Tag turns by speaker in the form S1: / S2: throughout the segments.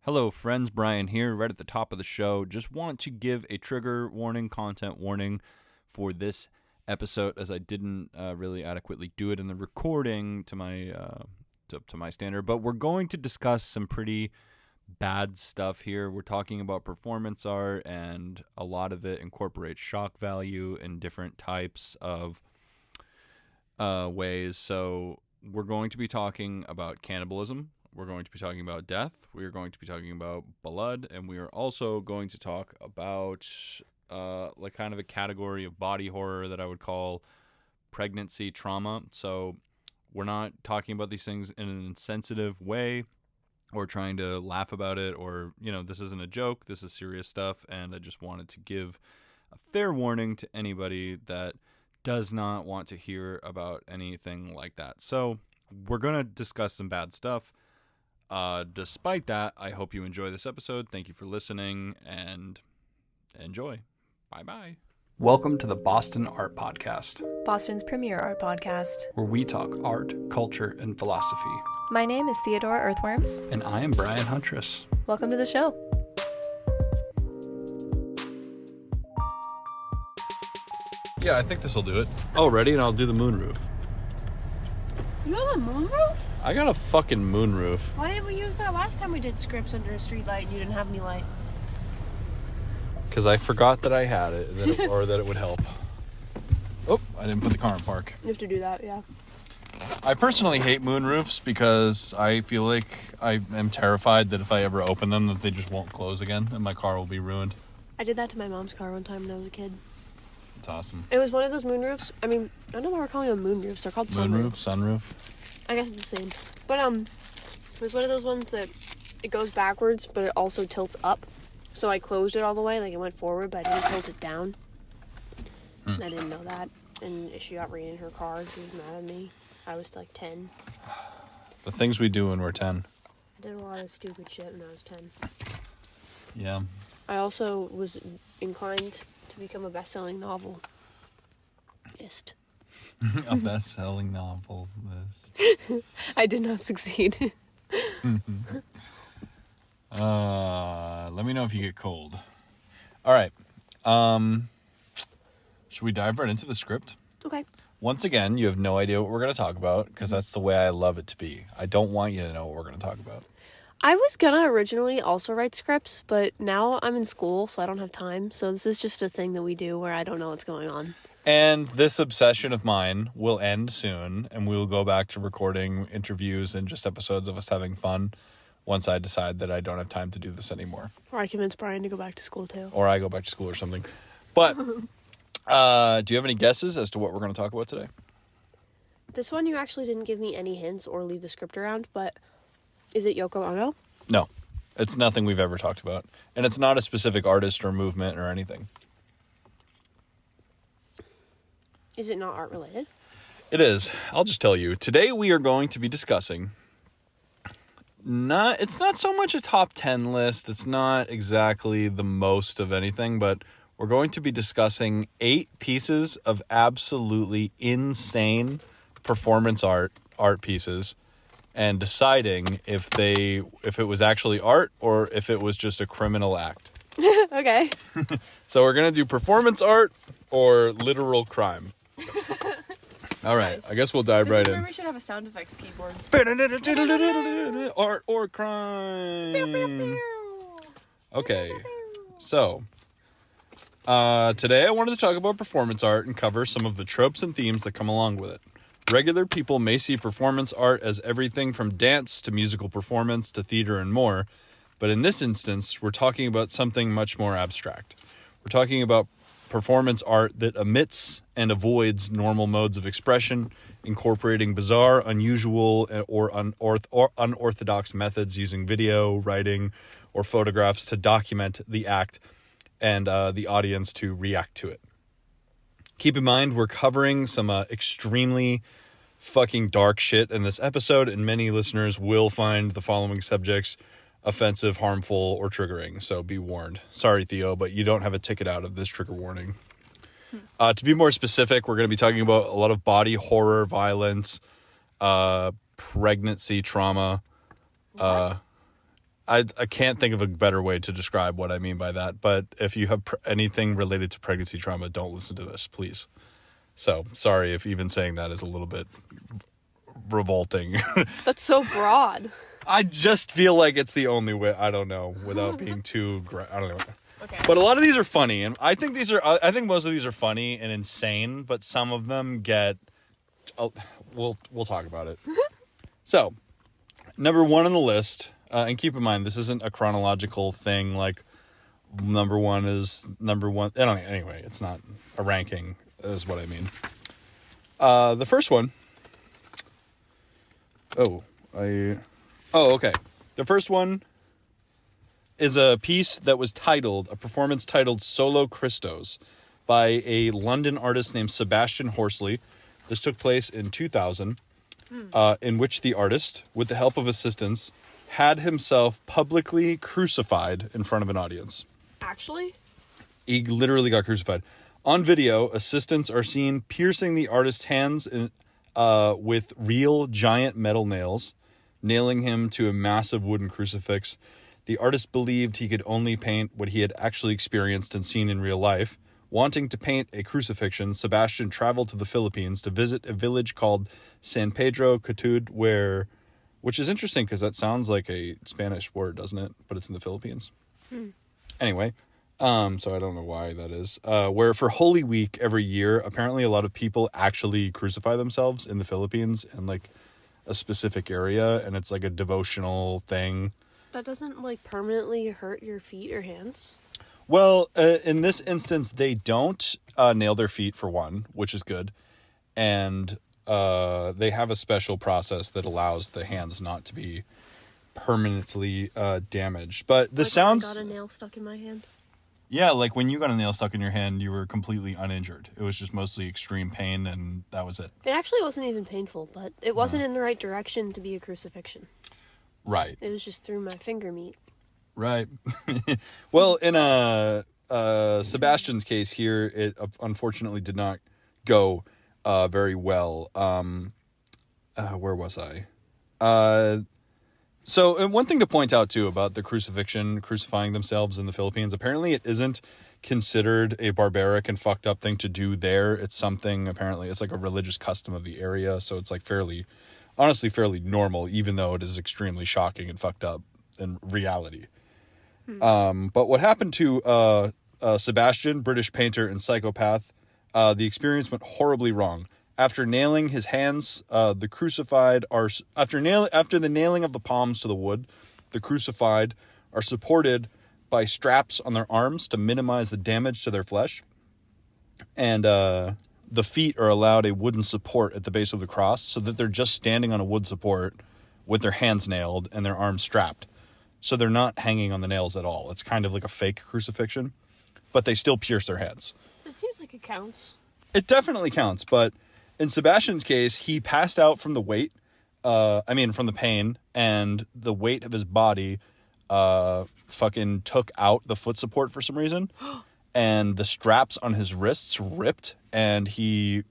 S1: Hello friends, Brian here, right at the top of the show. Just want to give a trigger warning, content warning for this episode, as I didn't really adequately do it in the recording to my to my standard. But we're going to discuss some pretty bad stuff here. We're talking about performance art, and a lot of it incorporates shock value in different types of ways. So we're going to be talking about cannibalism. We're going to be talking about death. We are going to be talking about blood, and we are also going to talk about like kind of a category of body horror that I would call pregnancy trauma. So we're not talking about these things in an insensitive way or trying to laugh about it, or, this isn't a joke. This is serious stuff, and I just wanted to give a fair warning to anybody that does not want to hear about anything like that. So we're going to discuss some bad stuff. Despite that, I hope you enjoy this episode. Thank you for listening, and enjoy. Bye-bye. Welcome to the Boston Art Podcast,
S2: Boston's premier art podcast,
S1: where we talk art, culture, and philosophy.
S2: My name is Theodore Earthworms.
S1: And I am Brian Huntress.
S2: Welcome to the show.
S1: Yeah, I think this will do it. Oh, ready? And I'll do the moonroof.
S3: You have a moonroof?
S1: I got a fucking moonroof.
S3: Why didn't we use that last time we did scripts under a street light and you didn't have any light?
S1: Because I forgot that I had it, or that it would help. Oh, I didn't put the car in park.
S3: You have to do that, yeah.
S1: I personally hate moonroofs because I feel like I am terrified that if I ever open them, that they just won't close again and my car will be ruined.
S3: I did that to my mom's car one time when I was a kid.
S1: It's awesome.
S3: It was one of those moonroofs. I mean, I don't know why we're calling them moonroofs. They're called sunroofs.
S1: Sunroof.
S3: I guess it's the same. But, it was one of those ones that it goes backwards, but it also tilts up. So I closed it all the way, like it went forward, but I didn't tilt it down. I didn't know that. And she got rain in her car. She was mad at me. I was like 10.
S1: The things we do when we're 10.
S3: I did a lot of stupid shit when I was 10.
S1: Yeah.
S3: I also was inclined to become a best-selling novelist.
S1: A best-selling novelist.
S3: I did not succeed.
S1: Let me know if you get cold. All right. Should we dive right into the script?
S3: Okay.
S1: Once again, you have no idea what we're going to talk about, because that's the way I love it to be. I don't want you to know what we're going to talk about.
S3: I was gonna originally also write scripts, but now I'm in school, so I don't have time. So this is just a thing that we do where I don't know what's going on.
S1: And this obsession of mine will end soon, and we will go back to recording interviews and just episodes of us having fun once I decide that I don't have time to do this anymore.
S3: Or I convince Brian to go back to school, too.
S1: Or I go back to school or something. But do you have any guesses as to what we're going to talk about today?
S3: This one you actually didn't give me any hints or leave the script around, but is it Yoko Ono?
S1: No. It's nothing we've ever talked about. And it's not a specific artist or movement or anything.
S3: Is it not art related?
S1: It is. I'll just tell you. Today we are going to be discussing... It's not so much a top 10 list. It's not exactly the most of anything, but we're going to be discussing 8 pieces of absolutely insane performance art pieces, and deciding if it was actually art or if it was just a criminal act.
S3: Okay.
S1: So we're going to do performance art or literal crime. All right,
S3: Nice.
S1: I guess we'll dive right in.
S3: We should have a sound effects keyboard.
S1: Art or crime. Okay, so today I wanted to talk about performance art and cover some of the tropes and themes that come along with it. Regular people may see performance art as everything from dance to musical performance to theater and more, but in this instance, we're talking about something much more abstract. We're talking about performance art that omits and avoids normal modes of expression, incorporating bizarre, unusual, or unorthodox methods using video, writing, or photographs to document the act and the audience to react to it. Keep in mind, we're covering some extremely fucking dark shit in this episode, and many listeners will find the following subjects offensive, harmful, or triggering, so be warned. Sorry, Theo, but you don't have a ticket out of this trigger warning. To be more specific, we're going to be talking about a lot of body horror, violence, pregnancy trauma. I can't think of a better way to describe what I mean by that. But if you have anything related to pregnancy trauma, don't listen to this, please. So sorry if even saying that is a little bit revolting.
S3: That's so broad.
S1: I just feel like it's the only way. I don't know, without being too. I don't know.
S3: Okay.
S1: But a lot of these are funny, and I think most of these are funny and insane. But some of them get. We'll talk about it. So, number one on the list, and keep in mind this isn't a chronological thing. Like number one is number one. Anyway, it's not a ranking. Is what I mean. The first one. Okay. The first one is a piece that was a performance titled Solo Christos by a London artist named Sebastian Horsley. This took place in 2000, in which the artist, with the help of assistants, had himself publicly crucified in front of an audience.
S3: Actually?
S1: He literally got crucified. On video, assistants are seen piercing the artist's hands with real giant metal nails, nailing him to a massive wooden crucifix. The artist believed he could only paint what he had actually experienced and seen in real life. Wanting to paint a crucifixion, Sebastian traveled to the Philippines to visit a village called San Pedro Catud, which is interesting because that sounds like a Spanish word, doesn't it? But it's in the Philippines. Anyway, so I don't know why that is. Where for Holy Week every year, apparently a lot of people actually crucify themselves in the Philippines in like a specific area, and it's like a devotional thing.
S3: That doesn't like permanently hurt your feet or hands?
S1: Well, in this instance, they don't nail their feet for one, which is good. And they have a special process that allows the hands not to be permanently damaged. But this sounds...
S3: I got a nail stuck in my hand.
S1: Yeah, like when you got a nail stuck in your hand, you were completely uninjured. It was just mostly extreme pain, and that was it.
S3: It actually wasn't even painful, but it wasn't in the right direction to be a crucifixion.
S1: Right.
S3: It was just through my finger meat.
S1: Right. Well, in Sebastian's case here, it unfortunately did not go very well. Where was I? So one thing to point out, too, about the crucifying themselves in the Philippines, apparently it isn't considered a barbaric and fucked up thing to do there. It's something, apparently, it's like a religious custom of the area, so it's like honestly fairly normal, even though it is extremely shocking and fucked up in reality. But what happened to Sebastian, British painter and psychopath, the experience went horribly wrong. After nailing his hands, after the nailing of the palms to the wood, the crucified are supported by straps on their arms to minimize the damage to their flesh. And the feet are allowed a wooden support at the base of the cross so that they're just standing on a wood support with their hands nailed and their arms strapped. So they're not hanging on the nails at all. It's kind of like a fake crucifixion, but they still pierce their hands.
S3: It seems like it counts.
S1: It definitely counts, but in Sebastian's case, he passed out from the weight, from the pain, and the weight of his body fucking took out the foot support for some reason, and the straps on his wrists ripped, and he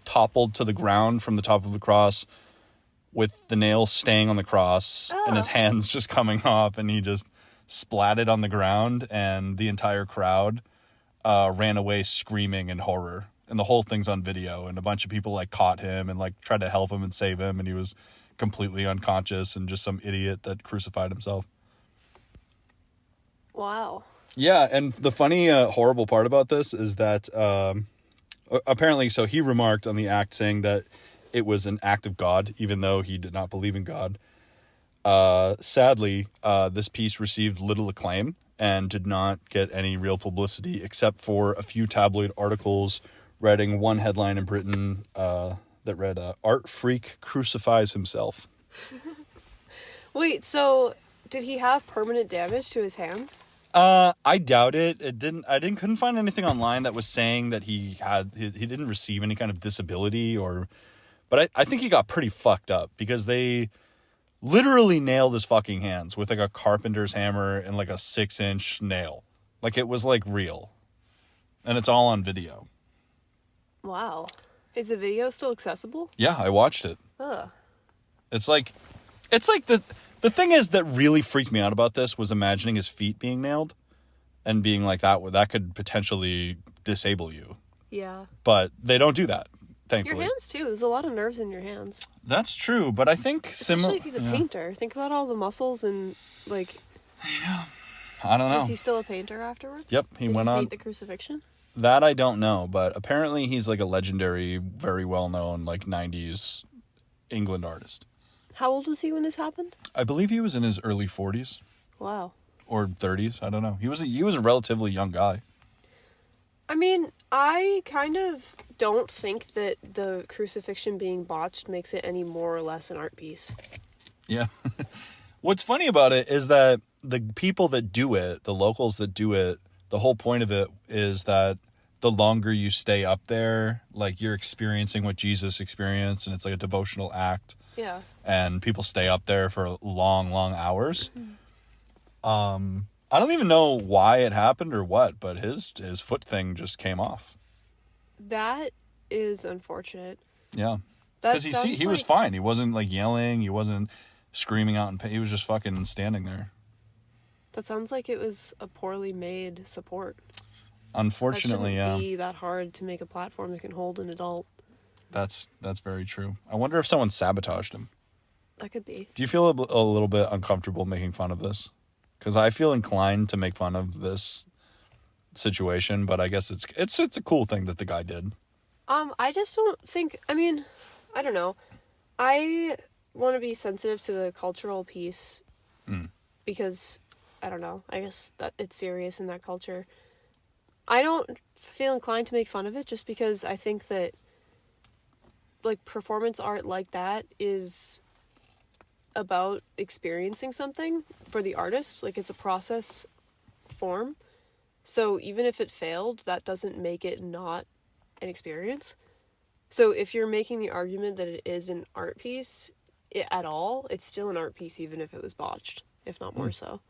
S1: toppled to the ground from the top of the cross with the nails staying on the cross and his hands just coming off, and he just splatted on the ground, and the entire crowd ran away screaming in horror. And the whole thing's on video, and a bunch of people like caught him and like tried to help him and save him, and he was completely unconscious and just some idiot that crucified himself.
S3: Wow.
S1: Yeah, and the funny, horrible part about this is that apparently, so he remarked on the act saying that it was an act of God, even though he did not believe in God. Sadly, this piece received little acclaim and did not get any real publicity except for a few tabloid articles writing one headline in Britain that read, "Art Freak Crucifies Himself."
S3: Wait, so did he have permanent damage to his hands?
S1: I doubt it. Couldn't find anything online that was saying that he didn't receive any kind of disability but I think he got pretty fucked up because they literally nailed his fucking hands with like a carpenter's hammer and like a 6-inch nail. Like it was like real. And it's all on video.
S3: Wow. Is the video still accessible?
S1: Yeah, I watched it.
S3: Ugh.
S1: It's like the The thing is that really freaked me out about this was imagining his feet being nailed and being like that could potentially disable you.
S3: Yeah.
S1: But they don't do that, thankfully.
S3: Your hands, too. There's a lot of nerves in your hands.
S1: That's true, but I think
S3: Especially if he's a painter. Think about all the muscles and, like...
S1: Yeah. I don't know.
S3: Is he still a painter afterwards?
S1: Yep, he went on...
S3: paint the crucifixion?
S1: That I don't know, but apparently he's like a legendary, very well-known, like, 90s England artist.
S3: How old was he when this happened?
S1: I believe he was in his early 40s.
S3: Wow. Or
S1: 30s, I don't know. He was a relatively young guy.
S3: I mean, I kind of don't think that the crucifixion being botched makes it any more or less an art piece.
S1: Yeah. What's funny about it is that the people that do it, the locals that do it, the whole point of it is that the longer you stay up there, like you're experiencing what Jesus experienced, and it's like a devotional act.
S3: Yeah.
S1: And people stay up there for long, long hours. I don't even know why it happened or what, but his foot thing just came off.
S3: That is unfortunate.
S1: Yeah. Because he was fine. He wasn't like yelling. He wasn't screaming out in pain. He was just fucking standing there.
S3: That sounds like it was a poorly made support.
S1: Unfortunately,
S3: that shouldn't be that hard to make a platform that can hold an adult.
S1: That's very true. I wonder if someone sabotaged him.
S3: That could be.
S1: Do you feel a little bit uncomfortable making fun of this? Because I feel inclined to make fun of this situation, but I guess it's a cool thing that the guy did.
S3: I just don't think. I mean, I don't know. I want to be sensitive to the cultural piece because I don't know. I guess that it's serious in that culture. I don't feel inclined to make fun of it just because I think that like performance art like that is about experiencing something for the artist. Like it's a process form. So even if it failed, that doesn't make it not an experience. So if you're making the argument that it is an art piece at all, it's still an art piece even if it was botched, if not more so.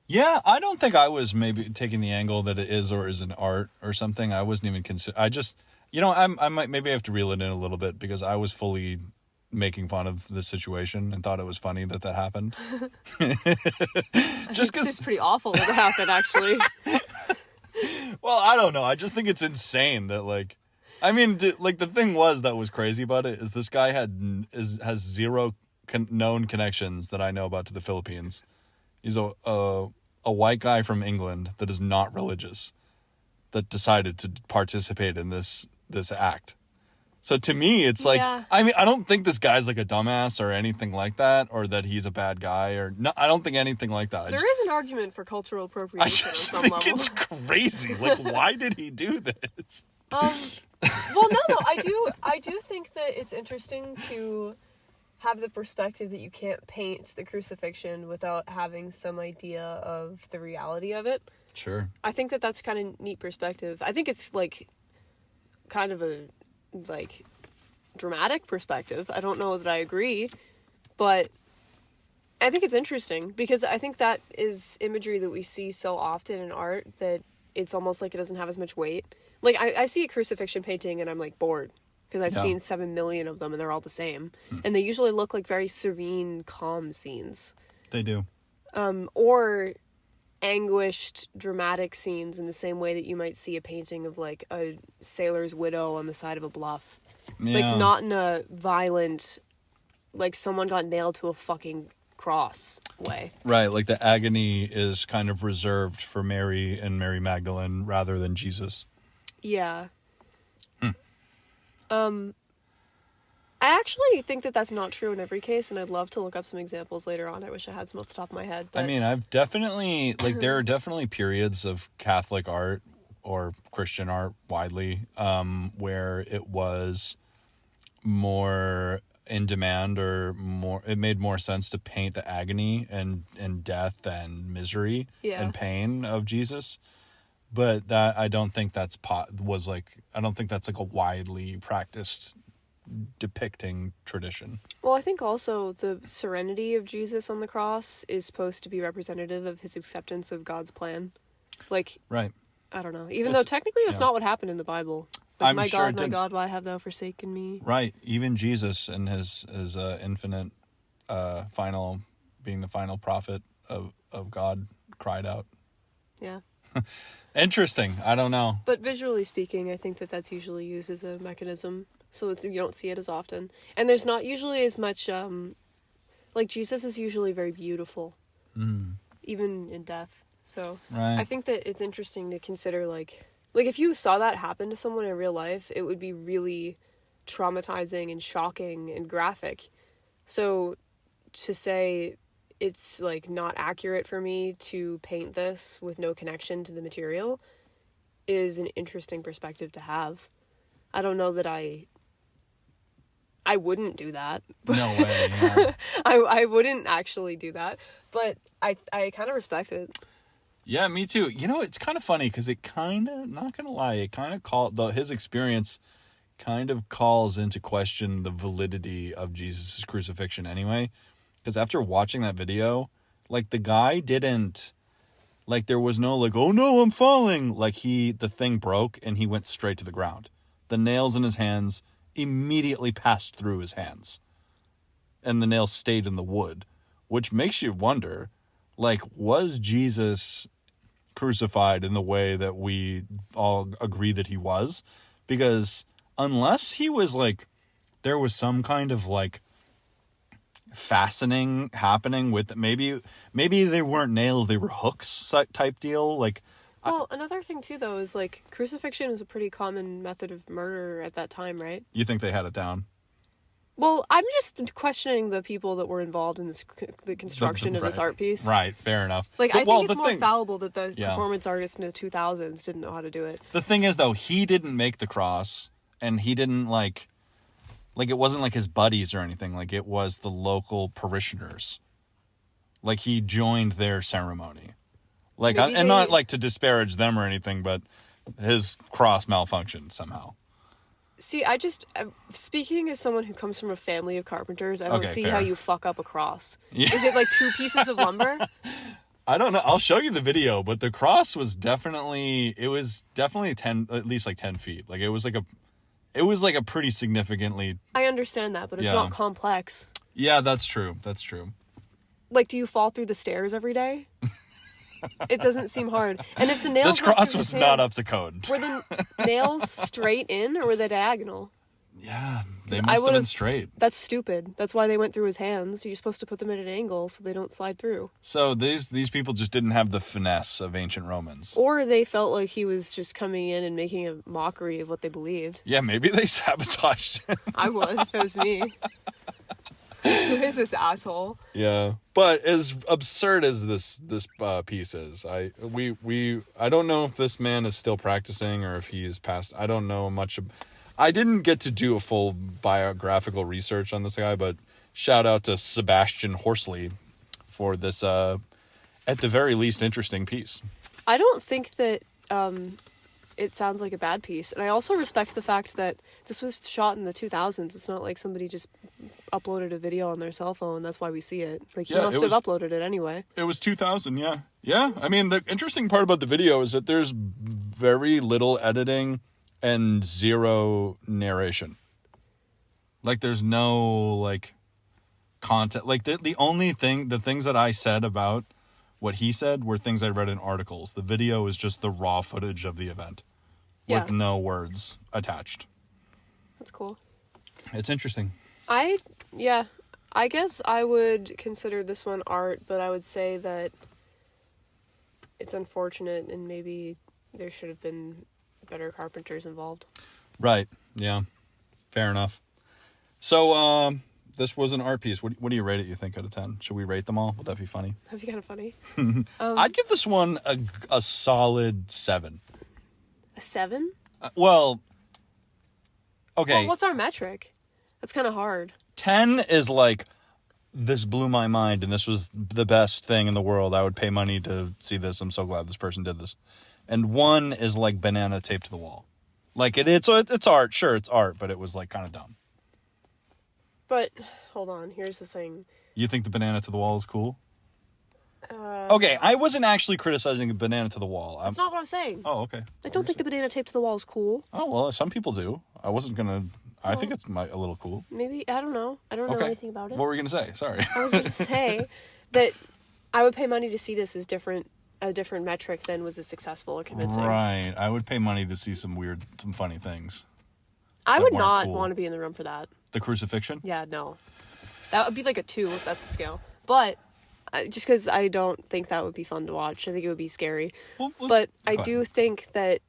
S1: Yeah, I don't think I was maybe taking the angle that it is or isn't art or something. I wasn't even I just, I might maybe have to reel it in a little bit because I was fully making fun of this situation and thought it was funny that happened. Just because
S3: it's pretty awful that it happened, actually.
S1: Well, I don't know. I just think it's insane that the thing that was crazy about it is this guy has zero known connections that I know about to the Philippines. He's a white guy from England that is not religious that decided to participate in this act. So to me, it's like, yeah. I mean, I don't think this guy's like a dumbass or anything like that, or that he's a bad guy, or no, I don't think anything like that.
S3: There is an argument for cultural appropriation on some level. I
S1: just think it's crazy. Like, why did he do this?
S3: Well, no, I do think that it's interesting to have the perspective that you can't paint the crucifixion without having some idea of the reality of it.
S1: Sure.
S3: I think that that's kind of neat perspective. I think it's like kind of a dramatic perspective. I don't know that I agree, but I think it's interesting because I think that is imagery that we see so often in art that it's almost like it doesn't have as much weight. Like I see a crucifixion painting and I'm like bored because I've seen 7 million of them and they're all the same. And they usually look like very serene, calm scenes.
S1: They do.
S3: Or anguished, dramatic scenes in the same way that you might see a painting of like a sailor's widow on the side of a bluff. Yeah. Like not in a violent, like someone got nailed to a fucking cross way. Right,
S1: like the agony is kind of reserved for Mary and Mary Magdalene rather than Jesus.
S3: Yeah. I actually think that that's not true in every case, and I'd love to look up some examples later on. I wish I had some off the top of my head. But...
S1: I mean, I've definitely, there are definitely periods of Catholic art or Christian art widely where it was more in demand or more, it made more sense to paint the agony and death and misery and pain of Jesus. But that, I don't think that's I don't think that's like a widely practiced depicting tradition.
S3: Well, I think also the serenity of Jesus on the cross is supposed to be representative of his acceptance of God's plan. Like, right. I don't know. Even though technically that's not what happened in the Bible. Like, my God, why have thou forsaken me?
S1: Right. Even Jesus in his infinite final being the final prophet of God, cried out.
S3: Yeah.
S1: Interesting. I don't know.
S3: But visually speaking, I think that that's usually used as a mechanism, so you don't see it as often. And there's not usually as much, like, Jesus is usually very beautiful, even in death. So
S1: Right.
S3: I think that it's interesting to consider, like if you saw that happen to someone in real life, it would be really traumatizing and shocking and graphic. So to say it's, like, not accurate for me to paint this with no connection to the material is an interesting perspective to have. I don't know that I wouldn't do that.
S1: No way. Yeah.
S3: I wouldn't actually do that, but I kind of respect it.
S1: Yeah, me too. You know, it's kind of funny because it kind of, not gonna lie, it kind of his experience kind of calls into question the validity of Jesus' crucifixion anyway. Because after watching that video, like, the guy didn't, like, there was no, like, oh no, I'm falling. Like, the thing broke and he went straight to the ground. The nails in his hands immediately passed through his hands. And the nails stayed in the wood, which makes you wonder, like, was Jesus crucified in the way that we all agree that he was? Because unless he was, like, there was some kind of, like, fastening happening with it. Maybe they weren't nails, they were hooks type deal. Like,
S3: well, another thing too, though, is, like, crucifixion was a pretty common method of murder at that time, right?
S1: you think they had it down?
S3: Well, I'm just questioning the people that were involved in the construction of this art piece.
S1: Right, fair enough.
S3: Like,
S1: But,
S3: I think it's more fallible that the
S1: Yeah.
S3: performance artists in the 2000s didn't know how to do it.
S1: The thing is, though, he didn't make the cross, and he didn't, like, it wasn't like his buddies or anything. Like, it was the local parishioners. Like, he joined their ceremony. Like, not, like, to disparage them or anything, but his cross malfunctioned somehow.
S3: See, speaking as someone who comes from a family of carpenters, I don't
S1: Okay,
S3: see
S1: fair.
S3: how you fuck up a cross.
S1: Yeah.
S3: Is it, like, 2 pieces of lumber?
S1: I don't know. I'll show you the video, but the cross was definitely 10, at least like 10 feet. Like, it was like a pretty significantly.
S3: I understand that, but it's not complex.
S1: Yeah, that's true. That's true.
S3: Like, do you fall through the stairs every day? It doesn't seem hard. And if the nails
S1: This cross was not up to code.
S3: Were the nails straight in, or were they diagonal?
S1: Yeah, they must have been straight.
S3: That's stupid. That's why they went through his hands. You're supposed to put them at an angle so they don't slide through.
S1: So these people just didn't have the finesse of ancient Romans.
S3: Or they felt like he was just coming in and making a mockery of what they believed.
S1: Yeah, maybe they sabotaged him.
S3: I would if it was me. Who is this asshole?
S1: Yeah, but as absurd as this piece is, I don't know if this man is still practicing or if he's passed. I don't know much. I didn't get to do a full biographical research on this guy, but shout out to Sebastian Horsley for this, at the very least, interesting piece.
S3: I don't think that it sounds like a bad piece. And I also respect the fact that this was shot in the 2000s. It's not like somebody just uploaded a video on their cell phone. That's why we see it. Like, he must have uploaded it anyway.
S1: It was 2000, yeah. Yeah, I mean, the interesting part about the video is that there's very little editing and zero narration. Like, there's no, like, content. Like, the things that I said about what he said were things I read in articles. The video is just the raw footage of the event with no words attached.
S3: That's cool.
S1: It's interesting.
S3: I guess I would consider this one art, but I would say that it's unfortunate and maybe there should have been better carpenters involved.
S1: Right. Yeah. Fair enough. So, this was an art piece. What do you rate it, you think, out of 10? Should we rate them all? Would that be funny?
S3: That'd be kind of funny.
S1: I'd give this one a solid 7.
S3: A 7?
S1: Well, okay.
S3: Well, what's our metric? That's kind of hard.
S1: 10 is like, this blew my mind and this was the best thing in the world. I would pay money to see this. I'm so glad this person did this. And 1 is like banana taped to the wall. Like, it's art. Sure, it's art, but it was, like, kind of dumb.
S3: But, hold on. Here's the thing.
S1: You think the banana to the wall is cool? Okay, I wasn't actually criticizing the banana to the wall.
S3: That's not what I'm saying.
S1: Oh, okay.
S3: I don't think the banana taped to the wall is cool.
S1: Oh, well, some people do. I wasn't going to... I think it's a little cool.
S3: Maybe, I don't know. I don't know anything about it.
S1: What were you going to say? Sorry.
S3: I was going to say that I would pay money to see this as a different metric than was this successful or convincing.
S1: Right. I would pay money to see some funny things.
S3: I would
S1: weren't
S3: not
S1: cool.
S3: want to be in the room for that.
S1: The crucifixion?
S3: Yeah, no. That would be like a 2 if that's the scale. But just because I don't think that would be fun to watch. I think it would be scary.
S1: Well,
S3: but I do think that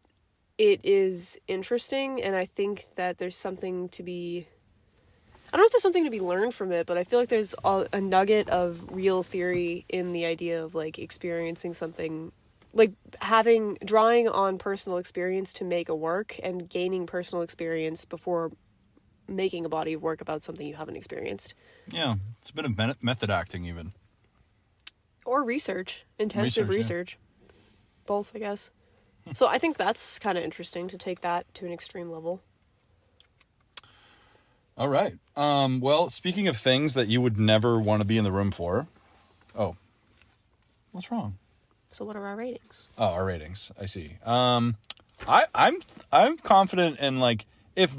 S3: it is interesting, and I think that there's something to be... I don't know if there's something to be learned from it, but I feel like there's a nugget of real theory in the idea of, like, experiencing something... Like, drawing on personal experience to make a work, and gaining personal experience before making a body of work about something you haven't experienced.
S1: Yeah, it's a bit of method acting, even.
S3: Or research. Intensive research. Yeah. Both, I guess. So I think that's kind of interesting to take that to an extreme level.
S1: All right. Well, speaking of things that you would never want to be in the room for. Oh. What's wrong?
S3: So what are our ratings?
S1: Oh, our ratings. I see. I'm confident in, like, if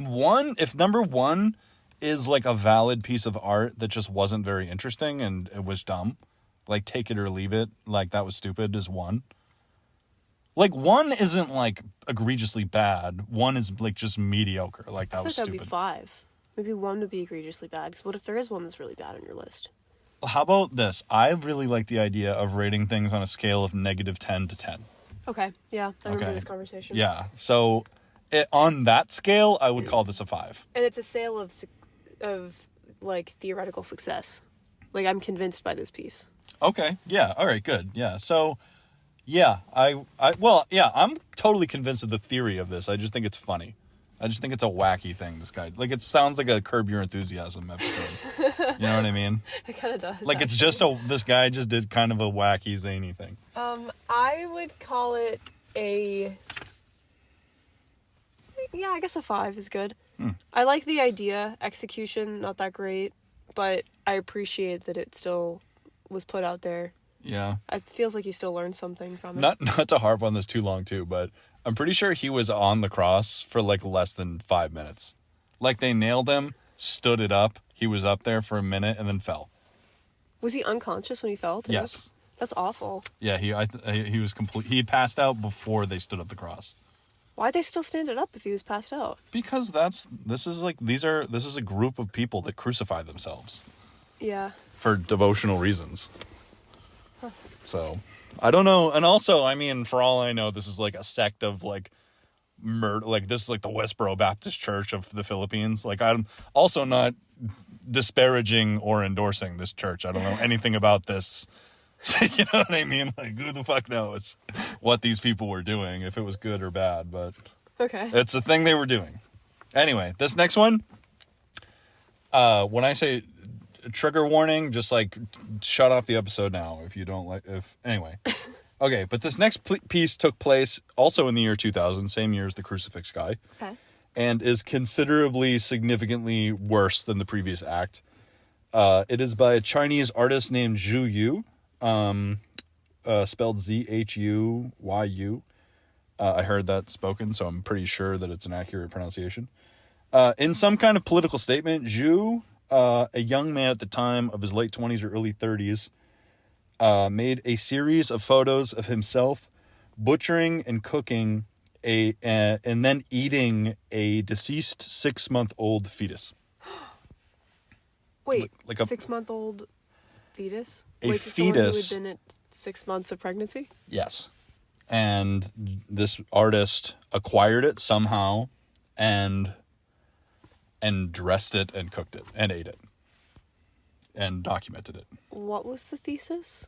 S1: number 1 is like a valid piece of art that just wasn't very interesting and it was dumb, like, take it or leave it, like, that was stupid, is 1. Like, 1 isn't, like, egregiously bad. 1 is, like, just mediocre. Like, that was stupid.
S3: That'd be 5. Maybe 1 would be egregiously bad, because what if there is one that's really bad on your list?
S1: How about this? I really like the idea of rating things on a scale of -10 to 10.
S3: Okay, yeah, I remember this conversation.
S1: Yeah, so on that scale, I would call this a 5.
S3: And it's a scale of like, theoretical success. Like, I'm convinced by this piece.
S1: Okay, yeah, all right, good. Yeah, so, yeah, I'm totally convinced of the theory of this. I just think it's funny. I just think it's a wacky thing, this guy. Like, it sounds like a Curb Your Enthusiasm episode. You know what I mean?
S3: It kind of does.
S1: Like, it's just this guy just did kind of a wacky, zany thing.
S3: I would call it I guess a 5 is good. I like the idea. Execution, not that great. But I appreciate that it still was put out there.
S1: Yeah.
S3: It feels like you still learned something from it.
S1: Not to harp on this too long, too, but I'm pretty sure he was on the cross for, like, less than 5 minutes. Like, they nailed him, stood it up, he was up there for a minute, and then fell.
S3: Was he unconscious when he fell?
S1: Yes.
S3: That's awful.
S1: Yeah, he was he passed out before they stood up the cross.
S3: Why'd they still stand it up if he was passed out?
S1: Because this is a group of people that crucify themselves.
S3: Yeah.
S1: For devotional reasons. Huh. So, I don't know. And also, I mean, for all I know, this is like a sect of, like, murder. Like, this is like the Westboro Baptist Church of the Philippines. Like, I'm also not disparaging or endorsing this church. I don't know anything about this. You know what I mean? Like, who the fuck knows what these people were doing, if it was good or bad, but
S3: okay,
S1: it's a thing they were doing. Anyway, this next one, when I say trigger warning, just, like, shut off the episode now if you don't like, anyway. Okay, but this next piece took place also in the year 2000, same year as the crucifix guy.
S3: Okay.
S1: And is considerably, significantly worse than the previous act. It is by a Chinese artist named Zhu Yu. Spelled Zhuyu. I heard that spoken, so I'm pretty sure that it's an accurate pronunciation. In some kind of political statement, Zhu, a young man at the time of his late 20s or early 30s, made a series of photos of himself butchering and cooking and then eating a deceased 6-month-old fetus.
S3: Wait,
S1: like a
S3: 6-month-old fetus?
S1: A
S3: Wait,
S1: fetus.
S3: Someone who had been at 6 months of pregnancy?
S1: Yes. And this artist acquired it somehow and dressed it and cooked it and ate it and documented it.
S3: What was the thesis?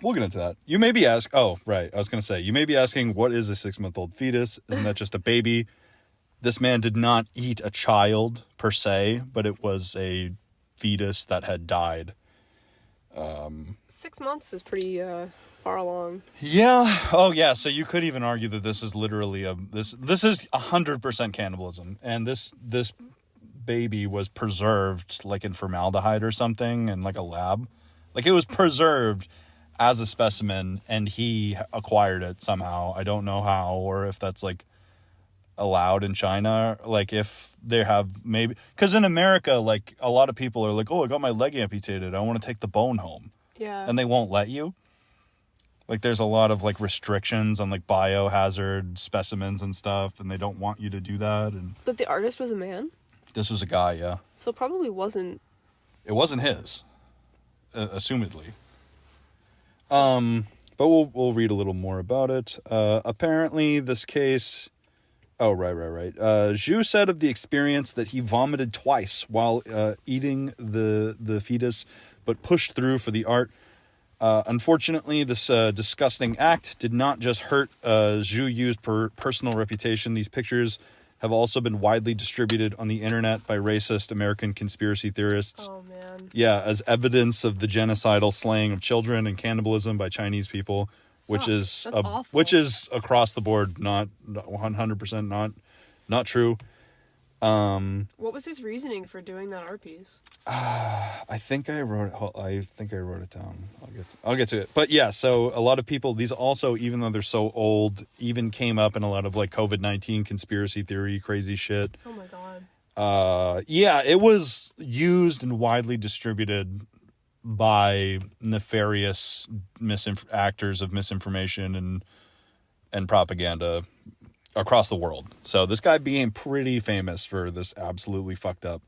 S1: We'll get into that. You may be asking... Oh, right. I was going to say, you may be asking, what is a 6-month-old fetus? Isn't that just a baby? This man did not eat a child, per se, but it was a fetus that had died.
S3: 6 months is pretty far along.
S1: Yeah. Oh, yeah. So you could even argue that this is literally this is 100% cannibalism, and this baby was preserved like in formaldehyde or something in like a lab. Like, it was preserved as a specimen, and he acquired it somehow. I don't know how, or if that's like allowed in China, like if they have maybe, because in America, like, a lot of people are like, oh, I got my leg amputated, I want to take the bone home.
S3: Yeah.
S1: and they won't let you. Like, there's a lot of, like, restrictions on, like, biohazard specimens and stuff, and they don't want you to do that. And
S3: But the artist was a man?
S1: this was a guy, yeah.
S3: So it probably wasn't...
S1: It wasn't his, assumedly. But we'll read a little more about it. Apparently, this case... Oh, right. Zhu said of the experience that he vomited twice while eating the fetus, but pushed through for the art. Unfortunately, this disgusting act did not just hurt Zhu Yu's personal reputation. These pictures have also been widely distributed on the internet by racist American conspiracy theorists.
S3: Oh, man.
S1: Yeah, as evidence of the genocidal slaying of children and cannibalism by Chinese people, which is
S3: awful.
S1: which is across the board not 100% not true.
S3: What was his reasoning for doing that art piece?
S1: I think I wrote it down. I'll get to it. But yeah, so a lot of people, these also, even though they're so old, even came up in a lot of like COVID-19 conspiracy theory crazy shit.
S3: Oh my god.
S1: Yeah, it was used and widely distributed by nefarious actors of misinformation and propaganda across the world. So this guy became pretty famous for this absolutely fucked up.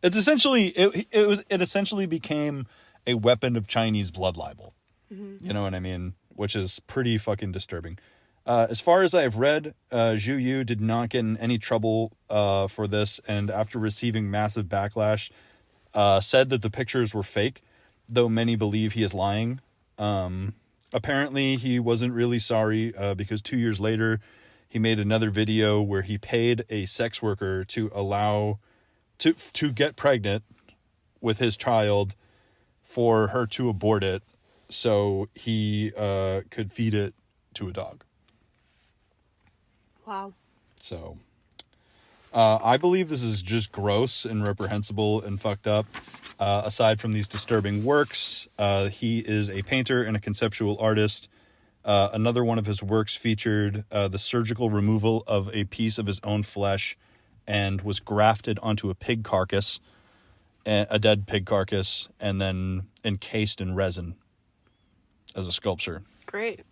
S1: It's essentially it essentially became a weapon of Chinese blood libel. Mm-hmm. You know what I mean? Which is pretty fucking disturbing. As far as I've read, Zhu Yu did not get in any trouble for this, and after receiving massive backlash, said that the pictures were fake, though many believe he is lying. Apparently, he wasn't really sorry because 2 years later, he made another video where he paid a sex worker to get pregnant with his child for her to abort it so he could feed it to a dog.
S3: Wow.
S1: So, I believe this is just gross and reprehensible and fucked up. Aside from these disturbing works, he is a painter and a conceptual artist. Another one of his works featured the surgical removal of a piece of his own flesh and was grafted onto a pig carcass, a dead pig carcass, and then encased in resin as a sculpture.
S3: Great.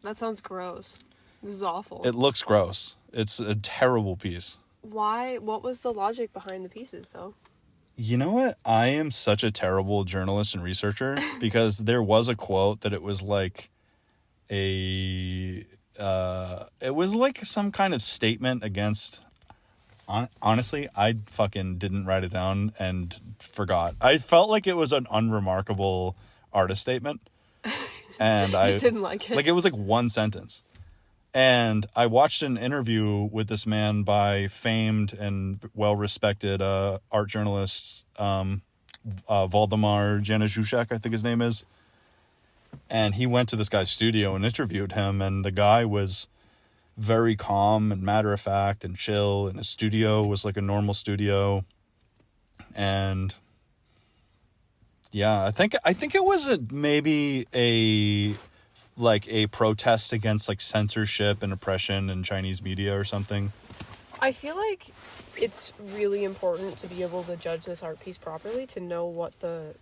S3: That sounds gross. This is awful.
S1: It looks gross. It's a terrible piece.
S3: Why? What was the logic behind the pieces, though?
S1: You know what? I am such a terrible journalist and researcher because there was a quote that it was like it was like some kind of statement against, honestly, I fucking didn't write it down and forgot. I felt like it was an unremarkable artist statement. And I
S3: just didn't like it.
S1: Like, it was like one sentence. And I watched an interview with this man by famed and well-respected art journalist Waldemar Januszczak, I think his name is. And he went to this guy's studio and interviewed him, and the guy was very calm and matter-of-fact and chill, and his studio was like a normal studio. And yeah, I think it was maybe a protest against like censorship and oppression in Chinese media or something.
S3: I feel like it's really important to be able to judge this art piece properly, to know what the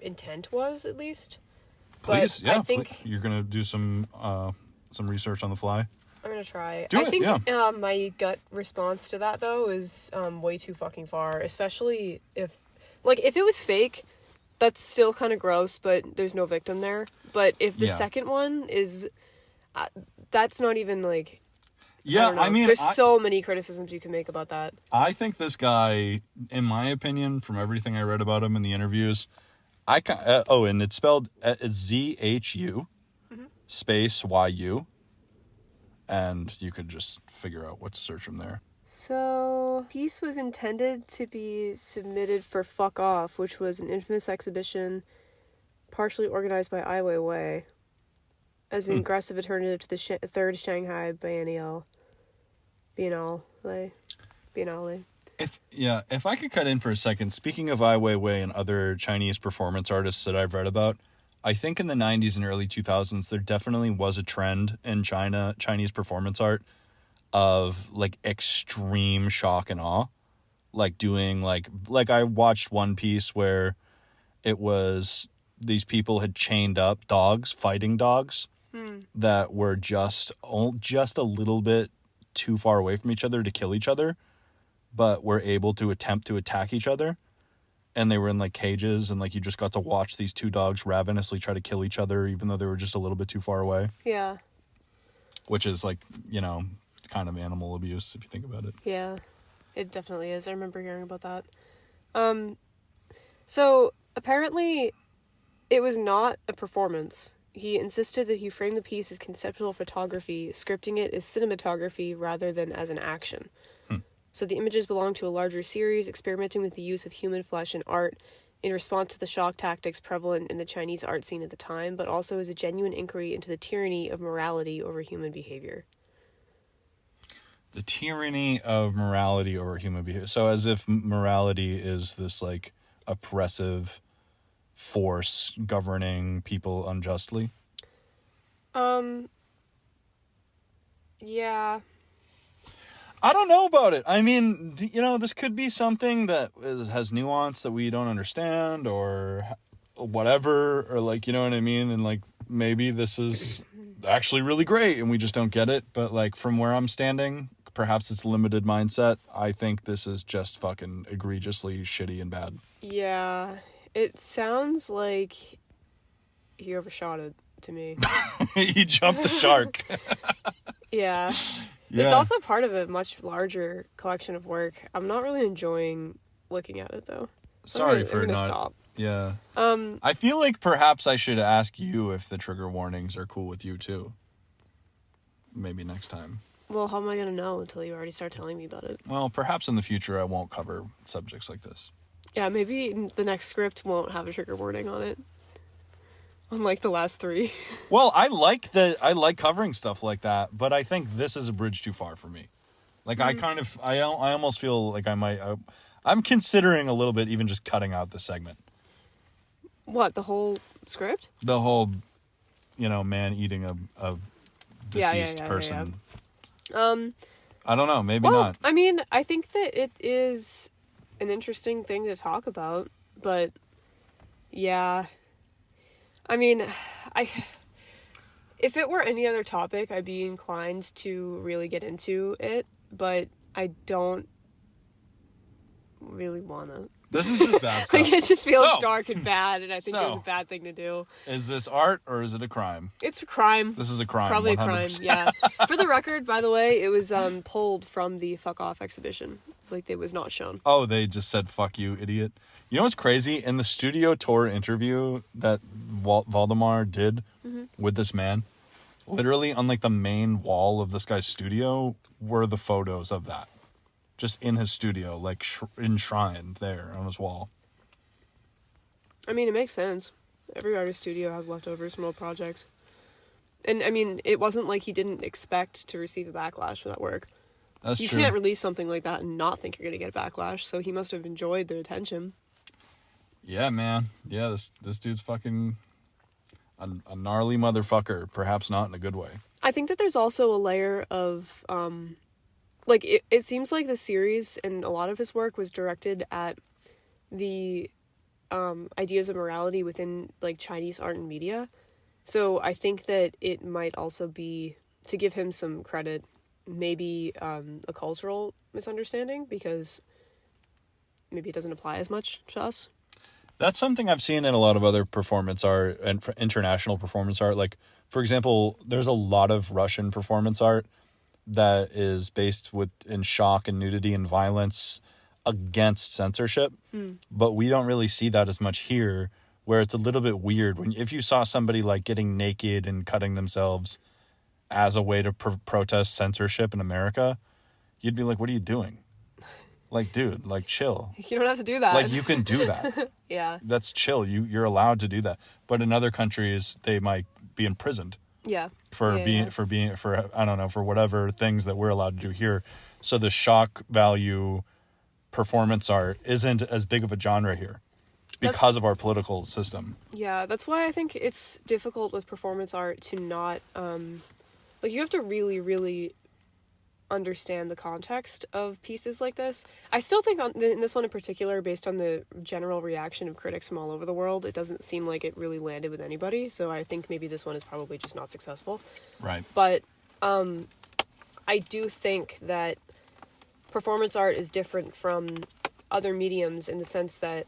S3: intent was, at least.
S1: Please,
S3: but
S1: yeah.
S3: I think
S1: you're gonna do some research on the fly.
S3: I'm gonna try.
S1: Do
S3: I
S1: it,
S3: think
S1: yeah.
S3: My gut response to that though is way too fucking far, especially if it was fake. That's still kind of gross, but there's no victim there. But if the second one is, that's not even like...
S1: Yeah,
S3: I mean... There's so many criticisms you can make about that.
S1: I think this guy, in my opinion, from everything I read about him in the interviews, and it's spelled ZHU space YU, and you could just figure out what to search from there.
S3: So, piece was intended to be submitted for Fuck Off, which was an infamous exhibition partially organized by Ai Weiwei as an aggressive alternative to the third Shanghai Biennale.
S1: If I could cut in for a second, speaking of Ai Weiwei and other Chinese performance artists that I've read about, I think in the 90s and early 2000s, there definitely was a trend in Chinese performance art of like extreme shock and awe, like doing like I watched one piece where it was these people had chained up dogs, fighting dogs, that were just a little bit too far away from each other to kill each other, but were able to attempt to attack each other. And they were in like cages, and like you just got to watch these two dogs ravenously try to kill each other, even though they were just a little bit too far away.
S3: Yeah.
S1: Which is like, you know, kind of animal abuse if you think about it.
S3: Yeah, it definitely is. I remember hearing about that. So apparently it was not a performance. He insisted that he framed the piece as conceptual photography, scripting it as cinematography rather than as an action. So the images belong to a larger series, experimenting with the use of human flesh in art in response to the shock tactics prevalent in the Chinese art scene at the time, but also as a genuine inquiry into the tyranny of morality over human behavior.
S1: The tyranny of morality over human behavior. So as if morality is this like oppressive force governing people unjustly.
S3: Yeah.
S1: I don't know about it. I mean, you know, this could be something that has nuance that we don't understand or whatever, or like, you know what I mean? And like, maybe this is actually really great and we just don't get it. But like, from where I'm standing, perhaps it's a limited mindset. I think this is just fucking egregiously shitty and bad.
S3: Yeah. It sounds like he overshot it to me.
S1: He jumped the shark.
S3: Yeah.
S1: Yeah.
S3: It's also part of a much larger collection of work. I'm not really enjoying looking at it, though.
S1: Sorry
S3: I'm
S1: for
S3: gonna
S1: not...
S3: stop.
S1: Yeah. I feel like perhaps I should ask you if the trigger warnings are cool with you, too. Maybe next time.
S3: Well, how am I going to know until you already start telling me about it?
S1: Well, perhaps in the future I won't cover subjects like this.
S3: Yeah, maybe the next script won't have a trigger warning on it. Unlike the last 3.
S1: Well, I like covering stuff like that, but I think this is a bridge too far for me. Like, I almost feel like I'm considering a little bit even just cutting out the segment.
S3: What, the whole script?
S1: The whole, you know, man eating a deceased person.
S3: Yeah.
S1: I don't know, maybe
S3: well,
S1: not.
S3: I mean, I think that it is an interesting thing to talk about, but yeah. I mean, if it were any other topic, I'd be inclined to really get into it, but I don't really wanna.
S1: This is just bad stuff.
S3: Like, it just feels dark and bad, and I think it's a bad thing to do.
S1: Is this art or is it a crime?
S3: It's a crime.
S1: This is a crime.
S3: Probably
S1: 100%.
S3: a crime, yeah. For the record, by the way, it was pulled from the Fuck Off exhibition. Like, it was not shown.
S1: Oh, they just said, fuck you, idiot. You know what's crazy? In the studio tour interview that Valdemar did with this man, literally on like the main wall of this guy's studio were the photos of that. Just in his studio, like enshrined there on his wall.
S3: I mean, it makes sense. Every artist studio has leftovers from old projects. And, I mean, it wasn't like he didn't expect to receive a backlash for that work.
S1: That's
S3: you
S1: true.
S3: You can't release something like that and not think you're going to get a backlash, so he must have enjoyed the attention.
S1: Yeah, man. Yeah, this dude's fucking a gnarly motherfucker. Perhaps not in a good way.
S3: I think that there's also a layer of, like, it seems like the series and a lot of his work was directed at the ideas of morality within, like, Chinese art and media. So I think that it might also be, to give him some credit, maybe a cultural misunderstanding, because maybe it doesn't apply as much to us.
S1: That's something I've seen in a lot of other performance art and international performance art. Like, for example, there's a lot of Russian performance art that is based in shock and nudity and violence against censorship. But we don't really see that as much here, where it's a little bit weird. If you saw somebody like getting naked and cutting themselves as a way to protest censorship in America, you'd be like, what are you doing? Like, dude, like, chill.
S3: You don't have to do that.
S1: Like, you can do that.
S3: Yeah.
S1: That's chill. You're allowed to do that. But in other countries, they might be imprisoned.
S3: Yeah.
S1: For I don't know, for whatever things that we're allowed to do here. So the shock value performance art isn't as big of a genre here because of our political system.
S3: Yeah, that's why I think it's difficult with performance art to not, like, you have to really, really understand the context of pieces like this. I still think in this one in particular, based on the general reaction of critics from all over the world, it doesn't seem like it really landed with anybody. So I think maybe this one is probably just not successful.
S1: Right.
S3: But I do think that performance art is different from other mediums in the sense that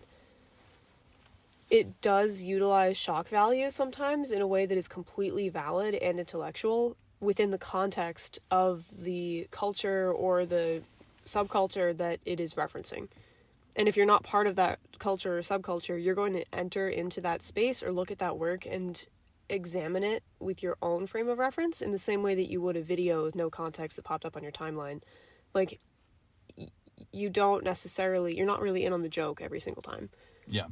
S3: it does utilize shock value sometimes in a way that is completely valid and intellectual within the context of the culture or the subculture that it is referencing. And if you're not part of that culture or subculture, you're going to enter into that space or look at that work and examine it with your own frame of reference in the same way that you would a video with no context that popped up on your timeline. Like, you're not really in on the joke every single time.
S1: Yeah.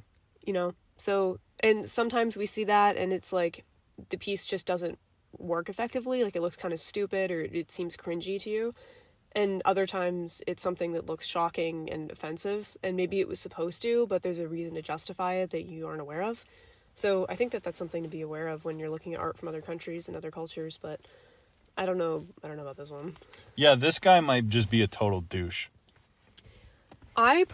S3: You know? So, and sometimes we see that and it's like the piece just doesn't work effectively, like it looks kind of stupid or it seems cringy to you, and other times it's something that looks shocking and offensive and maybe it was supposed to, but there's a reason to justify it that you aren't aware of. So I think that that's something to be aware of when you're looking at art from other countries and other cultures. But I don't know about this one.
S1: Yeah, this guy might just be a total douche.
S3: I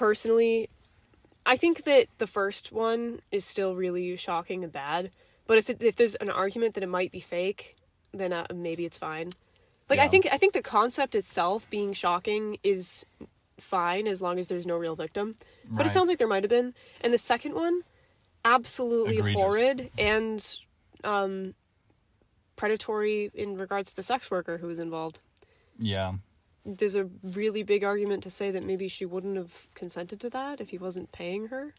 S3: think that the first one is still really shocking and bad. But if there's an argument that it might be fake, then maybe it's fine. Like, yeah. I think the concept itself being shocking is fine as long as there's no real victim. But right. It sounds like there might have been. And the second one, absolutely egregious. Horrid and predatory in regards to the sex worker who was involved.
S1: Yeah.
S3: There's a really big argument to say that maybe she wouldn't have consented to that if he wasn't paying her.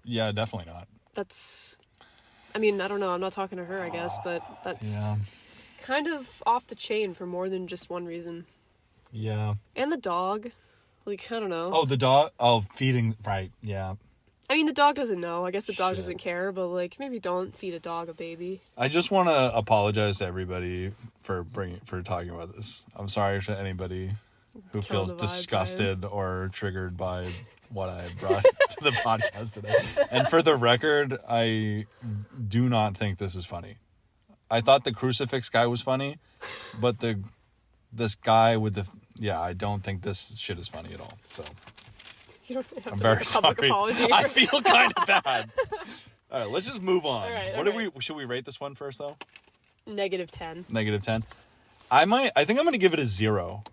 S1: Yeah, definitely not.
S3: I mean, I don't know. I'm not talking to her, I guess, but that's kind of off the chain for more than just one reason.
S1: Yeah.
S3: And the dog. Like, I don't know.
S1: Oh, the dog? Oh, feeding. Right, yeah.
S3: I mean, the dog doesn't know. I guess the dog doesn't care, but, like, maybe don't feed a dog a baby.
S1: I just want to apologize to everybody for talking about this. I'm sorry to anybody who feels disgusted or triggered by what I brought to the podcast today. And for the record, I do not think this is funny. I thought the crucifix guy was funny, but this guy with I don't think this shit is funny at all. So
S3: you don't have
S1: I'm
S3: to
S1: very
S3: make a public
S1: sorry.
S3: Apology
S1: I feel kind of bad. All right, let's just move on.
S3: All right,
S1: should we rate this one first though?
S3: -10.
S1: -10. I think I'm going to give it a 0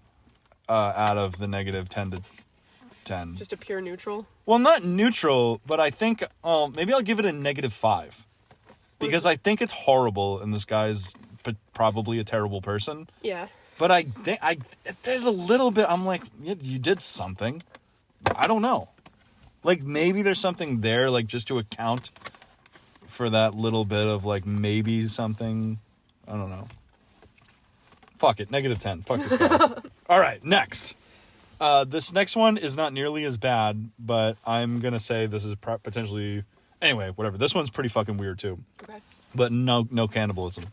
S1: out of the -10 to 10.
S3: Just a pure neutral?
S1: Well, not neutral, but I think maybe I'll give it a -5. Because I think it's horrible and this guy's probably a terrible person.
S3: Yeah.
S1: But I think there's a little bit, I'm like, you did something. I don't know. Like, maybe there's something there, like, just to account for that little bit of, like, maybe something. I don't know. Fuck it. -10. Fuck this guy. All right, next. This next one is not nearly as bad, but I'm going to say this is potentially... Anyway, whatever. This one's pretty fucking weird, too.
S3: Okay.
S1: But no cannibalism.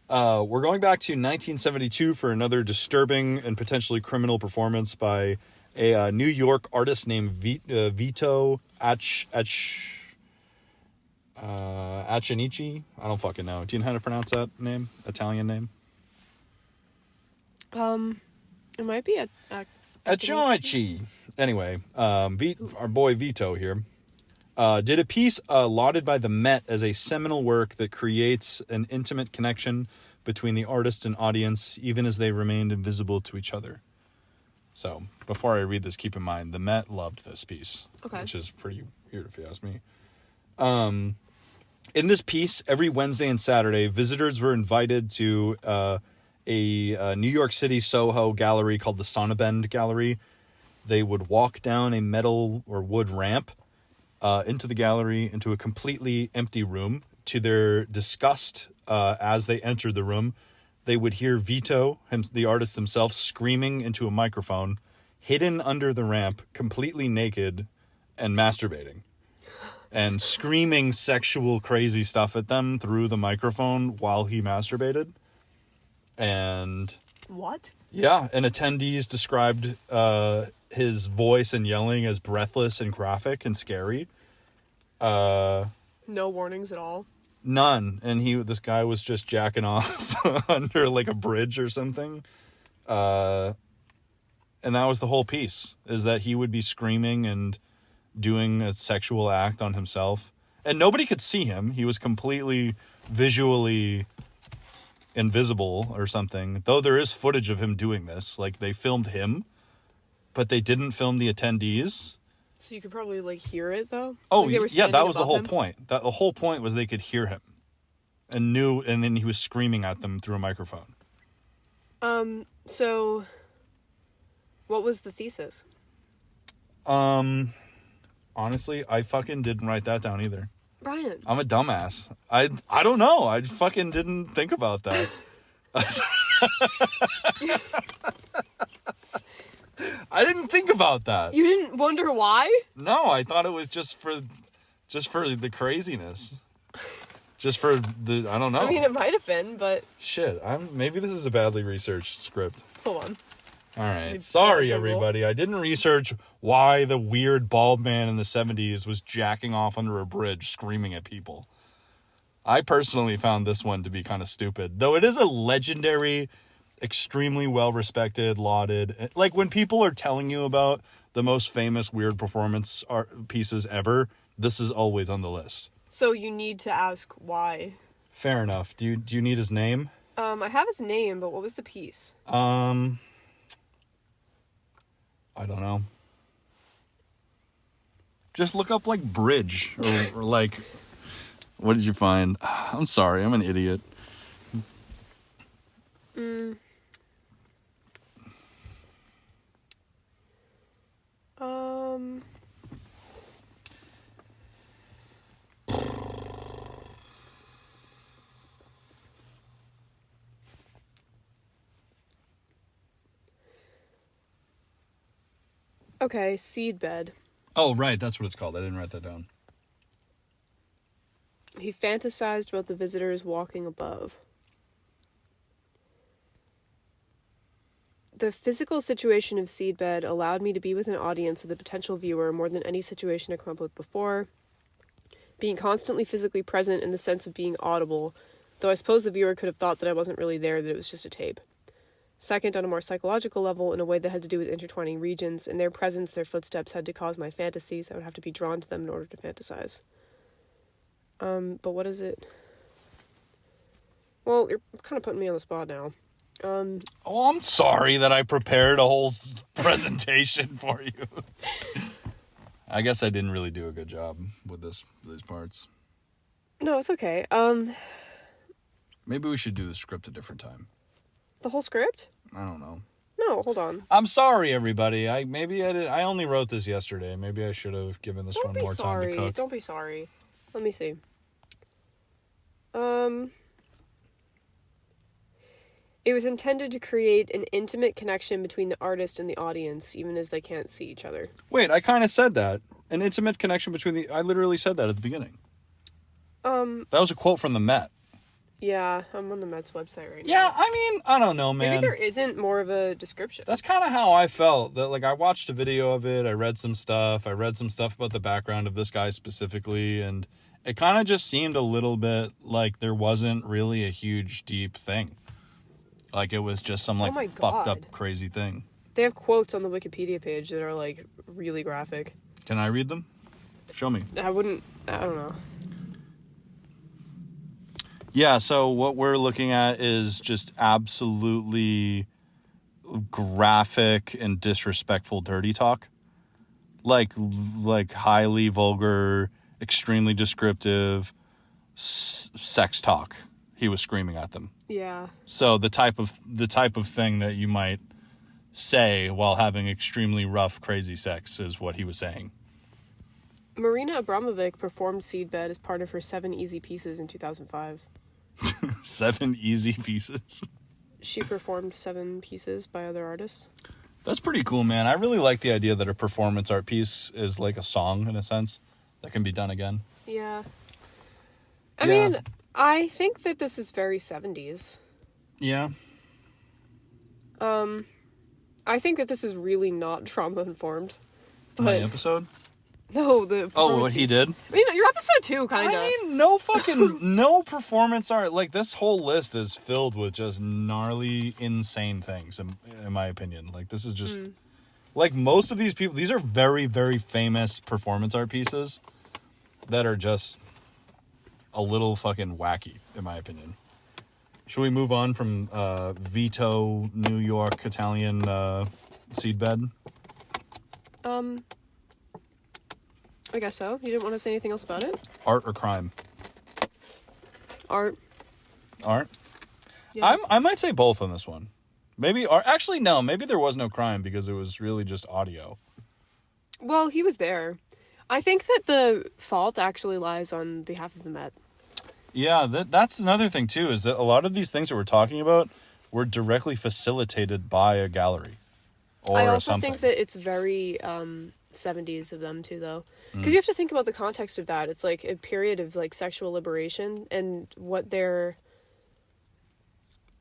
S1: We're going back to 1972 for another disturbing and potentially criminal performance by a New York artist named Vito Acinici. I don't fucking know. Do you know how to pronounce that name? Italian name?
S3: It might be
S1: Acinici. Anyway, our boy Vito here did a piece lauded by the Met as a seminal work that creates an intimate connection between the artist and audience, even as they remained invisible to each other. So, before I read this, keep in mind, the Met loved this piece, which is pretty weird if you ask me. In this piece, every Wednesday and Saturday, visitors were invited to a New York City Soho gallery called the Sonnabend Gallery. They would walk down a metal or wood ramp into the gallery, into a completely empty room. To their disgust, as they entered the room, they would hear Vito, the artist himself, screaming into a microphone, hidden under the ramp, completely naked, and masturbating. And screaming sexual crazy stuff at them through the microphone while he masturbated. And...
S3: What?
S1: Yeah, and attendees described his voice and yelling as breathless and graphic and scary.
S3: No warnings at all?
S1: None. And this guy was just jacking off under like a bridge or something. And that was the whole piece, is that he would be screaming and doing a sexual act on himself. And nobody could see him. He was completely visually invisible or something. Though there is footage of him doing this. Like, they filmed him, but they didn't film the attendees.
S3: So you could probably, like, hear it, though?
S1: Oh,
S3: like
S1: yeah, that was the whole point. The whole point was they could hear him. And then he was screaming at them through a microphone.
S3: So what was the thesis?
S1: Honestly, I fucking didn't write that down either.
S3: Brian.
S1: I'm a dumbass. I don't know. I fucking didn't think about that. I didn't think about that.
S3: You didn't wonder why?
S1: No, I thought it was just for the craziness. Just for the, I don't know.
S3: I mean, it might have been, but...
S1: Shit, maybe this is a badly researched script.
S3: Hold on.
S1: All right. Sorry, everybody. I didn't research why the weird bald man in the 70s was jacking off under a bridge screaming at people. I personally found this one to be kind of stupid. Though it is a legendary, extremely well-respected, lauded... Like, when people are telling you about the most famous weird performance art pieces ever, this is always on the list.
S3: So you need to ask why.
S1: Fair enough. Do you need his name?
S3: I have his name, but what was the piece?
S1: I don't know. Just look up, like, bridge. Or like... What did you find? I'm sorry. I'm an idiot.
S3: Okay, seedbed.
S1: Oh, right. That's what it's called. I didn't write that down.
S3: He fantasized about the visitors walking above. The physical situation of seedbed allowed me to be with an audience of the potential viewer more than any situation I've come up with before. Being constantly physically present in the sense of being audible, though I suppose the viewer could have thought that I wasn't really there, that it was just a tape. Second, on a more psychological level, in a way that had to do with intertwining regions. In their presence, their footsteps had to cause my fantasies. I would have to be drawn to them in order to fantasize. But what is it? Well, you're kind of putting me on the spot now.
S1: Oh, I'm sorry that I prepared a whole presentation for you. I guess I didn't really do a good job with these parts.
S3: No, it's okay.
S1: Maybe we should do the script a different time.
S3: The whole script?
S1: I don't know.
S3: No, hold on.
S1: I'm sorry, everybody. I only wrote this yesterday. Maybe I should have given this one more time to cook.
S3: Don't be sorry. Let me see. It was intended to create an intimate connection between the artist and the audience, even as they can't see each other.
S1: Wait, I kind of said that. An intimate connection between I literally said that at the beginning. That was a quote from the Met.
S3: Yeah, I'm on the Mets website right now.
S1: Yeah, I mean, I don't know, man.
S3: Maybe there isn't more of a description.
S1: That's kind of how I felt. That, like, I watched a video of it, I read some stuff about the background of this guy specifically, and it kind of just seemed a little bit like there wasn't really a huge, deep thing. Like, it was just some, like, fucked up, crazy thing.
S3: They have quotes on the Wikipedia page that are, like, really graphic.
S1: Can I read them? Show me.
S3: I don't know.
S1: Yeah, so what we're looking at is just absolutely graphic and disrespectful dirty talk. Like highly vulgar, extremely descriptive sex talk. He was screaming at them.
S3: Yeah.
S1: So the type of thing that you might say while having extremely rough, crazy sex is what he was saying.
S3: Marina Abramovic performed Seedbed as part of her 7 Easy Pieces in 2005.
S1: 7 easy pieces?
S3: She performed 7 pieces by other artists.
S1: That's pretty cool, man. I really like the idea that a performance art piece is like a song, in a sense, that can be done again.
S3: Yeah. I mean, I think that this is very 70s.
S1: Yeah.
S3: I think that this is really not trauma-informed.
S1: My episode?
S3: No, the
S1: what he did?
S3: I mean, your episode too, kind of.
S1: I mean, no performance art. Like, this whole list is filled with just gnarly, insane things, in my opinion. Like, this is just Like, most of these people, these are very, very famous performance art pieces that are just a little fucking wacky, in my opinion. Should we move on from Vito, New York, Italian seedbed?
S3: I guess so. You didn't want to say anything else about it?
S1: Art or crime?
S3: Art.
S1: Art?
S3: Yeah.
S1: I might say both on this one. Maybe art. Actually, no. Maybe there was no crime because it was really just audio.
S3: Well, he was there. I think that the fault actually lies on behalf of the Met.
S1: Yeah, that's another thing, too, is that a lot of these things that we're talking about were directly facilitated by a gallery or
S3: I also
S1: something.
S3: think that it's very 70s of them, too, though. Because you have to think about the context of that. It's like a period of like sexual liberation and what they're...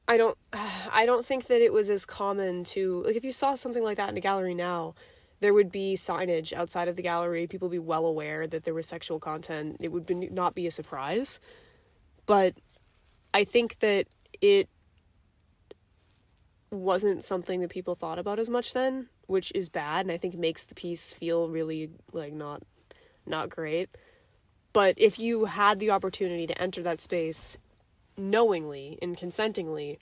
S3: I don't think that it was as common to... Like, if you saw something like that in a gallery now, there would be signage outside of the gallery. People would be well aware that there was sexual content. It would not be a surprise. But I think that it wasn't something that people thought about as much then, which is bad, and I think makes the piece feel really, like, not great. But if you had the opportunity to enter that space knowingly and consentingly,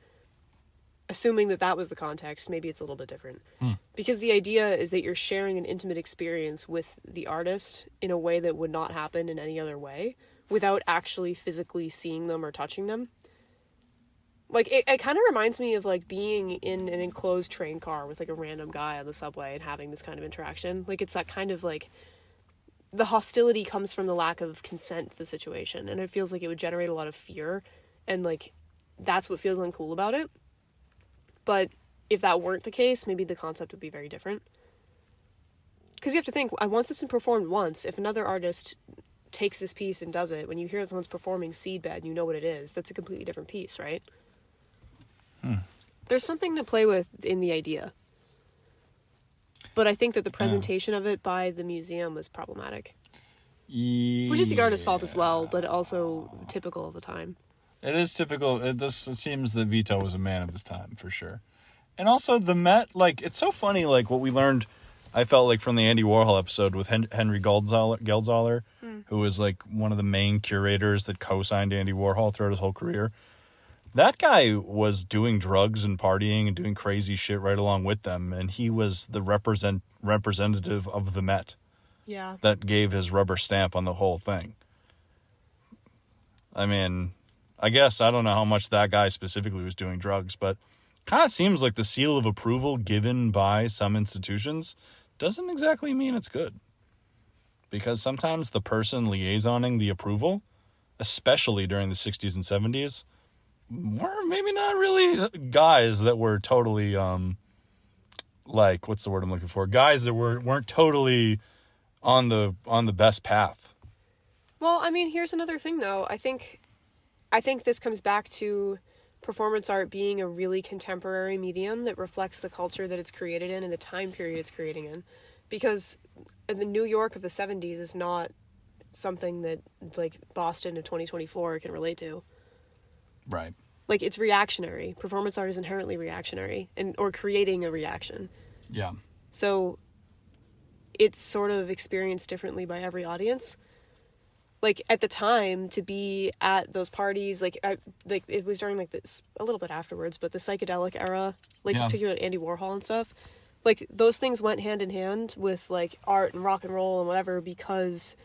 S3: assuming that that was the context, maybe it's a little bit different. Because the idea is that you're sharing an intimate experience with the artist in a way that would not happen in any other way, without actually physically seeing them or touching them. Like, it kind of reminds me of, like, being in an enclosed train car with, like, a random guy on the subway and having this kind of interaction. Like, it's that kind of, like... The hostility comes from the lack of consent to the situation, and it feels like it would generate a lot of fear, and, like, that's what feels uncool about it. But if that weren't the case, maybe the concept would be very different. Because you have to think, once it's been performed once, if another artist takes this piece and does it, when you hear that someone's performing Seedbed, you know what it is. That's a completely different piece, right? There's something to play with in the idea. But I think that the presentation of it by the museum was problematic.
S1: Yeah.
S3: Which is the artist's fault as well, but also typical of the time.
S1: It is typical. It seems that Vito was a man of his time, for sure. And also, the Met, like, it's so funny, like, what we learned, I felt like, from the Andy Warhol episode with Henry Geldzaler, who was, like, one of the main curators that co-signed Andy Warhol throughout his whole career. That guy was doing drugs and partying and doing crazy shit right along with them, and he was the representative of the Met.
S3: Yeah.
S1: That gave his rubber stamp on the whole thing. I mean, I guess I don't know how much that guy specifically was doing drugs, but kind of seems like the seal of approval given by some institutions doesn't exactly mean it's good. Because sometimes the person liaisoning the approval, especially during the 60s and 70s, were maybe not really guys that were totally, like, what's the word I'm looking for? Guys that weren't totally on the best path.
S3: Well, I mean, here's another thing, though. I think this comes back to performance art being a really contemporary medium that reflects the culture that it's created in and the time period it's creating in. Because the New York of the 70s is not something that, like, Boston of 2024 can relate to.
S1: Right.
S3: Like, it's reactionary. Performance art is inherently reactionary, or creating a reaction.
S1: Yeah.
S3: So it's sort of experienced differently by every audience. Like, at the time, to be at those parties, like it was during, like, this, a little bit afterwards, but the psychedelic era, like, particularly Andy Warhol and stuff, like, those things went hand in hand with, like, art and rock and roll and whatever because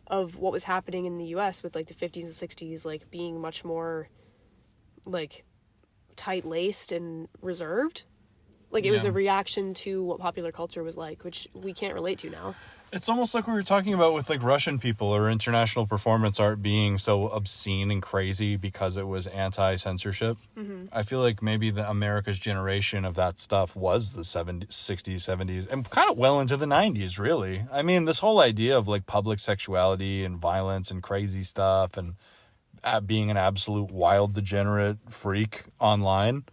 S3: of what was happening in the U.S. with, like, the 50s and 60s, like, being much more, like, tight-laced and reserved. Like, it was a reaction to what popular culture was like, which we can't relate to now.
S1: It's almost like we were talking about with, like, Russian people or international performance art being so obscene and crazy because it was anti-censorship. Mm-hmm. I feel like maybe the America's generation of that stuff was the 60s, 70s, and kind of well into the 90s, really. I mean, this whole idea of, like, public sexuality and violence and crazy stuff and being an absolute wild degenerate freak online,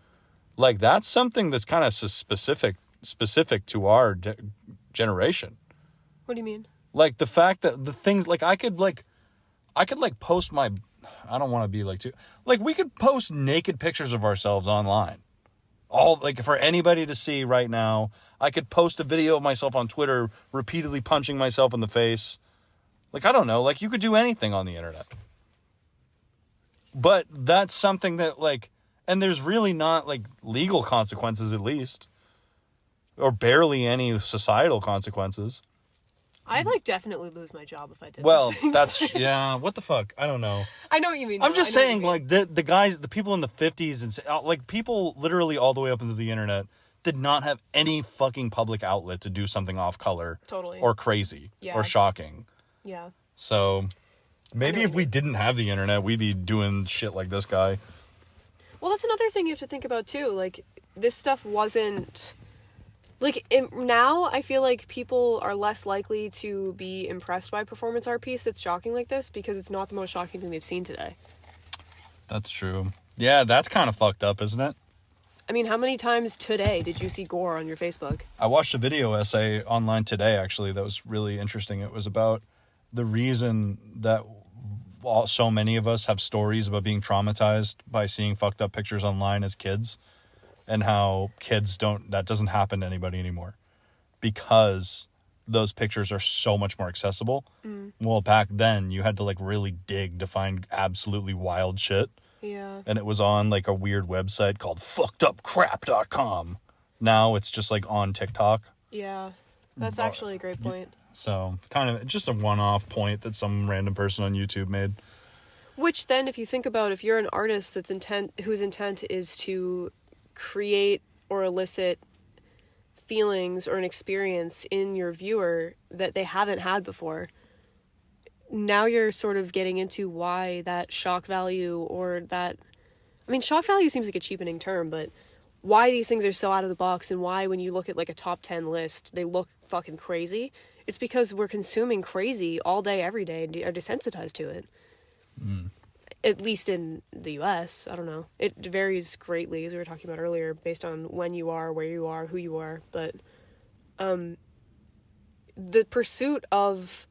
S1: like, that's something that's kind of specific to our generation.
S3: What do you mean?
S1: Like, the fact that the things, like, I could post my, I don't want to be like too, like, we could post naked pictures of ourselves online all, like, for anybody to see right now. I could post a video of myself on Twitter repeatedly punching myself in the face. Like, I don't know. Like, you could do anything on the internet. But that's something that, like, and there's really not, like, legal consequences, at least. Or barely any societal consequences.
S3: I'd, like, definitely lose my job if I did
S1: Well,
S3: those things.
S1: that's, yeah, what the fuck? I don't know.
S3: I know what you mean.
S1: I'm
S3: though.
S1: just
S3: I know what
S1: saying,
S3: you mean.
S1: like, the guys, the people in the 50s, and like, people literally all the way up into the internet did not have any fucking public outlet to do something off color.
S3: Totally.
S1: Or crazy.
S3: Yeah.
S1: Or shocking.
S3: Yeah.
S1: So, maybe if we didn't have the internet, we'd be doing shit like this guy.
S3: Well, that's another thing you have to think about, too. Like, this stuff wasn't... Like, now I feel like people are less likely to be impressed by a performance art piece that's shocking like this because it's not the most shocking thing they've seen today.
S1: That's true. Yeah, that's kind of fucked up, isn't it?
S3: I mean, how many times today did you see gore on your Facebook?
S1: I watched a video essay online today, actually, that was really interesting. It was about the reason that so many of us have stories about being traumatized by seeing fucked up pictures online as kids, and how kids that doesn't happen to anybody anymore because those pictures are so much more accessible. Well, back then you had to, like, really dig to find absolutely wild shit.
S3: Yeah.
S1: And it was on, like, a weird website called fuckedupcrap.com. Now it's just, like, on TikTok.
S3: Yeah. That's actually a great point.
S1: So, kind of just a one-off point that some random person on YouTube made.
S3: Which then, if you think about, if you're an artist whose intent is to create or elicit feelings or an experience in your viewer that they haven't had before, now you're sort of getting into why that shock value or that... I mean, shock value seems like a cheapening term, but why these things are so out of the box and why when you look at, like, a top 10 list, they look fucking crazy. It's because we're consuming crazy all day, every day, and are desensitized to it. At least in the US, I don't know. It varies greatly, as we were talking about earlier, based on when you are, where you are, who you are. But the pursuit of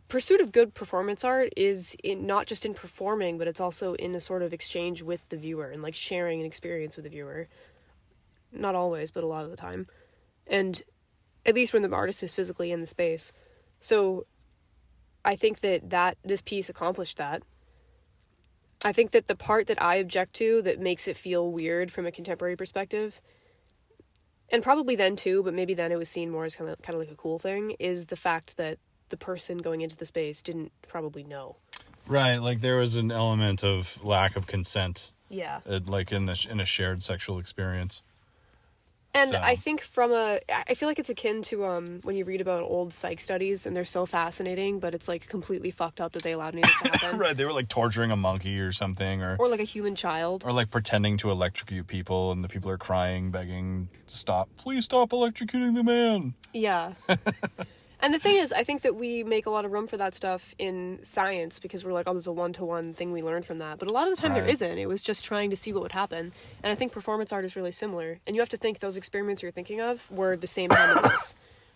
S3: good performance art is not just in performing, but it's also in a sort of exchange with the viewer and, like, sharing an experience with the viewer. Not always, but a lot of the time. And at least when the artist is physically in the space. So I think that this piece accomplished that. I think that the part that I object to that makes it feel weird from a contemporary perspective, and probably then too, but maybe then it was seen more as kind of like a cool thing, is the fact that the person going into the space didn't probably know. Right,
S1: like there was an element of lack of consent.
S3: Yeah.
S1: Like in a shared sexual experience.
S3: And
S1: So.
S3: I think I feel like it's akin to when you read about old psych studies, and they're so fascinating, but it's, like, completely fucked up that they allowed any of this to happen.
S1: Right, they were, like, torturing a monkey or something, or
S3: like a human child.
S1: Or, like, pretending to electrocute people, and the people are crying, begging to stop. Please stop electrocuting the man.
S3: Yeah. And the thing is, I think that we make a lot of room for that stuff in science because we're like, oh, there's a one-to-one thing we learned from that. But a lot of the time there isn't. It was just trying to see what would happen. And I think performance art is really similar. And you have to think those experiments you're thinking of were the same time as this.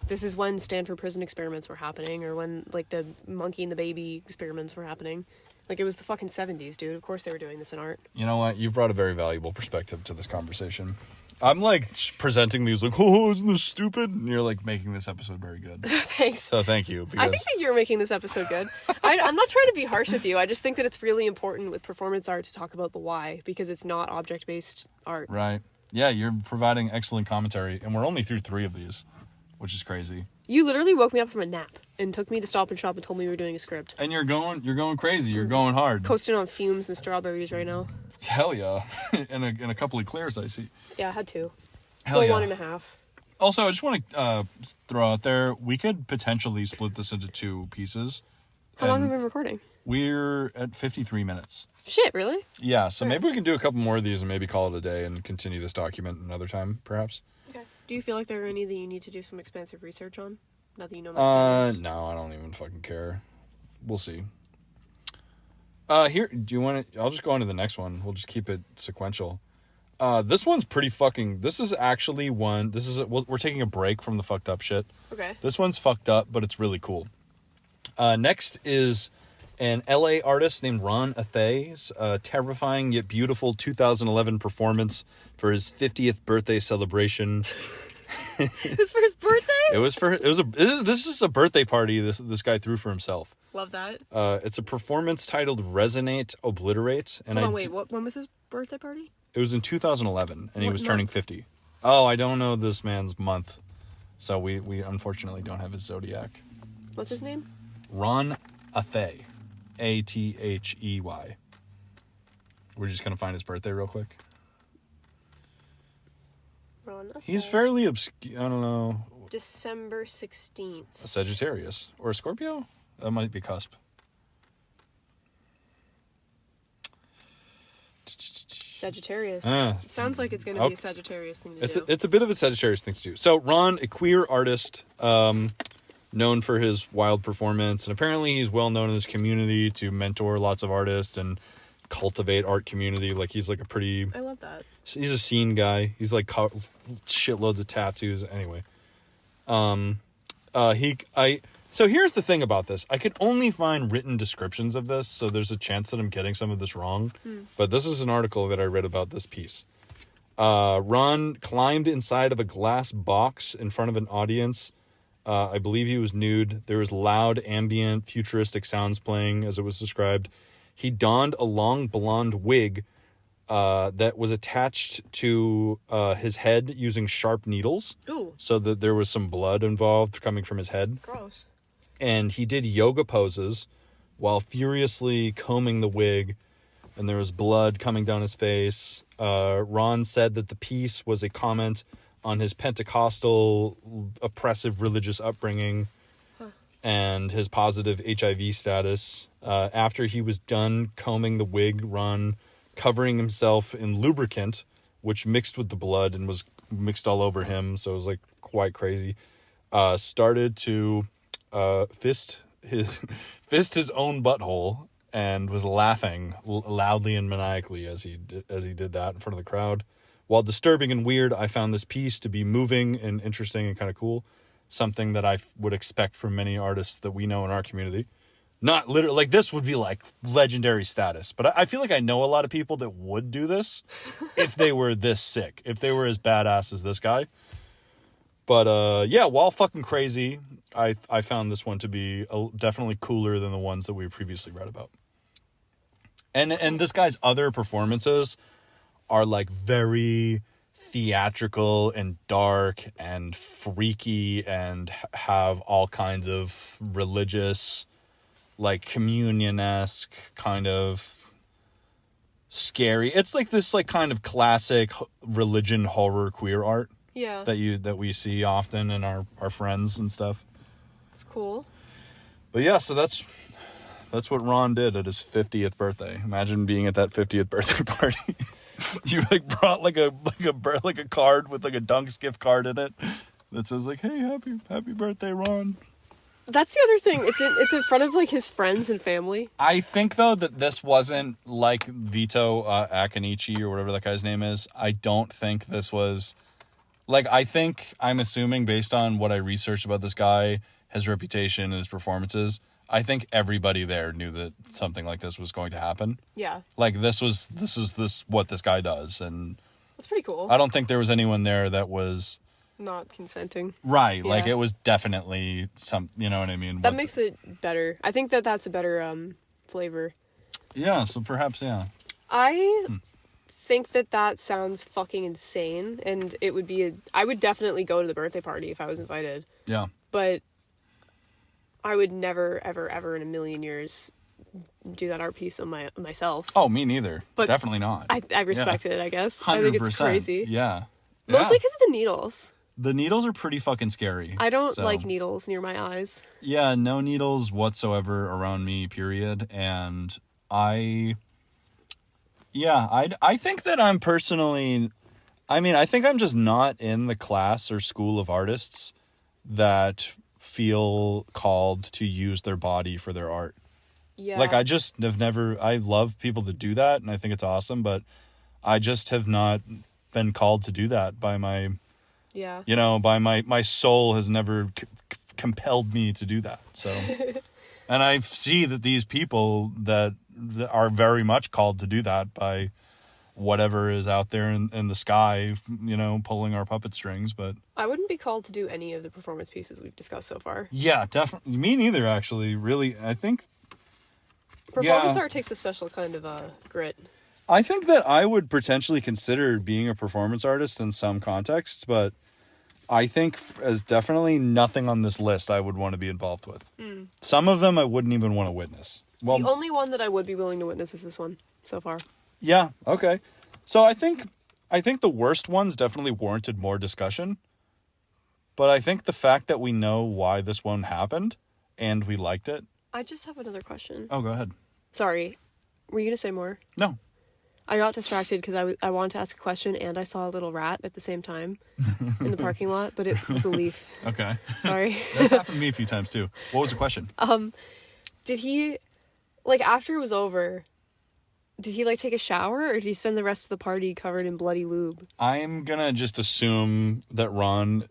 S3: This is when Stanford prison experiments were happening, or when, like, the monkey and the baby experiments were happening. Like, it was the fucking 70s, dude. Of course they were doing this in art.
S1: You know what? You've brought a very valuable perspective to this conversation. I'm, like, presenting these, like, oh, isn't this stupid? And you're, like, making this episode very good.
S3: Thanks.
S1: So thank you.
S3: I think that you're making this episode good. I'm not trying to be harsh with you. I just think that it's really important with performance art to talk about the why, because it's not object-based art.
S1: Right. Yeah, you're providing excellent commentary, and we're only through 3 of these, which is crazy.
S3: You literally woke me up from a nap and took me to Stop and Shop and told me we were doing a script.
S1: And you're going crazy. You're going hard.
S3: Coasting on fumes and strawberries right now.
S1: Hell yeah. and a couple of clears, I see.
S3: Yeah, I had 2.
S1: Hell yeah.
S3: 1.5.
S1: Also, I just want to throw out there, we could potentially split this into 2 pieces.
S3: How long have we been recording?
S1: We're at 53 minutes.
S3: Shit, really?
S1: Yeah, so maybe we can do a couple more of these and maybe call it a day and continue this document another time, perhaps.
S3: Okay. Do you feel like there are any that you need to do some expansive research on? Not that you know my studies.
S1: No, I don't even fucking care. We'll see. Here, do you want to... I'll just go on to the next one. We'll just keep it sequential. This one's pretty fucking... This is actually one... We're taking a break from the fucked up shit.
S3: Okay.
S1: This one's fucked up, but it's really cool. Next is an LA artist named Ron Athay's terrifying yet beautiful 2011 performance for his 50th birthday celebration.
S3: This for his birthday?
S1: This is a birthday party this guy threw for himself.
S3: Love that.
S1: It's a performance titled Resonate Obliterate. And
S3: when was his birthday party?
S1: It was in 2011, and he was turning
S3: month?
S1: 50. Oh, I don't know this man's month, so we unfortunately don't have his zodiac.
S3: What's his name?
S1: Ron Athay. Athey. We're just going to find his birthday real quick.
S3: Ron Athey.
S1: He's fairly obscure. I don't know.
S3: December 16th.
S1: A Sagittarius. Or a Scorpio? That might be cusp.
S3: Sagittarius. It sounds like it's going to be a Sagittarius thing to do.
S1: It's a bit of a Sagittarius thing to do. So Ron, a queer artist, known for his wild performance, and apparently he's well known in his community to mentor lots of artists and cultivate art community. Like he's like
S3: I love that.
S1: He's a scene guy. He's like shitloads of tattoos. Anyway, So here's the thing about this. I could only find written descriptions of this, so there's a chance that I'm getting some of this wrong. But this is an article that I read about this piece. Ron climbed inside of a glass box in front of an audience. I believe he was nude. There was loud, ambient, futuristic sounds playing, as it was described. He donned a long blonde wig that was attached to his head using sharp needles.
S3: Ooh.
S1: So that there was some blood involved coming from his head.
S3: Gross.
S1: And he did yoga poses while furiously combing the wig, and there was blood coming down his face. Ron said that the piece was a comment on his Pentecostal, oppressive religious upbringing and his positive HIV status. After he was done combing the wig, Ron, covering himself in lubricant, which mixed with the blood and was mixed all over him, so it was like quite crazy, started to fist his own butthole and was laughing loudly and maniacally as he did that in front of the crowd. While disturbing and weird, I found this piece to be moving and interesting and kind of cool. Something that I would expect from many artists that we know in our community. Not literally, like this would be like legendary status. But I feel like I know a lot of people that would do this if they were this sick. If they were as badass as this guy. But yeah, while fucking crazy, I found this one to be definitely cooler than the ones that we previously read about. And this guy's other performances are like very theatrical and dark and freaky and have all kinds of religious, like communion-esque kind of scary. It's like this like kind of classic religion horror queer art.
S3: Yeah.
S1: That we see often in our friends and stuff.
S3: It's cool.
S1: But yeah, so that's what Ron did at his 50th birthday. Imagine being at that 50th birthday party. You like brought like a card with like a Dunks gift card in it that says like, "Hey, happy birthday, Ron."
S3: That's the other thing. It's in front of like his friends and family.
S1: I think though that this wasn't like Vito Akinichi or whatever that guy's name is. I don't think this was like, I'm assuming based on what I researched about this guy, his reputation and his performances, I think everybody there knew that something like this was going to happen.
S3: Yeah.
S1: Like this is what this guy does, and
S3: that's pretty cool.
S1: I don't think there was anyone there that was
S3: not consenting.
S1: Right.
S3: Yeah.
S1: Like it was definitely you know what I mean?
S3: That makes it better. I think that's a better flavor.
S1: Yeah, so perhaps, yeah.
S3: I think that sounds fucking insane, and it would be I would definitely go to the birthday party if I was invited.
S1: Yeah.
S3: But I would never, ever, ever in a million years do that art piece on myself.
S1: Oh, me neither.
S3: But
S1: definitely not.
S3: I respect it, I guess.
S1: 100%.
S3: I think it's crazy.
S1: Yeah.
S3: Mostly because of the needles.
S1: The needles are pretty fucking scary.
S3: I don't like needles near my eyes.
S1: Yeah, no needles whatsoever around me, period. And I think that I'm personally, I think I'm just not in the class or school of artists that feel called to use their body for their art.
S3: Yeah.
S1: Like I just have never, I love people to do that and I think it's awesome, but I just have not been called to do that by my, by my soul has never compelled me to do that. So, And I see that these people that are very much called to do that by whatever is out there in the sky, pulling our puppet strings. But
S3: I wouldn't be called to do any of the performance pieces we've discussed so far.
S1: Yeah, definitely. Me neither, actually. Really, I think...
S3: Performance art takes a special kind of grit.
S1: I think that I would potentially consider being a performance artist in some contexts, but I think as definitely nothing on this list I would want to be involved with. Some of them I wouldn't even want to witness. Well,
S3: the only one that I would be willing to witness is this one so far.
S1: Yeah, okay. So I think the worst ones definitely warranted more discussion, but I think the fact that we know why this one happened and we liked it.
S3: I just have another question.
S1: Oh, go ahead.
S3: Sorry. Were you going to say more?
S1: No.
S3: I got distracted because I wanted to ask a question and I saw a little rat at the same time in the parking lot, but it was a leaf.
S1: Okay.
S3: Sorry.
S1: That's happened to me a few times too. What was the question?
S3: Did he, after it was over, did he, take a shower or did he spend the rest of the party covered in bloody lube?
S1: I'm gonna just assume that Ron,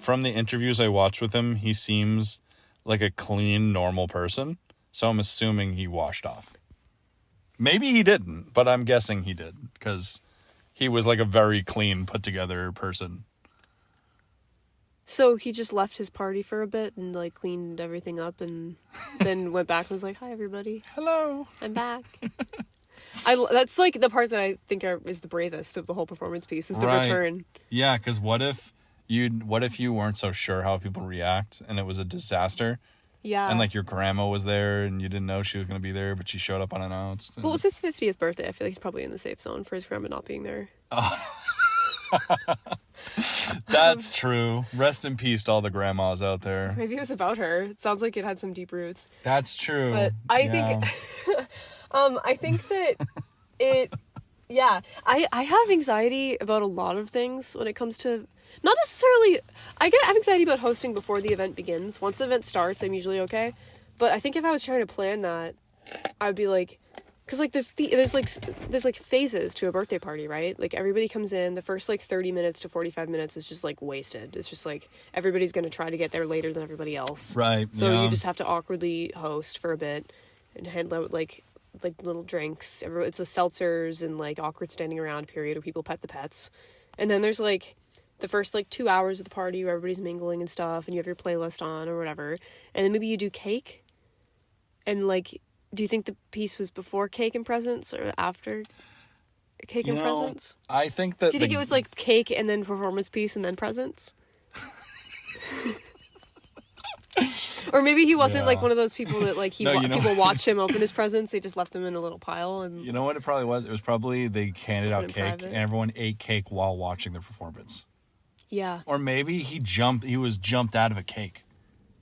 S1: from the interviews I watched with him, he seems like a clean, normal person. So I'm assuming he washed off. Maybe he didn't, but I'm guessing he did, because he was a very clean, put-together person.
S3: So he just left his party for a bit and, cleaned everything up and then went back and was like, hi, everybody.
S1: Hello.
S3: I'm back. That's, the part that I think is the bravest of the whole performance piece, is the return.
S1: Yeah, because what if you weren't so sure how people react and it was a disaster?
S3: Yeah.
S1: And, your grandma was there and you didn't know she was going to be there, but she showed up unannounced. And...
S3: Well, it was his 50th birthday. I feel like he's probably in the safe zone for his grandma not being there.
S1: That's true. Rest in peace to all the grandmas out there.
S3: Maybe it was about her. It sounds like it had some deep roots.
S1: That's true.
S3: But I think... I think that it... Yeah. I have anxiety about a lot of things when it comes to... Not necessarily... I have anxiety about hosting before the event begins. Once the event starts, I'm usually okay. But I think if I was trying to plan that, I would be because there's phases to a birthday party, right? Everybody comes in, the first 30 minutes to 45 minutes is just wasted. It's just everybody's going to try to get there later than everybody else.
S1: Right.
S3: So you just have to awkwardly host for a bit and hand out little drinks. It's the seltzers and awkward standing around period where people pet the pets. And then there's the first 2 hours of the party where everybody's mingling and stuff and you have your playlist on or whatever. And then maybe you do cake. And do you think the piece was before cake and presents or after cake and presents?
S1: I think that...
S3: Do you think it was cake and then performance piece and then presents? Or maybe he wasn't one of those people that people watch him open his presents. They just left him in a little pile. And
S1: you know what it probably was? It was probably they handed out cake
S3: private.
S1: and everyone ate cake while watching the performance.
S3: Yeah.
S1: Or maybe he was jumped out of a cake.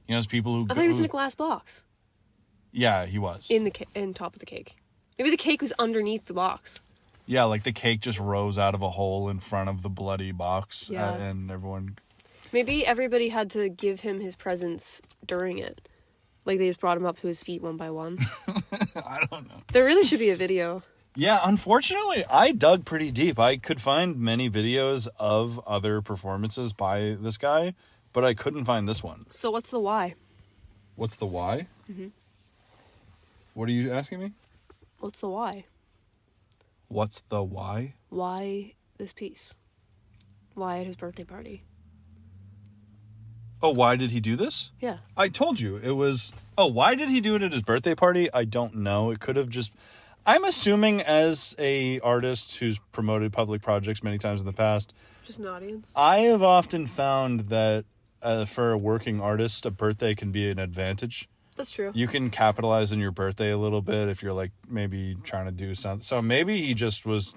S1: Those people who...
S3: I thought he was in a glass box.
S1: Yeah, he was.
S3: In top of the cake. Maybe the cake was underneath the box.
S1: Yeah, the cake just rose out of a hole in front of the bloody box.
S3: Yeah.
S1: And everyone...
S3: Maybe everybody had to give him his presents during it. They just brought him up to his feet one by one.
S1: I don't know.
S3: There really should be a video.
S1: Yeah, unfortunately, I dug pretty deep. I could find many videos of other performances by this guy, but I couldn't find this one.
S3: So what's the why?
S1: What's the why? Mm-hmm. What are you asking me?
S3: What's the why?
S1: What's the why?
S3: Why this piece? Why at his birthday party?
S1: Oh, why did he do this?
S3: Yeah.
S1: I told you. It was... Oh, why did he do it at his birthday party? I don't know. It could have just... I'm assuming as a artist who's promoted public projects many times in the past...
S3: Just an audience?
S1: I have often found that for a working artist, a birthday can be an advantage.
S3: That's true.
S1: You can capitalize on your birthday a little bit if you're maybe trying to do something. So maybe he just was...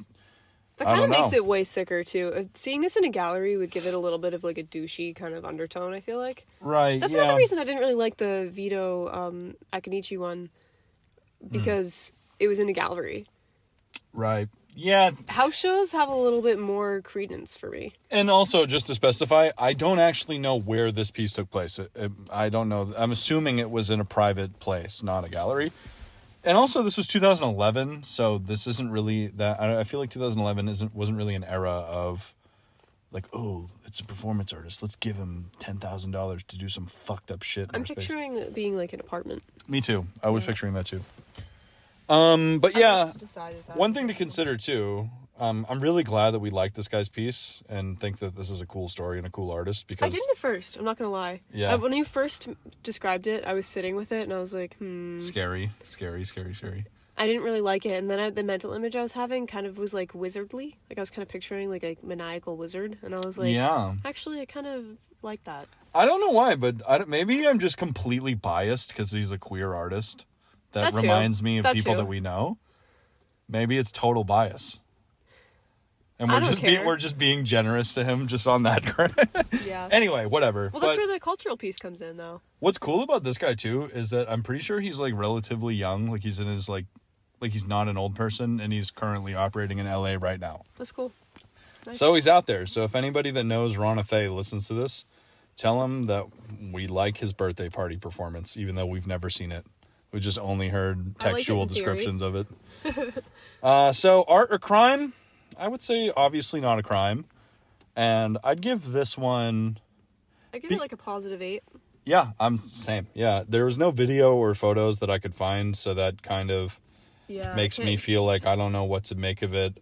S3: That kind of makes it way sicker, too. Seeing this in a gallery would give it a little bit of, a douchey kind of undertone, I feel like.
S1: Right,
S3: That's another reason I didn't really like the Vito Akinichi one, because it was in a gallery.
S1: Right. Yeah.
S3: House shows have a little bit more credence for me.
S1: And also, just to specify, I don't actually know where this piece took place. I don't know. I'm assuming it was in a private place, not a gallery. And also, this was 2011, so this isn't really that... I feel like 2011 wasn't really an era of like, oh, it's a performance artist. Let's give him $10,000 to do some fucked up shit.
S3: I'm picturing it being like an apartment.
S1: Me too. I was picturing that too. But yeah, one thing to consider too. I'm really glad that we like this guy's piece and think that this is a cool story and a cool artist because
S3: I didn't at first. I'm not gonna lie.
S1: Yeah.
S3: When you first described it, I was sitting with it and I was like,
S1: Scary.
S3: I didn't really like it, and then the mental image I was having kind of was like wizardly. Like I was kind of picturing like a maniacal wizard, and I was like,
S1: yeah.
S3: Actually, I kind of like that.
S1: I don't know why, but maybe I'm just completely biased because he's a queer artist that reminds me of people that we know. Maybe it's total bias. And we're just being generous to him just on that credit.
S3: Yeah.
S1: Anyway, whatever.
S3: Well, that's where the cultural piece comes in, though.
S1: What's cool about this guy too is that I'm pretty sure he's like relatively young, like he's in his like he's not an old person, and he's currently operating in LA right now.
S3: That's cool. Nice.
S1: So he's out there. So if anybody that knows Ron Fay listens to this, tell him that we like his birthday party performance, even though we've never seen it. We just only heard textual descriptions of it. So art or crime? I would say obviously not a crime. And I'd give this one...
S3: I give it like a positive 8.
S1: Yeah, I'm same. Yeah, there was no video or photos that I could find, so that kind of makes me feel like I don't know what to make of it.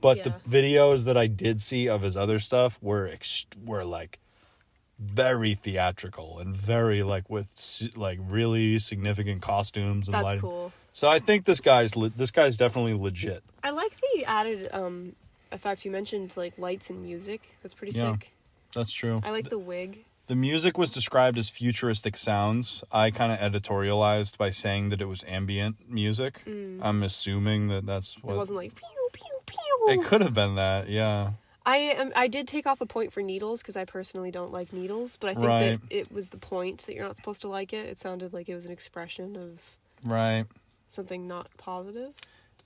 S1: But the videos that I did see of his other stuff were like very theatrical and very like with like really significant costumes and lighting. That's cool. So I think this guy's definitely legit.
S3: I like the added effect you mentioned, like lights and music. That's pretty sick.
S1: That's true.
S3: I like the wig.
S1: The music was described as futuristic sounds. I kind of editorialized by saying that it was ambient music. I'm assuming that's what...
S3: It wasn't like pew, pew, pew.
S1: It could have been that, yeah.
S3: I did take off a point for needles because I personally don't like needles, but I think that it was the point that you're not supposed to like it. It sounded like it was an expression of something not positive.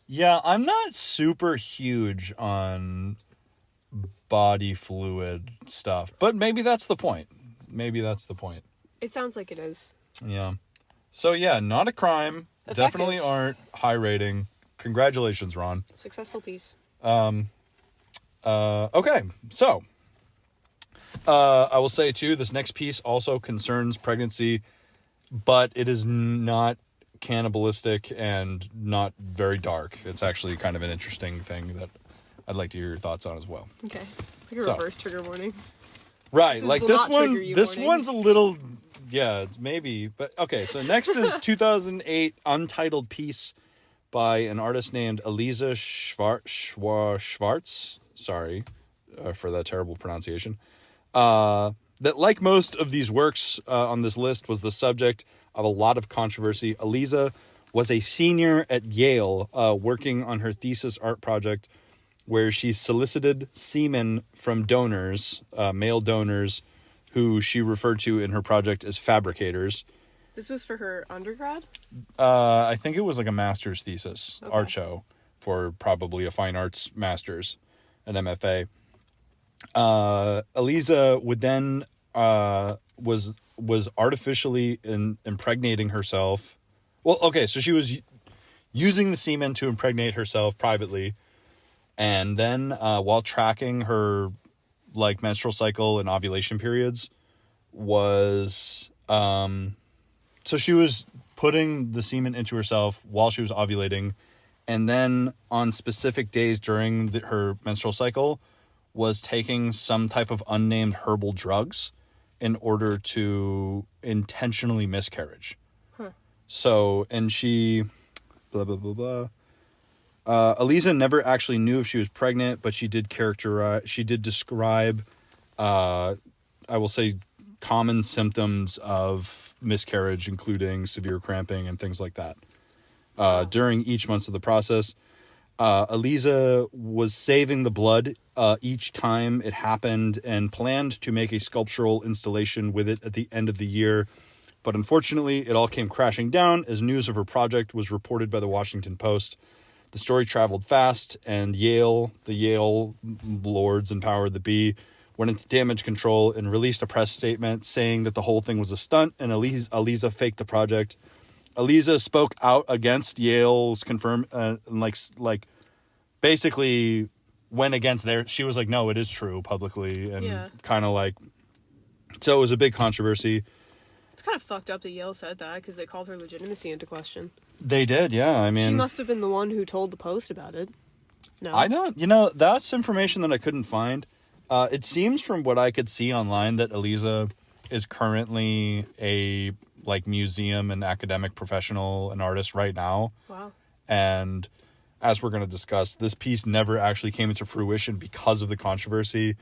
S3: Yeah, I'm not super huge on body fluid stuff, but maybe that's the point. It sounds like it is.
S1: Yeah. So yeah, not a crime. Effective. Definitely aren't high rating. Congratulations, Ron.
S3: Successful piece.
S1: Okay, so I will say too, this next piece also concerns pregnancy, but it is not cannibalistic and not very dark. It's actually kind of an interesting thing that I'd like to hear your thoughts on as well.
S3: Okay, it's like a reverse trigger warning.
S1: Right, like this one. This one's a little, maybe, but okay. So next is 2008 untitled piece by an artist named Eliza Schwartz. Sorry for that terrible pronunciation. That, like most of these works on this list, was the subject of a lot of controversy. Eliza was a senior at Yale working on her thesis art project where she solicited semen from donors, male donors, who she referred to in her project as fabricators.
S3: This was for her undergrad?
S1: I think it was like a master's thesis, art show, for probably a fine arts master's, an MFA. Eliza would then was artificially impregnating herself. Well, okay, so she was using the semen to impregnate herself privately, and then while tracking her like menstrual cycle and ovulation periods, was so she was putting the semen into herself while she was ovulating, and then on specific days during her menstrual cycle was taking some type of unnamed herbal drugs in order to intentionally miscarriage. So, and she blah blah blah blah. Eliza never actually knew if she was pregnant, but she did describe, I will say, common symptoms of miscarriage, including severe cramping and things like that. During each month of the process, Eliza was saving the blood each time it happened and planned to make a sculptural installation with it at the end of the year. But unfortunately, it all came crashing down as news of her project was reported by the Washington Post. The story traveled fast, and the Yale lords and power that be, went into damage control and released a press statement saying that the whole thing was a stunt and Eliza faked the project. Eliza spoke out against Yale's basically went against she was like, no, it is true publicly, and
S3: Yeah.
S1: kind of like, so it was a big controversy.
S3: It's kind of fucked up that Yale said that because they called her legitimacy into question.
S1: They did, yeah. I mean,
S3: She must have been the one who told the Post about it. No,
S1: I don't, that's information that I couldn't find. It seems from what I could see online that Eliza is currently a like museum and academic professional and artist right now.
S3: Wow.
S1: And as we're going to discuss, this piece never actually came into fruition because of the controversy.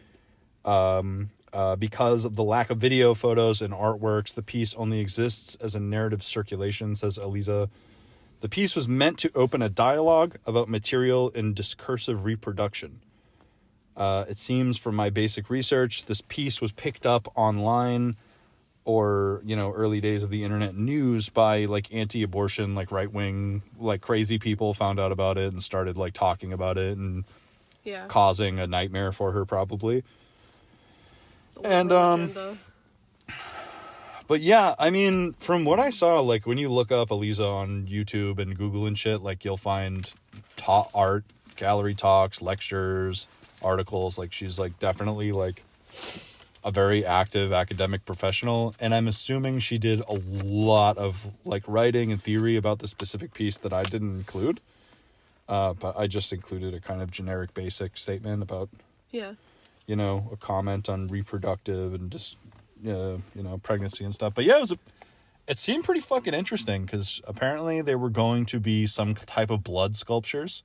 S1: Because of the lack of video, photos, and artworks, the piece only exists as a narrative circulation, says Eliza. The piece was meant to open a dialogue about material and discursive reproduction. It seems from my basic research, this piece was picked up online or, early days of the internet news by like anti-abortion, like right-wing, like crazy people found out about it and started like talking about it and causing a nightmare for her probably. And, but yeah, I mean, from what I saw, like when you look up Eliza on YouTube and Google and shit, like you'll find art, gallery talks, lectures, articles. Like she's like definitely like a very active academic professional. And I'm assuming she did a lot of like writing and theory about the specific piece that I didn't include. But I just included a kind of generic basic statement about, a comment on reproductive and just, pregnancy and stuff. But yeah, it seemed pretty fucking interesting because apparently they were going to be some type of blood sculptures.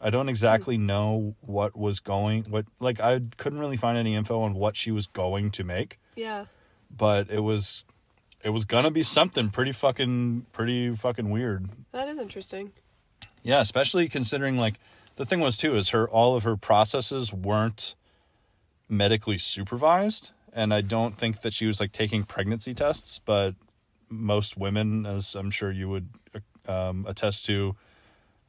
S1: I don't exactly know I couldn't really find any info on what she was going to make.
S3: Yeah.
S1: But it was gonna be something pretty fucking weird.
S3: That is interesting.
S1: Yeah, especially considering like the thing was too is all of her processes weren't medically supervised, and I don't think that she was like taking pregnancy tests, but most women, as I'm sure you would attest to,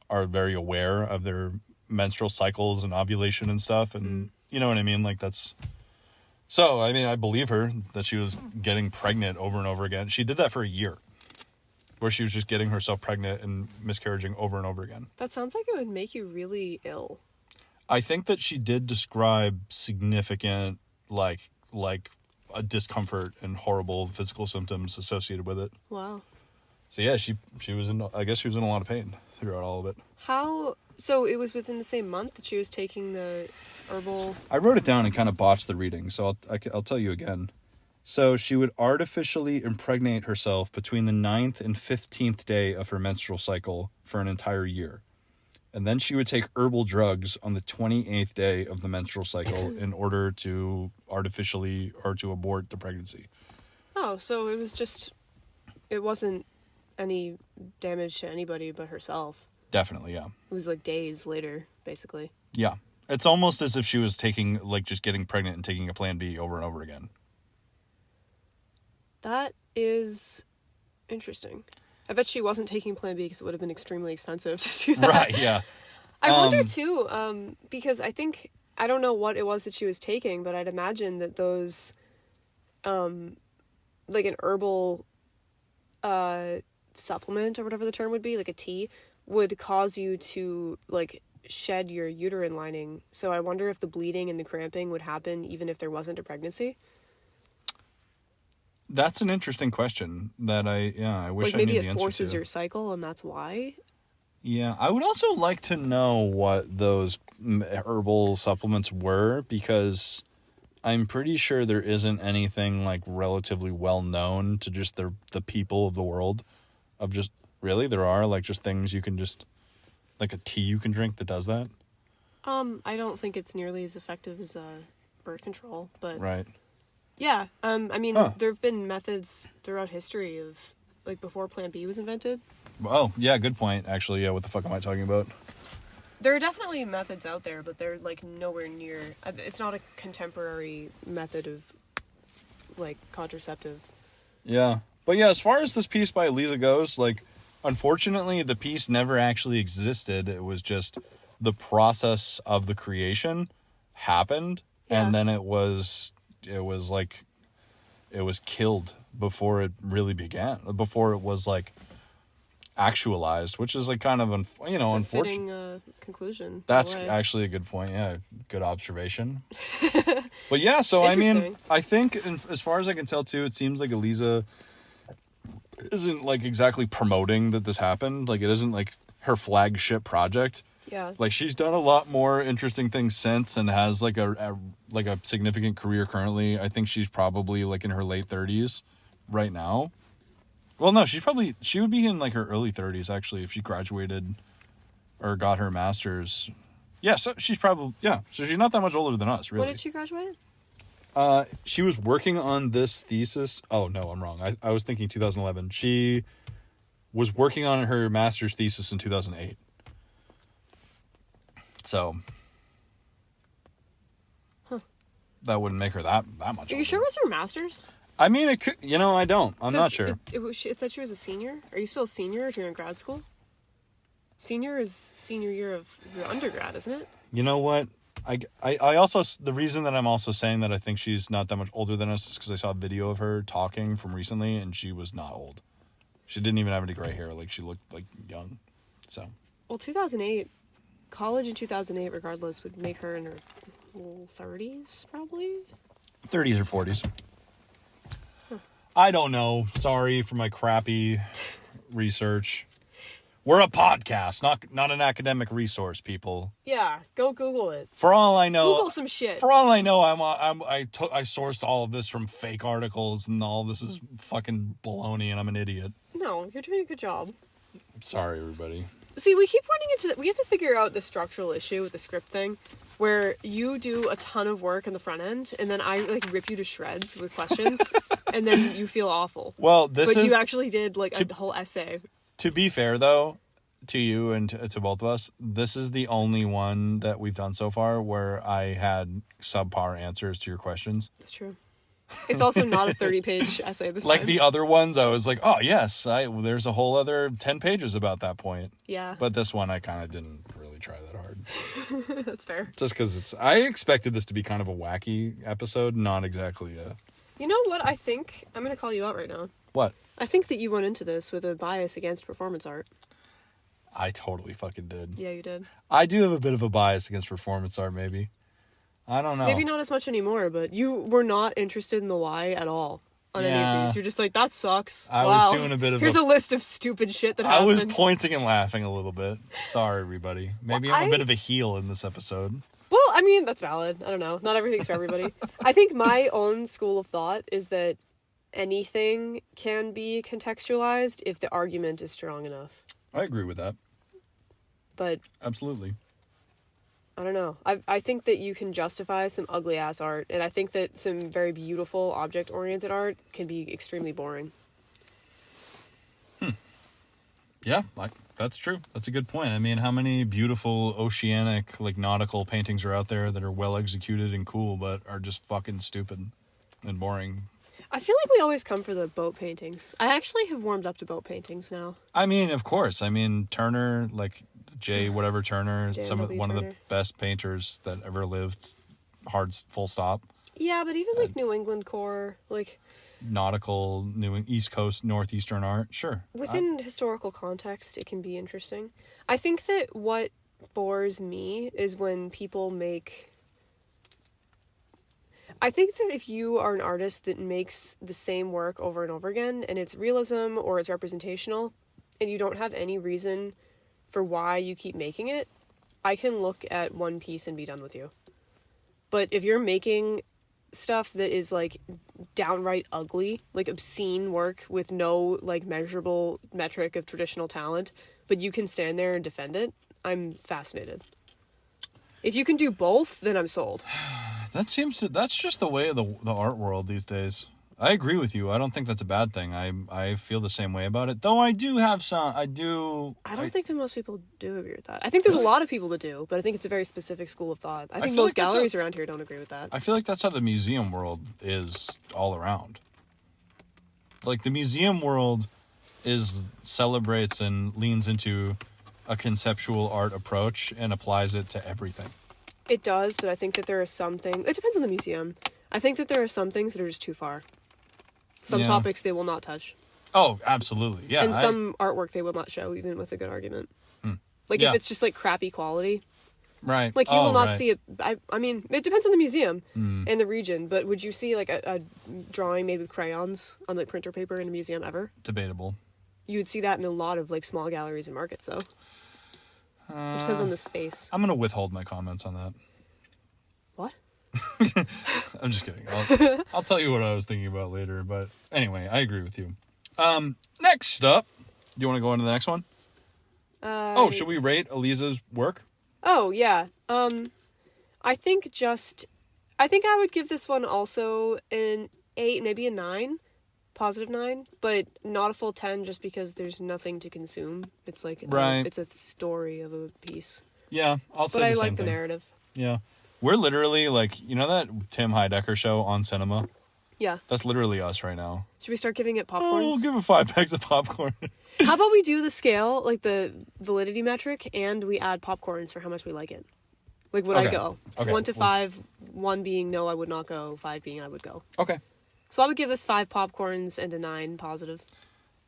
S1: are very aware of their menstrual cycles and ovulation and stuff, and you know what I mean? Like that's... So, I mean, I believe her that she was getting pregnant over and over again. She did that for a year, where she was just getting herself pregnant and miscarriaging over and over again.
S3: That sounds like it would make you really ill.
S1: I think that she did describe significant, like a discomfort and horrible physical symptoms associated with it.
S3: Wow.
S1: So yeah, she was in a lot of pain throughout all of it.
S3: So it was within the same month that she was taking the herbal...
S1: I wrote it down and kind of botched the reading, so I'll tell you again. So she would artificially impregnate herself between the 9th and 15th day of her menstrual cycle for an entire year. And then she would take herbal drugs on the 28th day of the menstrual cycle in order to artificially or to abort the pregnancy.
S3: Oh, so it wasn't any damage to anybody but herself.
S1: Definitely, yeah.
S3: It was like days later, basically.
S1: Yeah. It's almost as if she was taking, like, just getting pregnant and taking a Plan B over and over again.
S3: That is interesting. I bet she wasn't taking Plan B because it would have been extremely expensive to do that.
S1: Right, yeah.
S3: I wonder, too, because I don't know what it was that she was taking, but I'd imagine that those, like an herbal supplement or whatever the term would be, like a tea, would cause you to, like, shed your uterine lining. So I wonder if the bleeding and the cramping would happen even if there wasn't a pregnancy.
S1: That's an interesting question that I wish I knew the answer to.
S3: Maybe it forces your cycle and that's why.
S1: Yeah, I would also like to know what those herbal supplements were, because I'm pretty sure there isn't anything like relatively well known to just the people of the world of just, really? There are like just things you can just, like a tea you can drink that does that?
S3: I don't think it's nearly as effective as birth control, but
S1: right.
S3: Yeah, I mean, there have been methods throughout history of, like, before Plan B was invented.
S1: Oh, yeah, good point, actually. Yeah, what the fuck am I talking about?
S3: There are definitely methods out there, but they're, like, nowhere near... It's not a contemporary method of, like, contraceptive.
S1: Yeah. But yeah, as far as this piece by Eliza goes, like, unfortunately, the piece never actually existed. It was just the process of the creation happened, and then it was killed before it really began. Before it was, like, actualized, which is like kind of unfortunate.
S3: Fitting conclusion.
S1: That's actually a good point. Yeah, good observation. But yeah, so I mean, I think as far as I can tell too, it seems like Eliza isn't like exactly promoting that this happened. Like, it isn't like her flagship project.
S3: Yeah. Like,
S1: she's done a lot more interesting things since and has like a significant career currently. I think she's probably like in her late 30s right now. Well, no, she would be in like her early 30s actually if she graduated or got her master's. Yeah, so she's probably, so she's not that much older than us, really.
S3: When did she graduate?
S1: She was working on this thesis. Oh, no, I'm wrong. I was thinking 2011. She was working on her master's thesis in 2008. So, that wouldn't make her that much older.
S3: Are you sure it was her master's?
S1: I mean, it could, I don't. I'm not sure.
S3: It said she was a senior. Are you still a senior if you're in grad school? Senior is senior year of your undergrad, isn't it?
S1: You know what? I also, the reason that I'm also saying that I think she's not that much older than us is because I saw a video of her talking from recently, and she was not old. She didn't even have any gray hair. Like, she looked, like, young. So.
S3: Well, 2008, college in 2008, regardless, would make her in her 30s, probably?
S1: 30s or 40s. I don't know. Sorry for my crappy research. We're a podcast, not an academic resource, people.
S3: Yeah, go Google it.
S1: For all I know,
S3: Google some shit.
S1: For all I know, I sourced all of this from fake articles, and all this is fucking baloney, and I'm an idiot.
S3: No, you're doing a good job.
S1: Sorry, everybody.
S3: See, we keep running into we have to figure out the structural issue with the script thing, where you do a ton of work in the front end, and then I like rip you to shreds with questions, and then you feel awful.
S1: Well,
S3: but you actually did like a whole essay.
S1: To be fair, though, to you and to both of us, this is the only one that we've done so far where I had subpar answers to your questions.
S3: That's true. It's also not a 30-page essay this time.
S1: Like the other ones, I was like, oh, yes, there's a whole other 10 pages about that point.
S3: Yeah.
S1: But this one, I kind of didn't really try that hard.
S3: That's fair.
S1: Just because I expected this to be kind of a wacky episode, not exactly a...
S3: You know what I think? I'm going to call you out right now.
S1: What?
S3: I think that you went into this with a bias against performance art.
S1: I totally fucking did.
S3: Yeah, you did.
S1: I do have a bit of a bias against performance art, maybe. I don't know.
S3: Maybe not as much anymore, but you were not interested in the why at all on any of these. You're just like, that sucks.
S1: I was doing a bit of
S3: Here's a list of stupid shit that happened.
S1: I was pointing and laughing a little bit. Sorry, everybody. Maybe I'm a bit of a heel in this episode.
S3: Well, I mean, that's valid. I don't know. Not everything's for everybody. I think my own school of thought is that anything can be contextualized if the argument is strong enough.
S1: I agree with that.
S3: But...
S1: Absolutely.
S3: I don't know. I think that you can justify some ugly-ass art, and I think that some very beautiful, object-oriented art can be extremely boring.
S1: Yeah, that's true. That's a good point. I mean, how many beautiful oceanic, like, nautical paintings are out there that are well-executed and cool, but are just fucking stupid and boring?
S3: I feel like we always come for the boat paintings. I actually have warmed up to boat paintings now.
S1: I mean, of course. I mean, Turner, like... whatever Turner, one of the best painters that ever lived, full stop.
S3: Yeah, but even like New England core, like
S1: nautical, East Coast, northeastern art, sure.
S3: Within historical context, it can be interesting. I think that what bores me is when people make... I think that if you are an artist that makes the same work over and over again, and it's realism or it's representational, and you don't have any reason for why you keep making it, I can look at one piece and be done with you. But if you're making stuff that is like downright ugly, like obscene work with no like measurable metric of traditional talent, but you can stand there and defend it, I'm fascinated. If you can do both, then I'm sold.
S1: That's just the way of the art world these days. I agree with you. I don't think that's a bad thing. I feel the same way about it. Though I do have some... I don't
S3: think that most people do agree with that. I think there's a lot of people that do, but I think it's a very specific school of thought. I think most galleries around here don't agree with that.
S1: I feel like that's how the museum world is all around. Like, the museum world celebrates and leans into a conceptual art approach and applies it to everything.
S3: It does, but I think that there are some things... It depends on the museum. I think that there are some things that are just too far. Some topics they will not touch.
S1: Oh, absolutely. Yeah.
S3: And some artwork they will not show, even with a good argument. Like,
S1: Yeah.
S3: if it's just, like, crappy quality.
S1: Right.
S3: Like, you will not
S1: right.
S3: see it. I mean, it depends on the museum and the region, but would you see, like, a drawing made with crayons on, like, printer paper in a museum ever?
S1: Debatable.
S3: You would see that in a lot of, like, small galleries and markets, though. It depends on the space.
S1: I'm going to withhold my comments on that.
S3: What?
S1: I'm just kidding. I'll tell you what I was thinking about later. But anyway, I agree with you. Next up, do you want to go into the next one? Should we rate Eliza's work?
S3: Oh, yeah. I think I would give this one also an 8, maybe a 9. Positive 9, but not a full 10 just because there's nothing to consume. It's like,
S1: right.
S3: It's a story of a piece.
S1: Yeah, I'll say
S3: but
S1: the same
S3: I like the
S1: thing.
S3: narrative.
S1: Yeah. We're literally like, you know that Tim Heidecker show on cinema?
S3: Yeah.
S1: That's literally us right now.
S3: Should we start giving it popcorns?
S1: Oh, we'll give it 5 bags of popcorn.
S3: How about we do the scale, like the validity metric, and we add popcorns for how much we like it? Like, would I go? So
S1: Okay.
S3: 1 to 5, 1 being no, I would not go, 5 being I would go.
S1: Okay.
S3: So I would give this 5 popcorns and a 9 positive.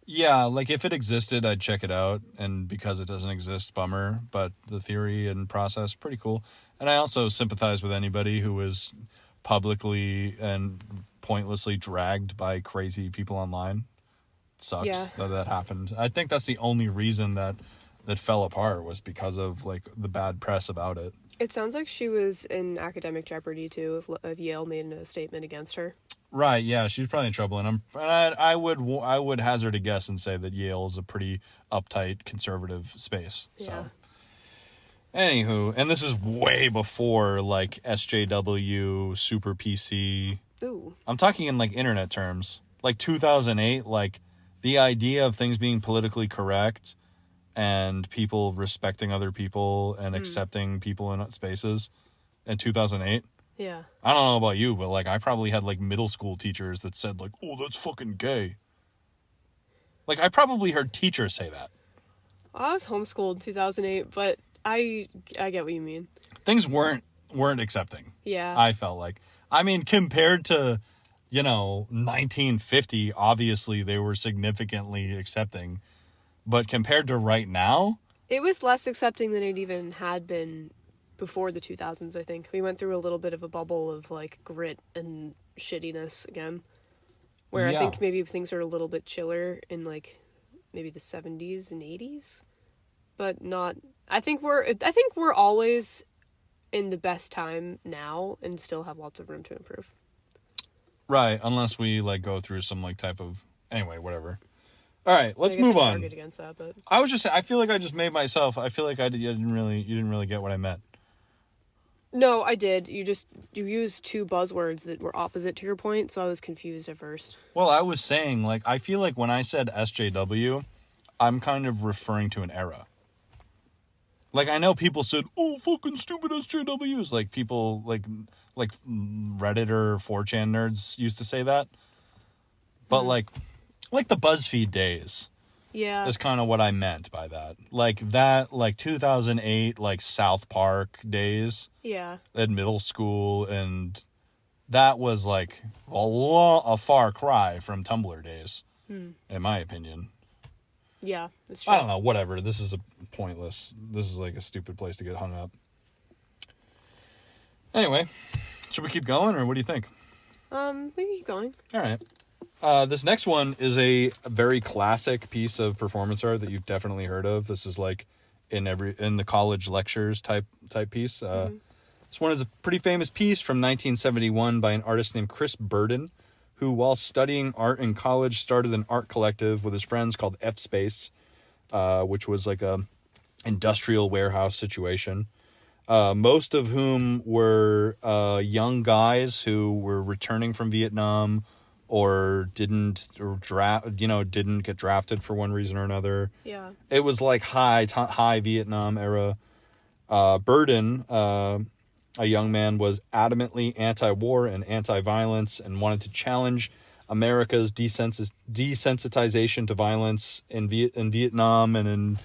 S1: Yeah, like if it existed, I'd check it out. And because it doesn't exist, bummer. But the theory and process, pretty cool. And I also sympathize with anybody who is publicly and pointlessly dragged by crazy people online. It sucks that happened. I think that's the only reason that fell apart was because of like the bad press about it.
S3: It sounds like she was in academic jeopardy too if Yale made a statement against her.
S1: Right, yeah, she's probably in trouble, and I would hazard a guess and say that Yale is a pretty uptight conservative space. So,
S3: Yeah.
S1: Anywho, and this is way before like SJW, Super PC.
S3: Ooh.
S1: I'm talking in like internet terms, like 2008. Like the idea of things being politically correct and people respecting other people and accepting people in spaces in 2008.
S3: Yeah.
S1: I don't know about you, but like I probably had like middle school teachers that said like, "Oh, that's fucking gay." Like I probably heard teachers say that.
S3: I was homeschooled in 2008, but I get what you mean.
S1: Things weren't accepting.
S3: Yeah.
S1: I felt like. I mean, compared to, 1950, obviously they were significantly accepting, but compared to right now,
S3: It was less accepting than it even had been before the 2000s, I think. We went through a little bit of a bubble of, like, grit and shittiness again. Where
S1: Yeah.
S3: I think maybe things are a little bit chiller in, like, maybe the 70s and 80s. But not... I think we're always in the best time now and still have lots of room to improve.
S1: right, unless we like go through some like type of... Anyway, whatever. All right, let's
S3: I guess
S1: move
S3: I just
S1: on.
S3: argued against that, but...
S1: I was just saying, I feel like I just made myself... I feel like you didn't really get what I meant.
S3: No, I did. You used 2 buzzwords that were opposite to your point, so I was confused at first.
S1: Well, I was saying, like, I feel like when I said SJW, I'm kind of referring to an era. Like, I know people said, "Oh, fucking stupid SJWs." Like, people, like Reddit or 4chan nerds used to say that. But, like the BuzzFeed days
S3: Yeah.
S1: is kind of what I meant by that. Like, 2008, like, South Park days.
S3: Yeah.
S1: At middle school, and that was like a far cry from Tumblr days, in my opinion.
S3: Yeah, it's true.
S1: I don't know, whatever. This is like a stupid place to get hung up. Anyway, should we keep going, or what do you think?
S3: We can keep going.
S1: All right. This next one is a very classic piece of performance art that you've definitely heard of. This is like in the college lectures type piece. This one is a pretty famous piece from 1971 by an artist named Chris Burden, who, while studying art in college, started an art collective with his friends called F Space, which was like a industrial warehouse situation. Most of whom were young guys who were returning from Vietnam or didn't get drafted for one reason or another.
S3: Yeah.
S1: It was like high Vietnam era. Burden, a young man, was adamantly anti-war and anti-violence and wanted to challenge America's desensitization to violence in Vietnam and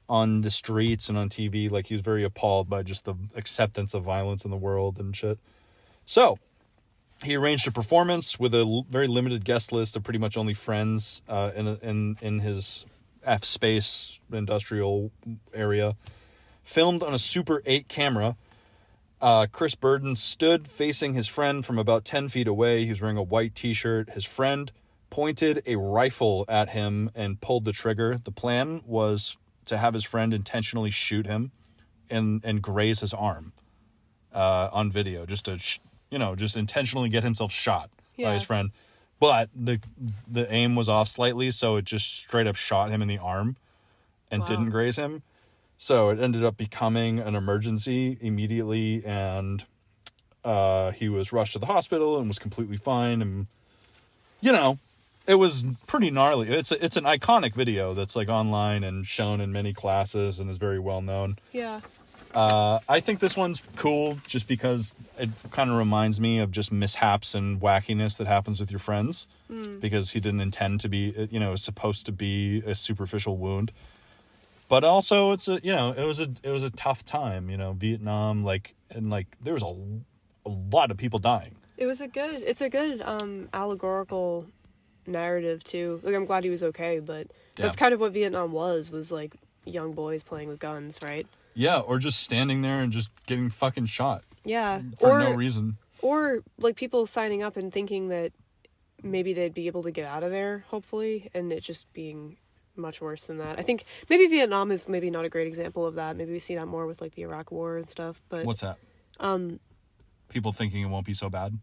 S1: on the streets and on TV. Like, he was very appalled by just the acceptance of violence in the world and shit. So, He arranged a performance with a very limited guest list of pretty much only friends in his F-space industrial area. Filmed on a Super 8 camera. Chris Burden stood facing his friend from about 10 feet away. He was wearing a white t-shirt. His friend pointed a rifle at him and pulled the trigger. The plan was to have his friend intentionally shoot him and graze his arm on video, just to just intentionally get himself shot by his friend. But the aim was off slightly, so it just straight up shot him in the arm and didn't graze him. So it ended up becoming an emergency immediately, and he was rushed to the hospital and was completely fine. And it was pretty gnarly. It's an iconic video that's like online and shown in many classes and is very well known.
S3: Yeah.
S1: I think this one's cool just because it kind of reminds me of just mishaps and wackiness that happens with your friends, because he didn't intend to be, it was supposed to be a superficial wound. But also it was a tough time, Vietnam, there was a lot of people dying.
S3: It's a good allegorical narrative too. Like, I'm glad he was okay, but that's kind of what Vietnam was like young boys playing with guns, right?
S1: Yeah, or just standing there and just getting fucking shot.
S3: Yeah.
S1: For no reason.
S3: Or like people signing up and thinking that maybe they'd be able to get out of there, hopefully, and it just being much worse than that. I think maybe Vietnam is maybe not a great example of that. Maybe we see that more with like the Iraq War and stuff. But
S1: what's that? People thinking it won't be so bad,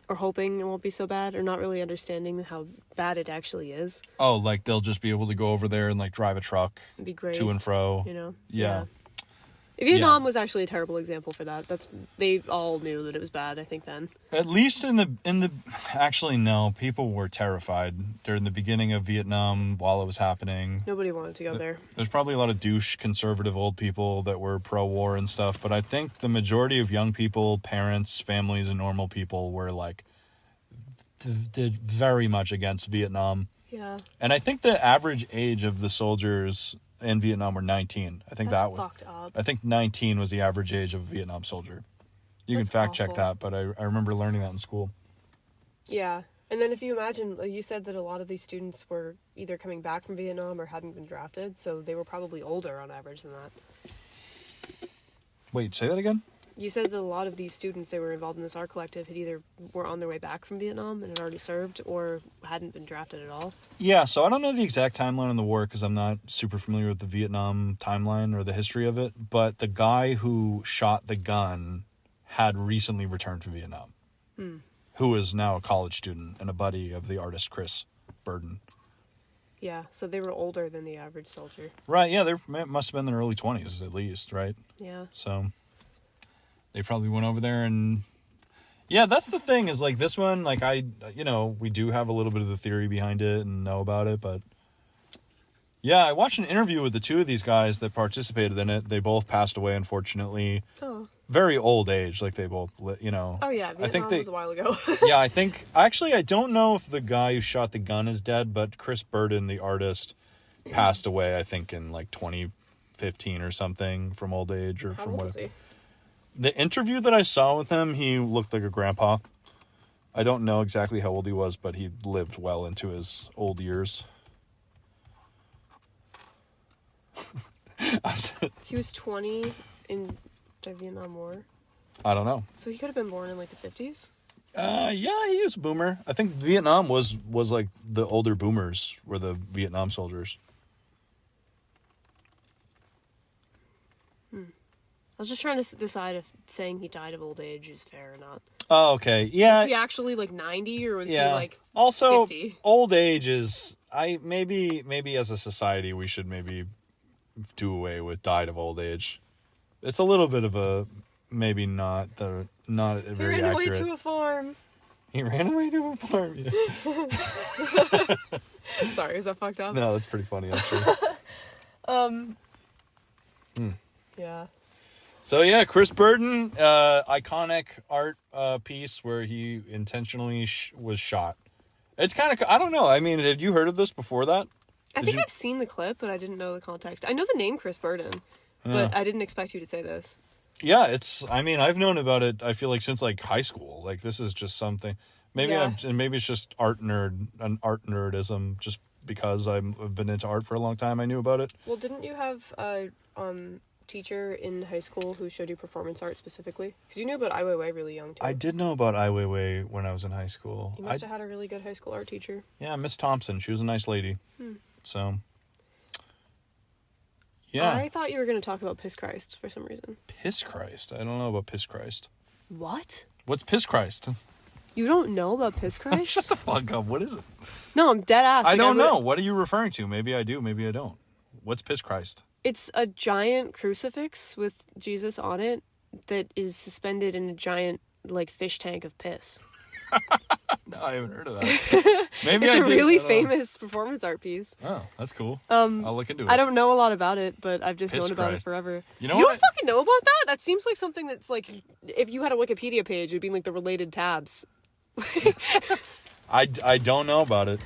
S3: or hoping it won't be so bad, or not really understanding how bad it actually is.
S1: Oh, like they'll just be able to go over there and like drive a truck
S3: be grazed,
S1: to and fro.
S3: Yeah. Vietnam was actually a terrible example for that. They all knew that it was bad, I think, then.
S1: At least actually no, people were terrified during the beginning of Vietnam while it was happening.
S3: Nobody wanted to go there.
S1: There's probably a lot of douche conservative old people that were pro-war and stuff, but I think the majority of young people, parents, families, and normal people were like did very much against Vietnam.
S3: Yeah.
S1: And I think the average age of the soldiers in Vietnam were 19. I think
S3: that's fucked up.
S1: I think 19 was the average age of a Vietnam soldier. You can fact check that, but I remember learning that in school. Yeah.
S3: And then if you imagine, like you said that a lot of these students were either coming back from Vietnam or hadn't been drafted, so they were probably older on average than that.
S1: Wait, say that again?
S3: You said that a lot of these students that were involved in this art collective had either were on their way back from Vietnam and had already served, or hadn't been drafted at all.
S1: Yeah, so I don't know the exact timeline of the war because I'm not super familiar with the Vietnam timeline or the history of it, but the guy who shot the gun had recently returned from Vietnam, who is now a college student and a buddy of the artist Chris Burden.
S3: Yeah, so they were older than the average soldier.
S1: Right, yeah, they must have been in their early 20s at least, right?
S3: Yeah.
S1: So they probably went over there and... Yeah, that's the thing, is like this one, like we do have a little bit of the theory behind it and know about it, but yeah, I watched an interview with the two of these guys that participated in it. They both passed away, unfortunately.
S3: Oh.
S1: Very old age, like they both,
S3: Oh yeah, Vietnam
S1: I think
S3: was a while ago.
S1: Yeah, I don't know if the guy who shot the gun is dead, but Chris Burden, the artist, passed away, I think, in like 2015 or something from old age or from what. The interview that I saw with him, he looked like a grandpa. I don't know exactly how old he was, but he lived well into his old years.
S3: He was 20 in the Vietnam War.
S1: I don't know.
S3: So he could have been born in like the 50s?
S1: Yeah, he was a boomer. I think Vietnam was like the older boomers were the Vietnam soldiers.
S3: I was just trying to decide if saying he died of old age is fair or not.
S1: Oh, okay. Yeah.
S3: Was he actually like 90 or was he like
S1: also
S3: 50?
S1: Old age is maybe as a society we should maybe do away with died of old age. It's a little bit of a maybe not very accurate.
S3: He ran away to a farm.
S1: He ran away to a farm. Yeah.
S3: Sorry, is that fucked up?
S1: No, that's pretty funny actually.
S3: Yeah.
S1: So yeah, Chris Burden, iconic art piece where he intentionally was shot. It's kind of, I don't know. I mean, had you heard of this before that?
S3: I think I've seen the clip, but I didn't know the context. I know the name Chris Burden, but I didn't expect you to say this.
S1: Yeah, I mean, I've known about it, I feel like, since, like, high school. Like, this is just something. Maybe maybe it's just art nerdism, just because I've been into art for a long time. I knew about it.
S3: Well, didn't you have a teacher in high school who showed you performance art specifically? Because you knew about Ai Weiwei really young, too.
S1: I did know about Ai Weiwei when I was in high school.
S3: You must have had a really good high school art teacher.
S1: Yeah, Miss Thompson. She was a nice lady. So, yeah.
S3: I thought you were going to talk about Piss Christ for some reason.
S1: Piss Christ? I don't know about Piss Christ.
S3: What?
S1: What's Piss Christ?
S3: You don't know about Piss Christ?
S1: Shut the fuck up. What is it?
S3: No, I'm dead ass.
S1: I don't know. What are you referring to? Maybe I do. Maybe I don't. What's Piss Christ?
S3: It's a giant crucifix with Jesus on it that is suspended in a giant, like, fish tank of piss.
S1: No, I haven't heard of that. Maybe
S3: it's
S1: I
S3: a
S1: did.
S3: really famous performance art piece.
S1: Oh, that's cool. I'll look into it.
S3: I don't know a lot about it, but I've just
S1: Piss
S3: known about
S1: Christ.
S3: it forever.
S1: You know
S3: You
S1: what?
S3: don't fucking know about that? That seems like something that's, like, if you had a Wikipedia page, it'd be, like, the related tabs.
S1: I don't know about it.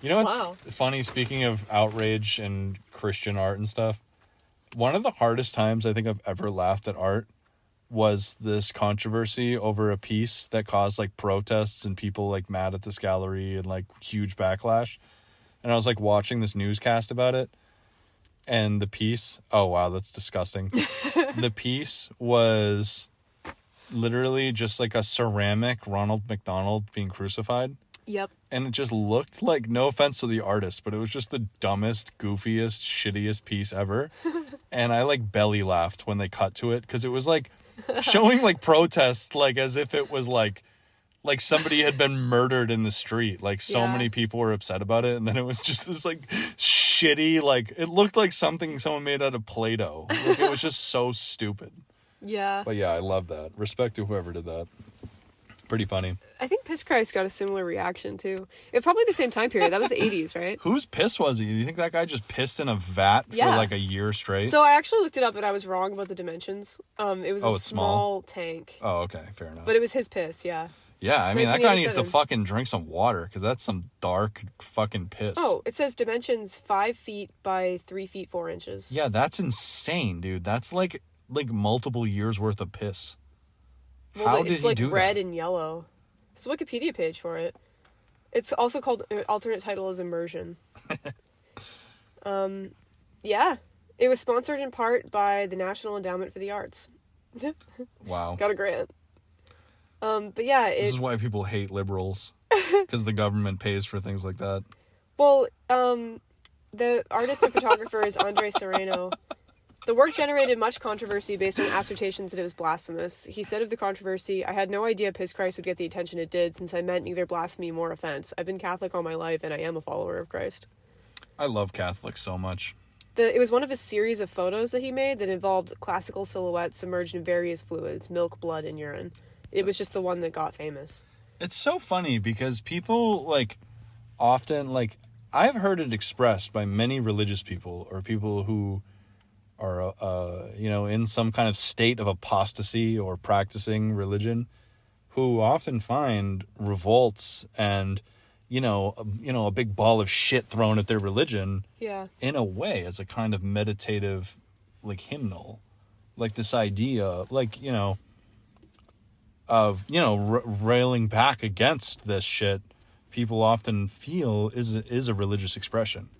S1: You know what's
S3: Wow.
S1: funny, speaking of outrage and Christian art and stuff? One of the hardest times I think I've ever laughed at art was this controversy over a piece that caused, like, protests and people, like, mad at this gallery and, like, huge backlash. And I was, like, watching this newscast about it, and the piece, oh wow, that's disgusting. The piece was literally just like a ceramic Ronald McDonald being crucified.
S3: Yep.
S1: And it just looked like, no offense to the artist, but it was just the dumbest, goofiest, shittiest piece ever. And I, like, belly laughed when they cut to it, because it was, like, showing, like, protests, like, as if it was, like somebody had been murdered in the street. Like, so many people were upset about it. And then it was just this, like, shitty, like, it looked like something someone made out of Play-Doh. Like, it was just so stupid.
S3: Yeah.
S1: But yeah, I love that. Respect to whoever did that. Pretty funny.
S3: I think Piss Christ got a similar reaction, too. It probably the same time period. That was the 80s, right?
S1: Whose piss was he? Do you think that guy just pissed in a vat for, like, a year straight?
S3: So I actually looked it up, and I was wrong about the dimensions. It was a
S1: it's small
S3: tank.
S1: Oh, okay. Fair enough.
S3: But it was his piss, yeah.
S1: Yeah, I mean, that guy needs to
S3: 1987.
S1: fucking drink some water, because that's some dark fucking piss.
S3: Oh, it says dimensions 5 feet by 3 feet 4 inches.
S1: Yeah, that's insane, dude. That's like multiple years worth of piss.
S3: Well,
S1: How did
S3: it's
S1: he
S3: like
S1: do
S3: red
S1: that?
S3: and yellow. It's a Wikipedia page for it. It's also called, alternate title is immersion. Yeah. It was sponsored in part by the National Endowment for the Arts.
S1: Wow.
S3: Got a grant. But yeah,
S1: This is why people hate liberals, because the government pays for things like that.
S3: well, the artist and photographer is Andre Serrano. The work generated much controversy based on assertions that it was blasphemous. He said of the controversy, "I had no idea Piss Christ would get the attention it did, since I meant neither blasphemy nor offense. I've been Catholic all my life, and I am a follower of Christ."
S1: I love Catholics so much.
S3: It was one of a series of photos that he made that involved classical silhouettes submerged in various fluids, milk, blood, and urine. It was just the one that got famous.
S1: It's so funny, because people, like, often, like, I've heard it expressed by many religious people, or people who are, in some kind of state of apostasy or practicing religion, who often find revolts and, a big ball of shit thrown at their religion,
S3: Yeah.
S1: in a way, as a kind of meditative, like, hymnal. Like, this idea, like, of, railing back against this shit, people often feel is a religious expression.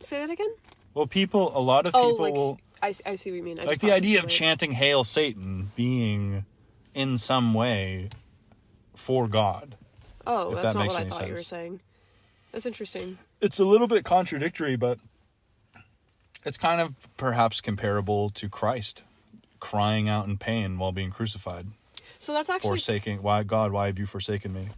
S3: Say that again?
S1: Well, a lot of people will,
S3: I see what you mean. I
S1: like,
S3: just
S1: the
S3: thought
S1: idea of
S3: right.
S1: chanting Hail Satan being in some way for God.
S3: Oh,
S1: if
S3: that's
S1: that
S3: not
S1: makes
S3: what I
S1: any
S3: thought you were
S1: sense.
S3: saying. That's interesting.
S1: It's a little bit contradictory, but it's kind of perhaps comparable to Christ crying out in pain while being crucified.
S3: So that's actually...
S1: Why have you forsaken me?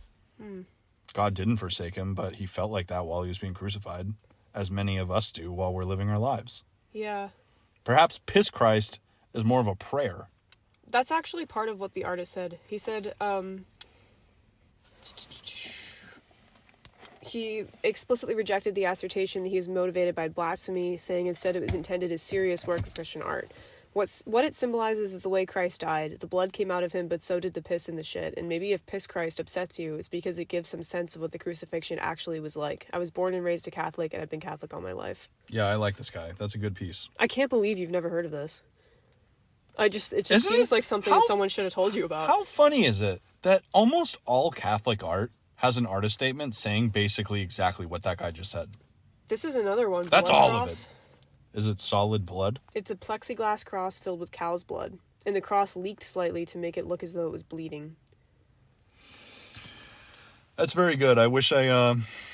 S1: God didn't forsake him, but he felt like that while he was being crucified, as many of us do while we're living our lives.
S3: Yeah.
S1: Perhaps Piss Christ is more of a prayer.
S3: That's actually part of what the artist said. He said, he explicitly rejected the assertion that he was motivated by blasphemy, saying instead it was intended as serious work of Christian art. What it symbolizes is the way Christ died. The blood came out of him, but so did the piss and the shit. And maybe if Piss Christ upsets you, it's because it gives some sense of what the crucifixion actually was like. I was born and raised a Catholic, and I've been Catholic all my life.
S1: Yeah, I like this guy. That's a good piece.
S3: I can't believe you've never heard of this. It just
S1: Isn't
S3: seems
S1: it?
S3: like something that someone should have told you about.
S1: How funny is it that almost all Catholic art has an artist statement saying basically exactly what that guy just said?
S3: This is another one.
S1: That's
S3: blood
S1: all
S3: cross.
S1: of it. Is it solid blood?
S3: It's a plexiglass cross filled with cow's blood, and the cross leaked slightly to make it look as though it was bleeding.
S1: That's very good. I wish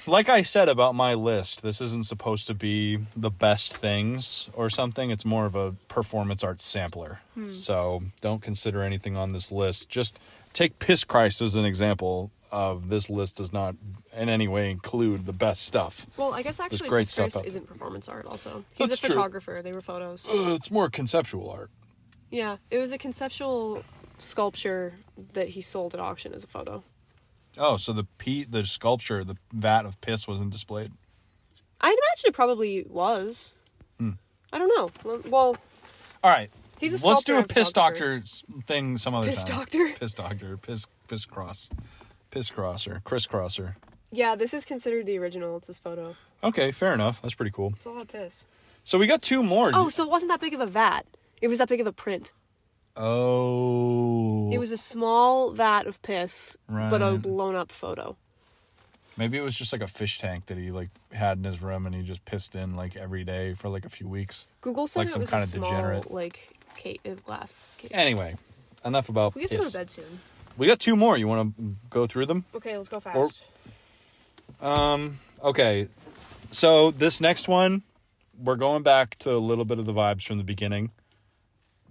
S1: like I said about my list, this isn't supposed to be the best things or something. It's more of a performance art sampler. So don't consider anything on this list. Just take Piss Christ as an example of this list does not in any way include the best stuff.
S3: Well, I guess actually
S1: great
S3: Chris
S1: stuff
S3: Christ
S1: out
S3: isn't performance art also. He's
S1: That's
S3: a
S1: true.
S3: photographer. They were photos.
S1: It's more conceptual art.
S3: Yeah, it was a conceptual sculpture that he sold at auction as a photo.
S1: Oh, so the sculpture, the vat of piss wasn't displayed?
S3: I'd imagine it probably was. I don't know. Well,
S1: All right.
S3: he's a
S1: Let's
S3: sculptor
S1: do a
S3: and
S1: piss
S3: photographer.
S1: doctor thing some other
S3: Piss
S1: time.
S3: doctor?
S1: Piss doctor. Piss cross. Piss crosser. Crisscrosser.
S3: Yeah, this is considered the original. It's this photo.
S1: Okay, fair enough. That's pretty cool.
S3: It's a lot of piss.
S1: So we got two more.
S3: Oh, so it wasn't that big of a vat. It was that big of a print.
S1: Oh.
S3: It was a small vat of piss, but a
S1: Right.
S3: blown up photo.
S1: Maybe it was just like a fish tank that he like had in his room and he just pissed in like every day for like a few weeks.
S3: Google said
S1: Like
S3: it
S1: some
S3: was
S1: kind
S3: a
S1: of
S3: small,
S1: degenerate.
S3: like, glass case.
S1: Anyway, enough about
S3: We have to go
S1: piss.
S3: to bed soon.
S1: We got two more. You want to go through them?
S3: Okay, let's go fast.
S1: Okay. So this next one, we're going back to a little bit of the vibes from the beginning.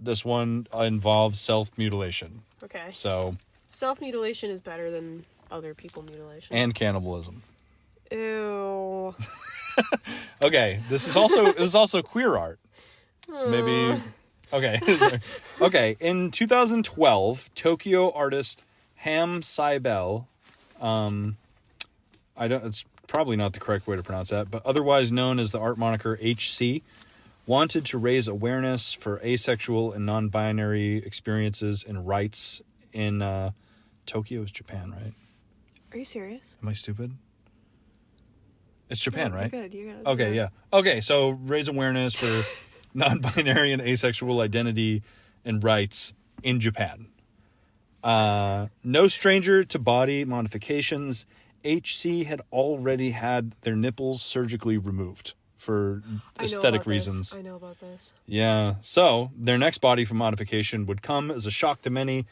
S1: This one involves self-mutilation.
S3: Okay.
S1: So,
S3: Self-mutilation is better than other people mutilation.
S1: and cannibalism.
S3: Ew.
S1: Okay, this is also queer art. So maybe okay. Okay, in 2012, Tokyo artist Ham Saibel, it's probably not the correct way to pronounce that, but otherwise known as the art moniker HC, wanted to raise awareness for asexual and non-binary experiences and rights in Tokyo is Japan, right?
S3: Are you serious?
S1: Am I stupid? It's Japan,
S3: No,
S1: right?
S3: You're good.
S1: Okay, yeah. Okay, so raise awareness for non-binary and asexual identity and rights in Japan. No stranger to body modifications, HC had already had their nipples surgically removed for aesthetic reasons.
S3: I know about this.
S1: Yeah, so their next body modification would come as a shock to many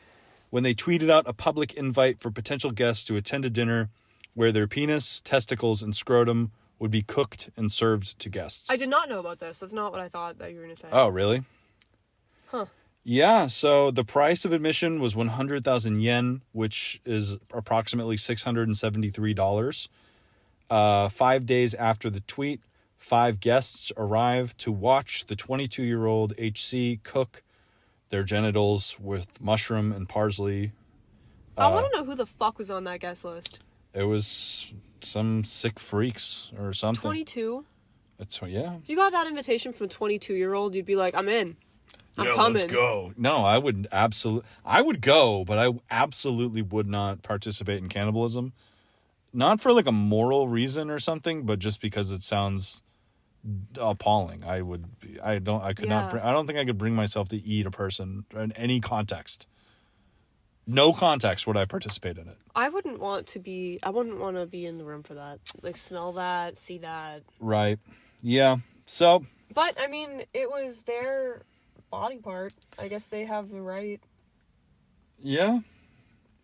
S1: when they tweeted out a public invite for potential guests to attend a dinner where their penis, testicles, and scrotum would be cooked and served to guests.
S3: I did not know about this. That's not what I thought that you were going to say.
S1: Oh, really?
S3: Huh.
S1: Yeah, so the price of admission was 100,000 yen, which is approximately $673. 5 days after the tweet, 5 guests arrived to watch the 22-year-old HC cook their genitals with mushroom and parsley.
S3: I want to know who the fuck was on that guest list.
S1: It was some sick freaks or something.
S3: 22?
S1: Yeah.
S3: If you got that invitation from a 22-year-old, you'd be like, I'm in. I'm coming.
S1: Let's go. No, I would go, but I absolutely would not participate in cannibalism. Not for like a moral reason or something, but just because it sounds appalling. I don't think I could bring myself to eat a person in any context. No context would I participate in it.
S3: I wouldn't want to be in the room for that. Like, smell that, see that.
S1: Right. Yeah. So.
S3: But, I mean, it was their body part. I guess they have the right.
S1: Yeah.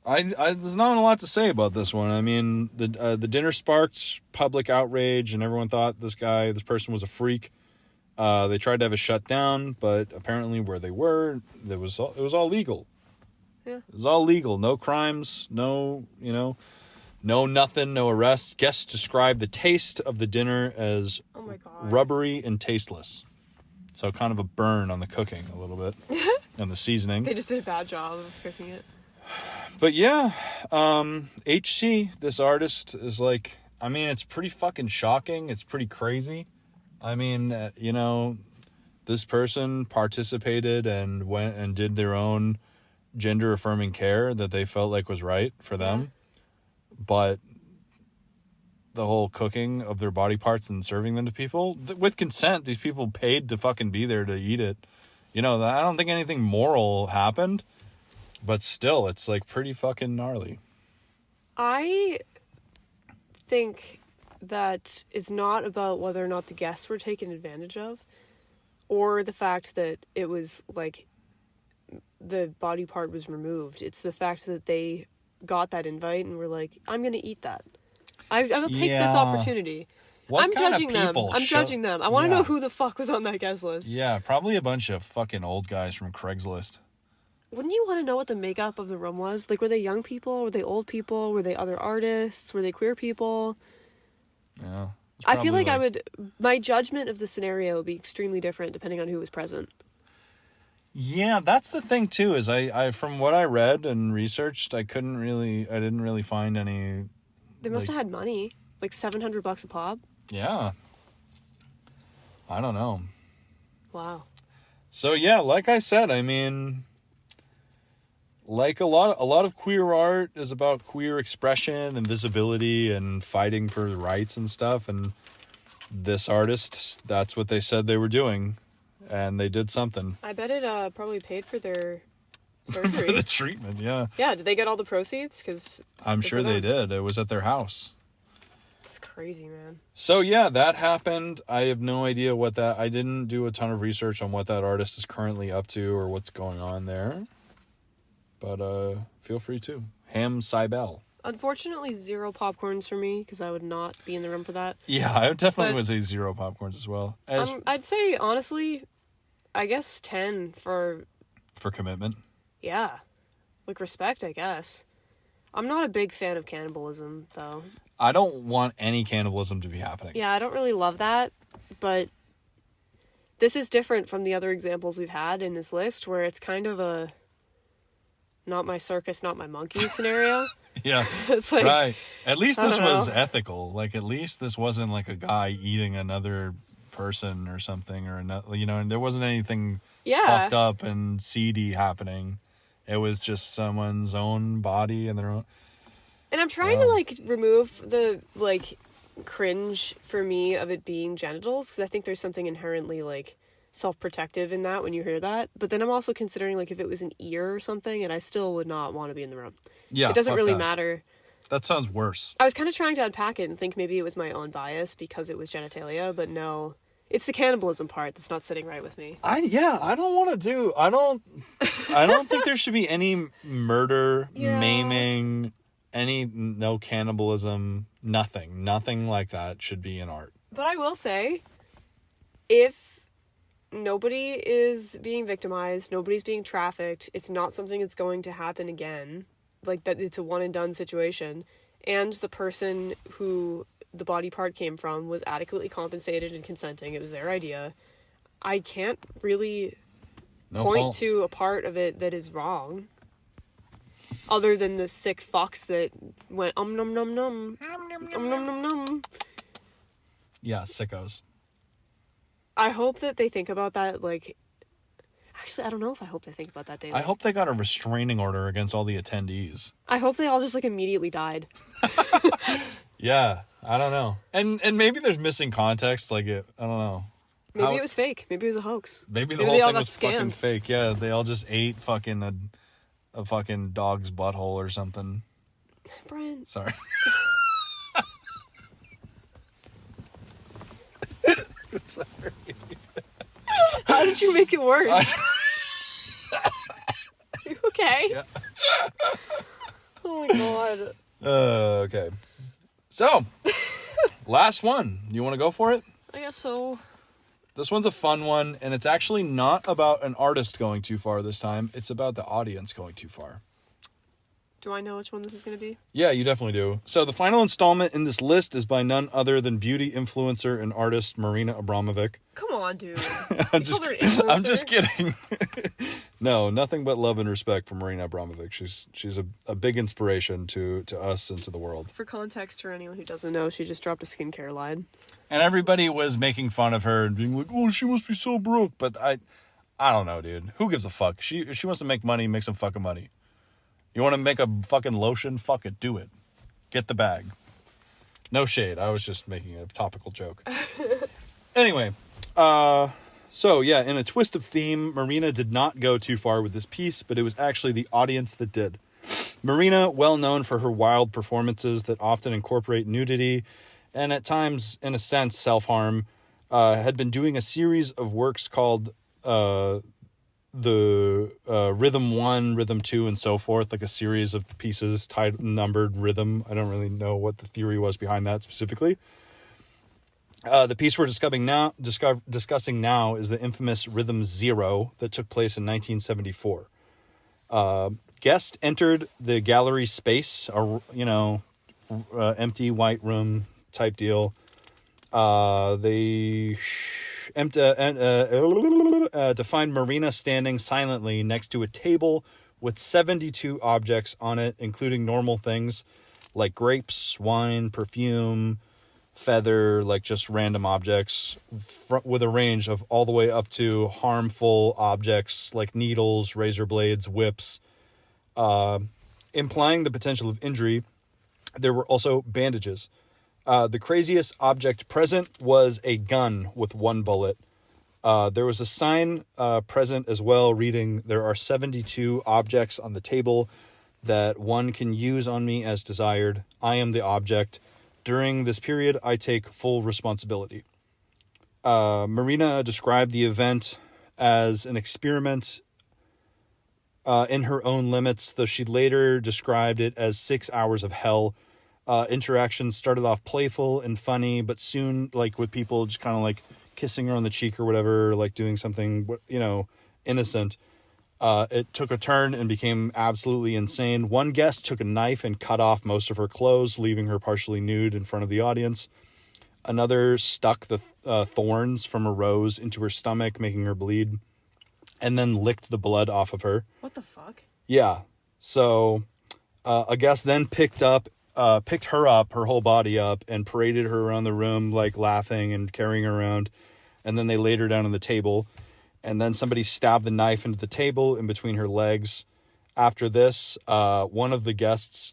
S1: I there's not a lot to say about this one. I mean, the dinner sparked public outrage, and everyone thought this person was a freak. They tried to have it shut down, but apparently where they were, it was all legal.
S3: Yeah.
S1: It was all legal. No crimes. No nothing. No arrests. Guests described the taste of the dinner as
S3: Oh my God.
S1: rubbery and tasteless. So kind of a burn on the cooking a little bit and the seasoning.
S3: They just did a bad job of cooking it.
S1: But yeah, HC, this artist is like, I mean, it's pretty fucking shocking. It's pretty crazy. I mean, this person participated and went and did their own gender affirming care that they felt like was right for them. But the whole cooking of their body parts and serving them to people with consent, these people paid to fucking be there to eat it. I don't think anything moral happened, but still, it's like pretty fucking gnarly.
S3: I think that it's not about whether or not the guests were taken advantage of, or the fact that it was like the body part was removed. It's the fact that they got that invite and were like, I'm gonna eat that. I will take this opportunity. I'm judging them. I want to know who the fuck was on that guest list.
S1: Yeah, probably a bunch of fucking old guys from Craigslist.
S3: Wouldn't you want to know what the makeup of the room was? Like, were they young people? Were they old people? Were they other artists? Were they queer people?
S1: Yeah.
S3: I feel like my judgment of the scenario would be extremely different depending on who was present.
S1: Yeah, that's the thing too, is I from what I read and researched, I didn't really find any.
S3: They must have had money, like $700 a pop.
S1: Yeah. I don't know.
S3: Wow.
S1: So yeah, like I said, I mean, like a lot of queer art is about queer expression and visibility and fighting for the rights and stuff, and this artist, that's what they said they were doing, and they did something.
S3: I bet it probably paid for their surgery.
S1: For the treatment, yeah.
S3: Yeah, did they get all the proceeds? Because
S1: I'm sure they did. It was at their house.
S3: That's crazy, man.
S1: So yeah, that happened. I have no idea I didn't do a ton of research on what that artist is currently up to or what's going on there. But feel free to. Ham Cybel.
S3: Unfortunately, 0 popcorns for me, because I would not be in the room for that.
S1: Yeah, I definitely would say 0 popcorns as well.
S3: I'd say, honestly, I guess 10 for...
S1: For commitment?
S3: Yeah. Like, respect, I guess. I'm not a big fan of cannibalism, though.
S1: I don't want any cannibalism to be happening.
S3: Yeah, I don't really love that, but this is different from the other examples we've had in this list, where it's kind of a not my circus, not my monkey scenario.
S1: Yeah,
S3: it's like,
S1: right. At least this was ethical. Like, at least this wasn't like a guy eating another person or something, or another, and there wasn't anything fucked up and seedy happening. It was just someone's own body and their own.
S3: And I'm trying to remove the cringe for me of it being genitals, because I think there's something inherently self-protective in that when you hear that. But then I'm also considering if it was an ear or something, and I still would not want to be in the room.
S1: Yeah,
S3: it doesn't really matter.
S1: That sounds worse.
S3: I was kind of trying to unpack it and think maybe it was my own bias because it was genitalia, but no, it's the cannibalism part that's not sitting right with me. I don't think there should be any murder, maiming, no cannibalism, nothing like that should be in art. But I will say, if nobody is being victimized, nobody's being trafficked, it's not something that's going to happen again, that it's a one and done situation, and the person who the body part came from was adequately compensated and consenting, it was their idea, I can't really point to a part of it that is wrong, other than the sick fucks that went nom nom nom nom nom nom nom. Yeah, sickos. I hope that they think about that, actually, I don't know if I hope they think about that daily. I hope they got a restraining order against all the attendees. I hope they all just, immediately died. Yeah, I don't know. And maybe there's missing context, I don't know. Maybe it was fake. Maybe it was a hoax. Maybe the whole thing was fucking fake. Yeah, they all just ate fucking a fucking dog's butthole or something. Brian. Sorry. Sorry. How did you make it worse? Are you okay? Yeah. Oh my god. Okay. So, last one. You want to go for it? I guess so. This one's a fun one, and it's actually not about an artist going too far this time. It's about the audience going too far. Do I know which one this is going to be? Yeah, you definitely do. So the final installment in this list is by none other than beauty influencer and artist Marina Abramovic. Come on, dude. I'm just kidding. No, nothing but love and respect for Marina Abramovic. She's a big inspiration to us and to the world. For context, for anyone who doesn't know, she just dropped a skincare line. And everybody was making fun of her and being like, oh, she must be so broke. But I don't know, dude. Who gives a fuck? She wants to make money, make some fucking money. You want to make a fucking lotion? Fuck it. Do it. Get the bag. No shade. I was just making a topical joke. Anyway,
S1: So, yeah, in a twist of theme, Marina did not go too far with this piece, but it was actually the audience that did. Marina, well known for her wild performances that often incorporate nudity and at times, in a sense, self-harm, had been doing a series of works called the Rhythm 1, Rhythm 2, and so forth, like a series of pieces, numbered rhythm. I don't really know what the theory was behind that specifically. The piece we're discussing now is the infamous Rhythm 0 that took place in 1974. Guests entered the gallery space, empty white room type deal. They to find Marina standing silently next to a table with 72 objects on it, including normal things like grapes, wine, perfume, feather, like just random objects, with a range of all the way up to harmful objects like needles, razor blades, whips, implying the potential of injury. There were also bandages. The craziest object present was a gun with one bullet. There was a sign present as well reading, "There are 72 objects on the table that one can use on me as desired. I am the object. During this period, I take full responsibility." Marina described the event as an experiment in her own limits, though she later described it as 6 hours of hell. Interactions started off playful and funny, but soon, like, with people just kind of like kissing her on the cheek or whatever, like doing something, innocent, it took a turn and became absolutely insane. One guest took a knife and cut off most of her clothes, leaving her partially nude in front of the audience. Another stuck the thorns from a rose into her stomach, making her bleed, and then licked the blood off of her.
S3: What the fuck?
S1: Yeah. So a guest then picked her up, her whole body up, and paraded her around the room, like laughing and carrying her around. And then they laid her down on the table. And then somebody stabbed the knife into the table in between her legs. After this, one of the guests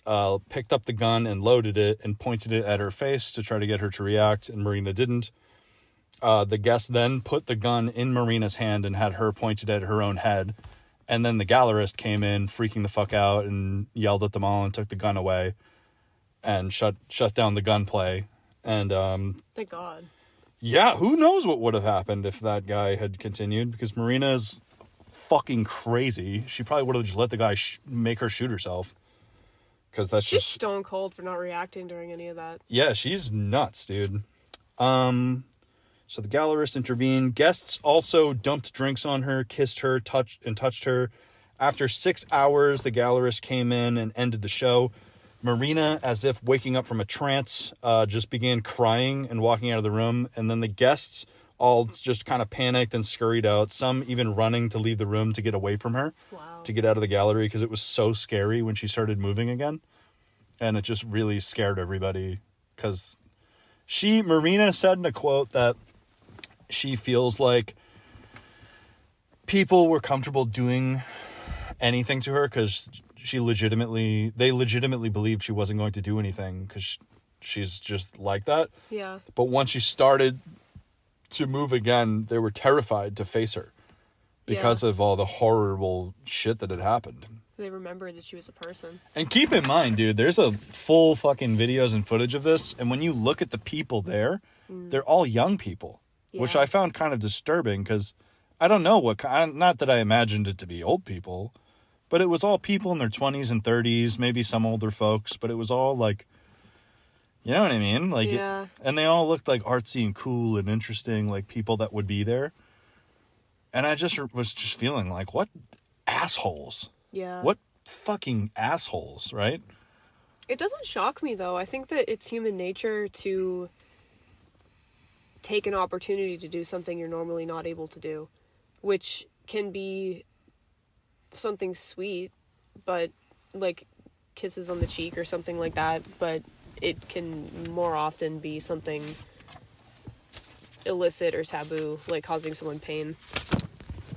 S1: picked up the gun and loaded it and pointed it at her face to try to get her to react, and Marina didn't. The guest then put the gun in Marina's hand and had her pointed at her own head. And then the gallerist came in, freaking the fuck out, and yelled at them all and took the gun away and shut down the gunplay. And
S3: thank God.
S1: Yeah, who knows what would have happened if that guy had continued, because Marina is fucking crazy. She probably would have just let the guy make her shoot herself, because that's
S3: she's
S1: just
S3: stone cold for not reacting during any of that.
S1: Yeah, she's nuts, dude. So the gallerist intervened. Guests also dumped drinks on her, kissed her, touched her. After 6 hours, the gallerist came in and ended the show. Marina, as if waking up from a trance, just began crying and walking out of the room. And then the guests all just kind of panicked and scurried out, some even running to leave the room to get away from her.
S3: Wow.
S1: To get out of the gallery, because it was so scary when she started moving again. And it just really scared everybody, because Marina said in a quote that she feels like people were comfortable doing anything to her because they legitimately believed she wasn't going to do anything, because she's just like that.
S3: Yeah. But
S1: once she started to move again, they were terrified to face her because of all the horrible shit that had happened.
S3: They remembered that she was a person.
S1: And keep in mind, dude, there's a full fucking videos and footage of this, and when you look at the people there, they're all young people. Yeah. Which I found kind of disturbing, because I don't know not that I imagined it to be old people, but it was all people in their 20s and 30s, maybe some older folks, but it was all like, you know what I mean? Like,
S3: yeah.
S1: And they all looked like artsy and cool and interesting, like people that would be there. And I just was just feeling like, what assholes?
S3: Yeah.
S1: What fucking assholes, right?
S3: It doesn't shock me, though. I think that it's human nature to take an opportunity to do something you're normally not able to do, which can be something sweet, but like kisses on the cheek or something like that, but it can more often be something illicit or taboo, like causing someone pain.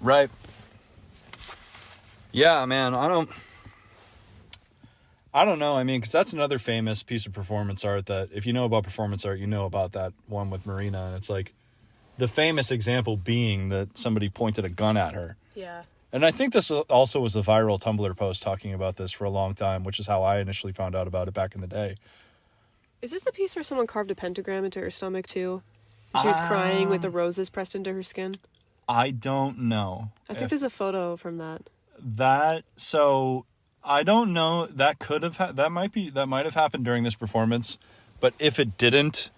S1: Right. Yeah, man, I don't know. I mean, because that's another famous piece of performance art that, if you know about performance art, you know about that one with Marina. And it's like, The famous example being that somebody pointed a gun at her.
S3: Yeah.
S1: And I think this also was a viral Tumblr post talking about this for a long time, which is how I initially found out about it back in the day.
S3: Is this the piece where someone carved a pentagram into her stomach, too? And she was crying with the roses pressed into her skin?
S1: I don't know.
S3: I think there's a photo from that.
S1: I don't know. That could have that might have happened during this performance, but if it didn't,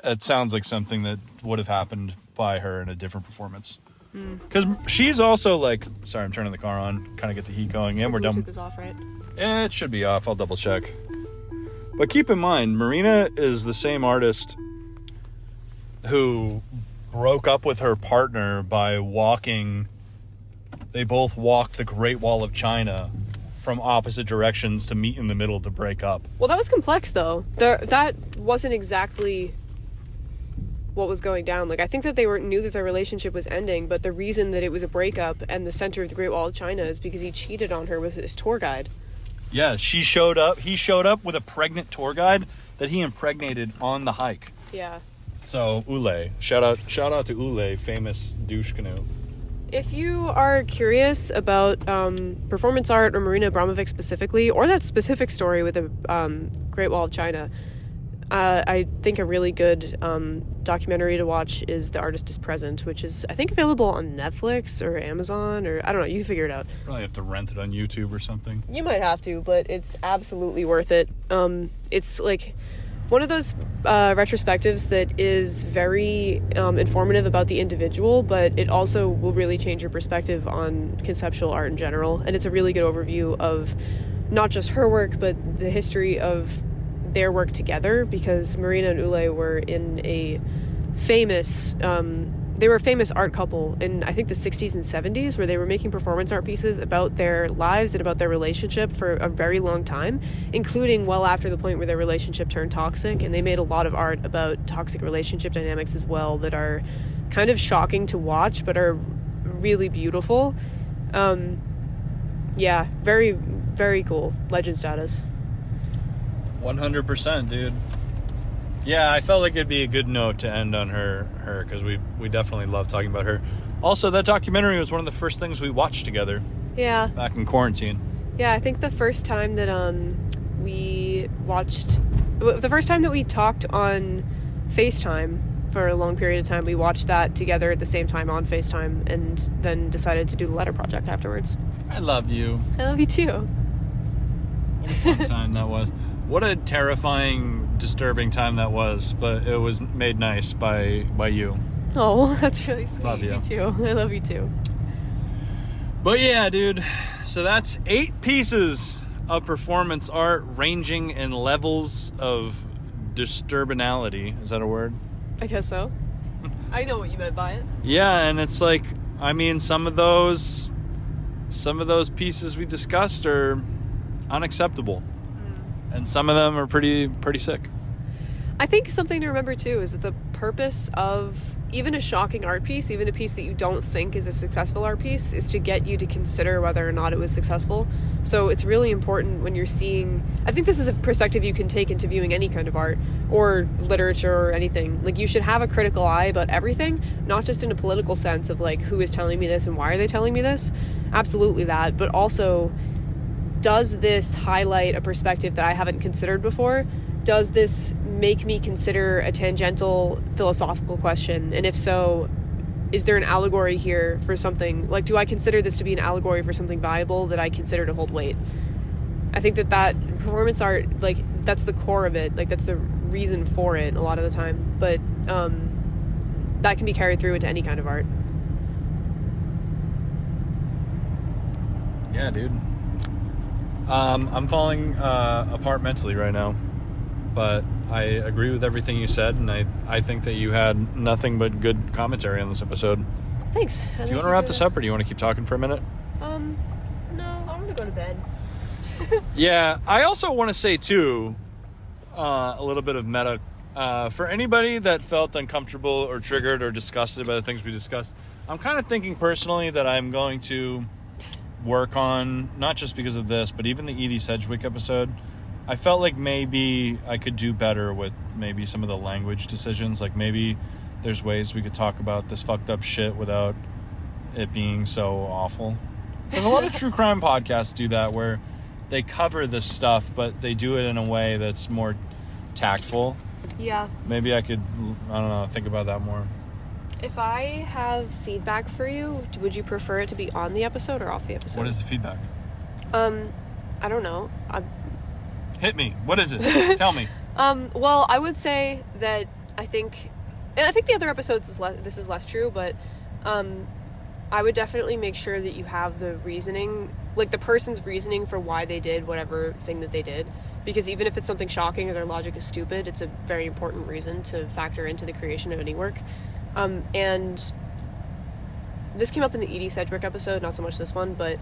S1: it sounds like something that would have happened by her in a different performance. Because she's also like, sorry, I'm turning the car on, kind of get the heat going, and we're done.
S3: Bluetooth is off, right?
S1: It should be off. I'll double check. But keep in mind, Marina is the same artist who broke up with her partner by walking. They both walked the Great Wall of China from opposite directions to meet in the middle to break up.
S3: Well, that was complex, though. That wasn't exactly what was going down. Like, I think that they knew that their relationship was ending, but the reason that it was a breakup and the center of the Great Wall of China is because he cheated on her with his tour guide. Yeah,
S1: he showed up with a pregnant tour guide that he impregnated on the hike.
S3: Yeah.
S1: So, Ule. Shout out to Ule, famous douche canoe.
S3: If you are curious about performance art or Marina Abramovic specifically, or that specific story with the Great Wall of China, I think a really good documentary to watch is The Artist is Present, which is, I think, available on Netflix or Amazon, or I don't know, you can figure it out.
S1: Probably have to rent it on YouTube or something.
S3: You might have to, but it's absolutely worth it. It's like one of those retrospectives that is very informative about the individual, but it also will really change your perspective on conceptual art in general. And it's a really good overview of not just her work, but the history of their work together, because Marina and Ule were in a famous they were a famous art couple in, I think, the 60s and 70s, where they were making performance art pieces about their lives and about their relationship for a very long time, including well after the point where their relationship turned toxic. And they made a lot of art about toxic relationship dynamics as well that are kind of shocking to watch, but are really beautiful. Yeah, very, very cool. Legend status.
S1: 100%, dude. Yeah, I felt like it'd be a good note to end on her because we definitely love talking about her. Also, that documentary was one of the first things we watched together.
S3: Yeah.
S1: Back in quarantine.
S3: Yeah, I think the first time that we talked on FaceTime for a long period of time, we watched that together at the same time on FaceTime, and then decided to do the letter project afterwards.
S1: I love you.
S3: I love you too.
S1: What a fun time that was. What a terrifying, disturbing time that was, but it was made nice by you.
S3: Oh, that's really sweet.
S1: Love you.
S3: Me too. I love you too.
S1: But yeah, dude. So that's 8 pieces of performance art ranging in levels of disturbinality. Is that a word?
S3: I guess so. I know what you meant by it.
S1: Yeah, and it's like, I mean, some of those pieces we discussed are unacceptable. And some of them are pretty sick.
S3: I think something to remember too is that the purpose of even a shocking art piece, even a piece that you don't think is a successful art piece, is to get you to consider whether or not it was successful. So it's really important when you're seeing, I think this is a perspective you can take into viewing any kind of art or literature or anything. Like, you should have a critical eye about everything, not just in a political sense of like, who is telling me this and why are they telling me this? Absolutely that, but also, does this highlight a perspective that I haven't considered before? Does this make me consider a tangential philosophical question? And if so, is there an allegory here for something? Like, do I consider this to be an allegory for something valuable that I consider to hold weight? I think that performance art, like, that's the core of it. Like, that's the reason for it a lot of the time. But that can be carried through into any kind of art.
S1: Yeah, dude. I'm falling apart mentally right now, but I agree with everything you said, and I think that you had nothing but good commentary on this episode.
S3: Thanks.
S1: Do you want to wrap this up, or do you want to keep talking for a minute?
S3: No, I want to go to bed.
S1: Yeah, I also want to say, too, a little bit of meta. For anybody that felt uncomfortable or triggered or disgusted by the things we discussed, I'm kind of thinking personally that I'm going to work on, not just because of this, but even the Edie Sedgwick episode. I felt like maybe I could do better with maybe some of the language decisions. Like, maybe there's ways we could talk about this fucked up shit without it being so awful. There's a lot of true crime podcasts do that, where they cover this stuff, but they do it in a way that's more tactful.
S3: Yeah.
S1: Maybe I could, I don't know, think about that more.
S3: If I have feedback for you, would you prefer it to be on the episode or off the episode?
S1: What is the feedback?
S3: I don't know.
S1: Hit me. What is it? Tell me.
S3: Well, I would say that I think the other episodes this is less true, but I would definitely make sure that you have the reasoning, like the person's reasoning for why they did whatever thing that they did. Because even if it's something shocking or their logic is stupid, it's a very important reason to factor into the creation of any work. And this came up in the Edie Sedgwick episode, not so much this one, but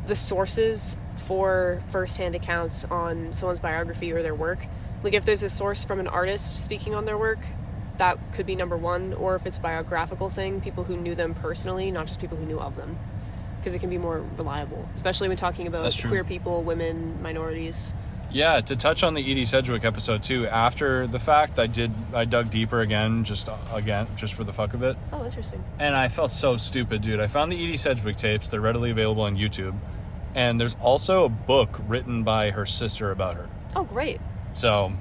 S3: the sources for first-hand accounts on someone's biography or their work. Like if there's a source from an artist speaking on their work, that could be number one. Or if it's a biographical thing, people who knew them personally, not just people who knew of them. Because it can be more reliable, especially when talking about queer people, women, minorities.
S1: Yeah, to touch on the Edie Sedgwick episode too, after the fact, I dug deeper again, just for the fuck of it.
S3: Oh, interesting.
S1: And I felt so stupid, dude. I found the Edie Sedgwick tapes. They're readily available on YouTube. And there's also a book written by her sister about her.
S3: Oh, great.
S1: So,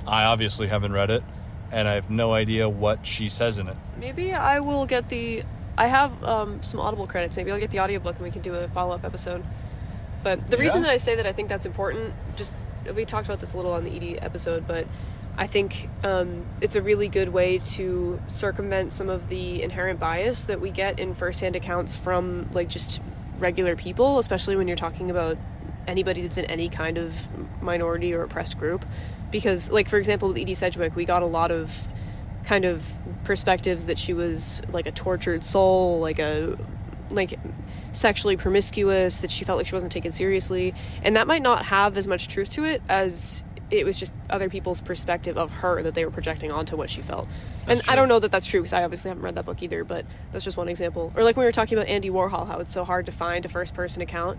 S1: I obviously haven't read it, and I have no idea what she says in it.
S3: Maybe I will get I have some Audible credits. Maybe I'll get the audiobook and we can do a follow-up episode. But the reason that I say that I think that's important, we talked about this a little on the Edie episode, but I think it's a really good way to circumvent some of the inherent bias that we get in first-hand accounts from like just regular people, especially when you're talking about anybody that's in any kind of minority or oppressed group. Because, like, for example, with Edie Sedgwick, we got a lot of kind of perspectives that she was like a tortured soul, like sexually promiscuous, that she felt like she wasn't taken seriously, and that might not have as much truth to it as it was just other people's perspective of her that they were projecting onto what she felt. That's true. I don't know that that's true because I obviously haven't read that book either, but that's just one example. Or like when we were talking about Andy Warhol, how it's so hard to find a first-person account.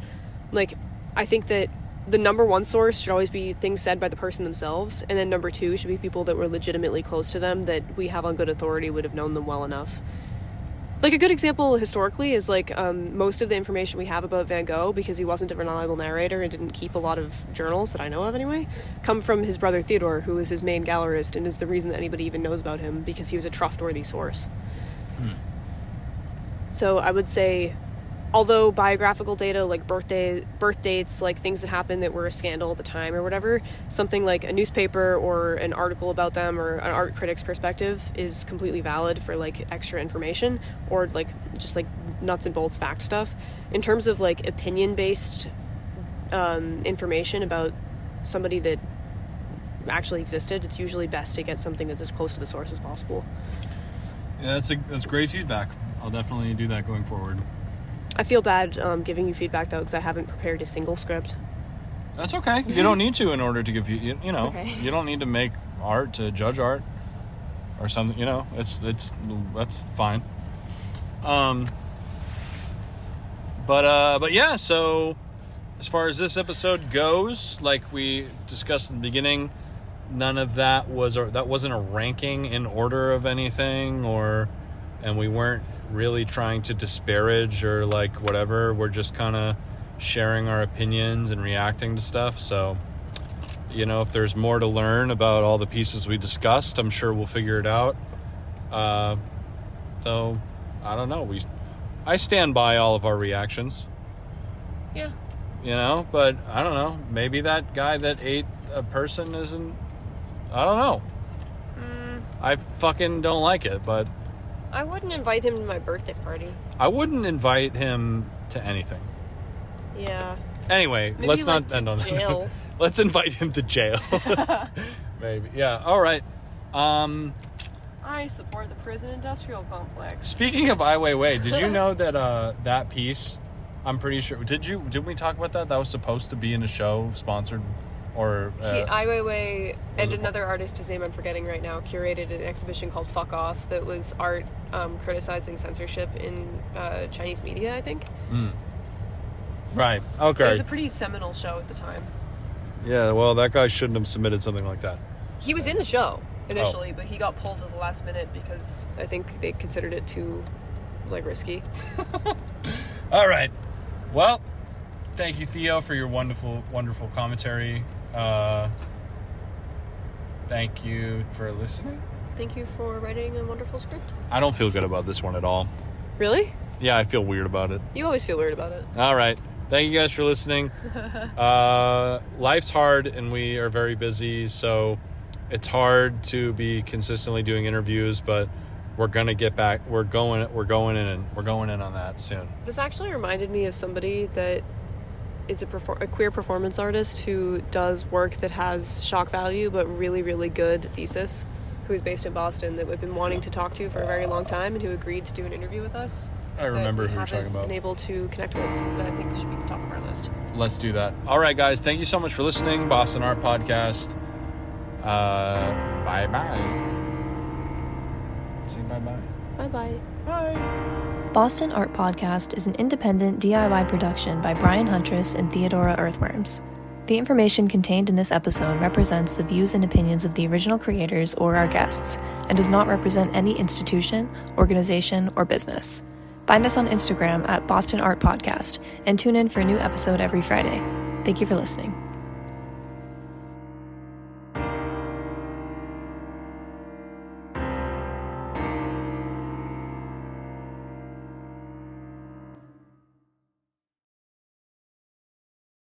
S3: Like, I think that the number one source should always be things said by the person themselves, and then number two should be people that were legitimately close to them, that we have on good authority would have known them well enough. Like, a good example historically is, like, most of the information we have about Van Gogh, because he wasn't a reliable narrator and didn't keep a lot of journals that I know of anyway, come from his brother Theodore, who is his main gallerist and is the reason that anybody even knows about him, because he was a trustworthy source. So I would say, although biographical data, like birth dates, like things that happened that were a scandal at the time or whatever, something like a newspaper or an article about them or an art critic's perspective is completely valid for like extra information or like just like nuts and bolts fact stuff. In terms of like opinion-based information about somebody that actually existed, it's usually best to get something that's as close to the source as possible.
S1: Yeah, that's great feedback. I'll definitely do that going forward.
S3: I feel bad giving you feedback, though, because I haven't prepared a single script.
S1: That's okay. You don't need to in order to give you know,
S3: okay.
S1: You don't need to make art to judge art or something, you know, that's fine. But yeah, so as far as this episode goes, like we discussed in the beginning, none of that wasn't a ranking in order of anything, and we weren't really trying to disparage or like whatever. We're just kind of sharing our opinions and reacting to stuff. So, you know, if there's more to learn about all the pieces we discussed, I'm sure we'll figure it out. So I don't know. I stand by all of our reactions.
S3: Yeah.
S1: You know, but I don't know. Maybe that guy that ate a person isn't. I don't know. I fucking don't like it, but
S3: I wouldn't invite him to my birthday party.
S1: I wouldn't invite him to anything.
S3: Yeah.
S1: Anyway,
S3: maybe
S1: let's
S3: like
S1: not end on
S3: jail.
S1: Let's invite him to jail. Maybe. Yeah. All right.
S3: I support the prison industrial complex.
S1: Speaking of Ai Weiwei, did you know that that piece? I'm pretty sure. Did we talk about that? That was supposed to be in a show sponsored, or
S3: Ai Weiwei and another artist, whose name I'm forgetting right now, curated an exhibition called "Fuck Off" that was art criticizing censorship in Chinese media, I think.
S1: Right. Okay.
S3: It was a pretty seminal show at the time.
S1: Yeah. Well, that guy shouldn't have submitted something like that.
S3: He was in the show. initially, but he got pulled at the last minute because I think they considered it too, risky.
S1: All right. Well, thank you, Theo, for your wonderful, wonderful commentary. Thank you for listening.
S3: Thank you for writing a wonderful script.
S1: I don't feel good about this one at all.
S3: Really?
S1: Yeah, I feel weird about it.
S3: You always feel weird about it.
S1: All right. Thank you guys for listening. Life's hard and we are very busy, so it's hard to be consistently doing interviews, but we're gonna get back. We're going in on that soon.
S3: This actually reminded me of somebody that is a queer performance artist who does work that has shock value but really, really good thesis, who's based in Boston, that we've been wanting to talk to for a very long time and who agreed to do an interview with us.
S1: I remember who you're talking about.
S3: Been able to connect with, but I think should be the top of our list.
S1: Let's do that. All right, guys. Thank you so much for listening. Boston Art Podcast. Bye-bye. Say bye-bye.
S3: Bye-bye.
S1: Bye.
S2: Boston Art Podcast is an independent DIY production by Brian Huntress and Theodora Earthworms. The information contained in this episode represents the views and opinions of the original creators or our guests and does not represent any institution, organization, or business. Find us on Instagram at Boston Art Podcast and tune in for a new episode every Friday. Thank you for listening.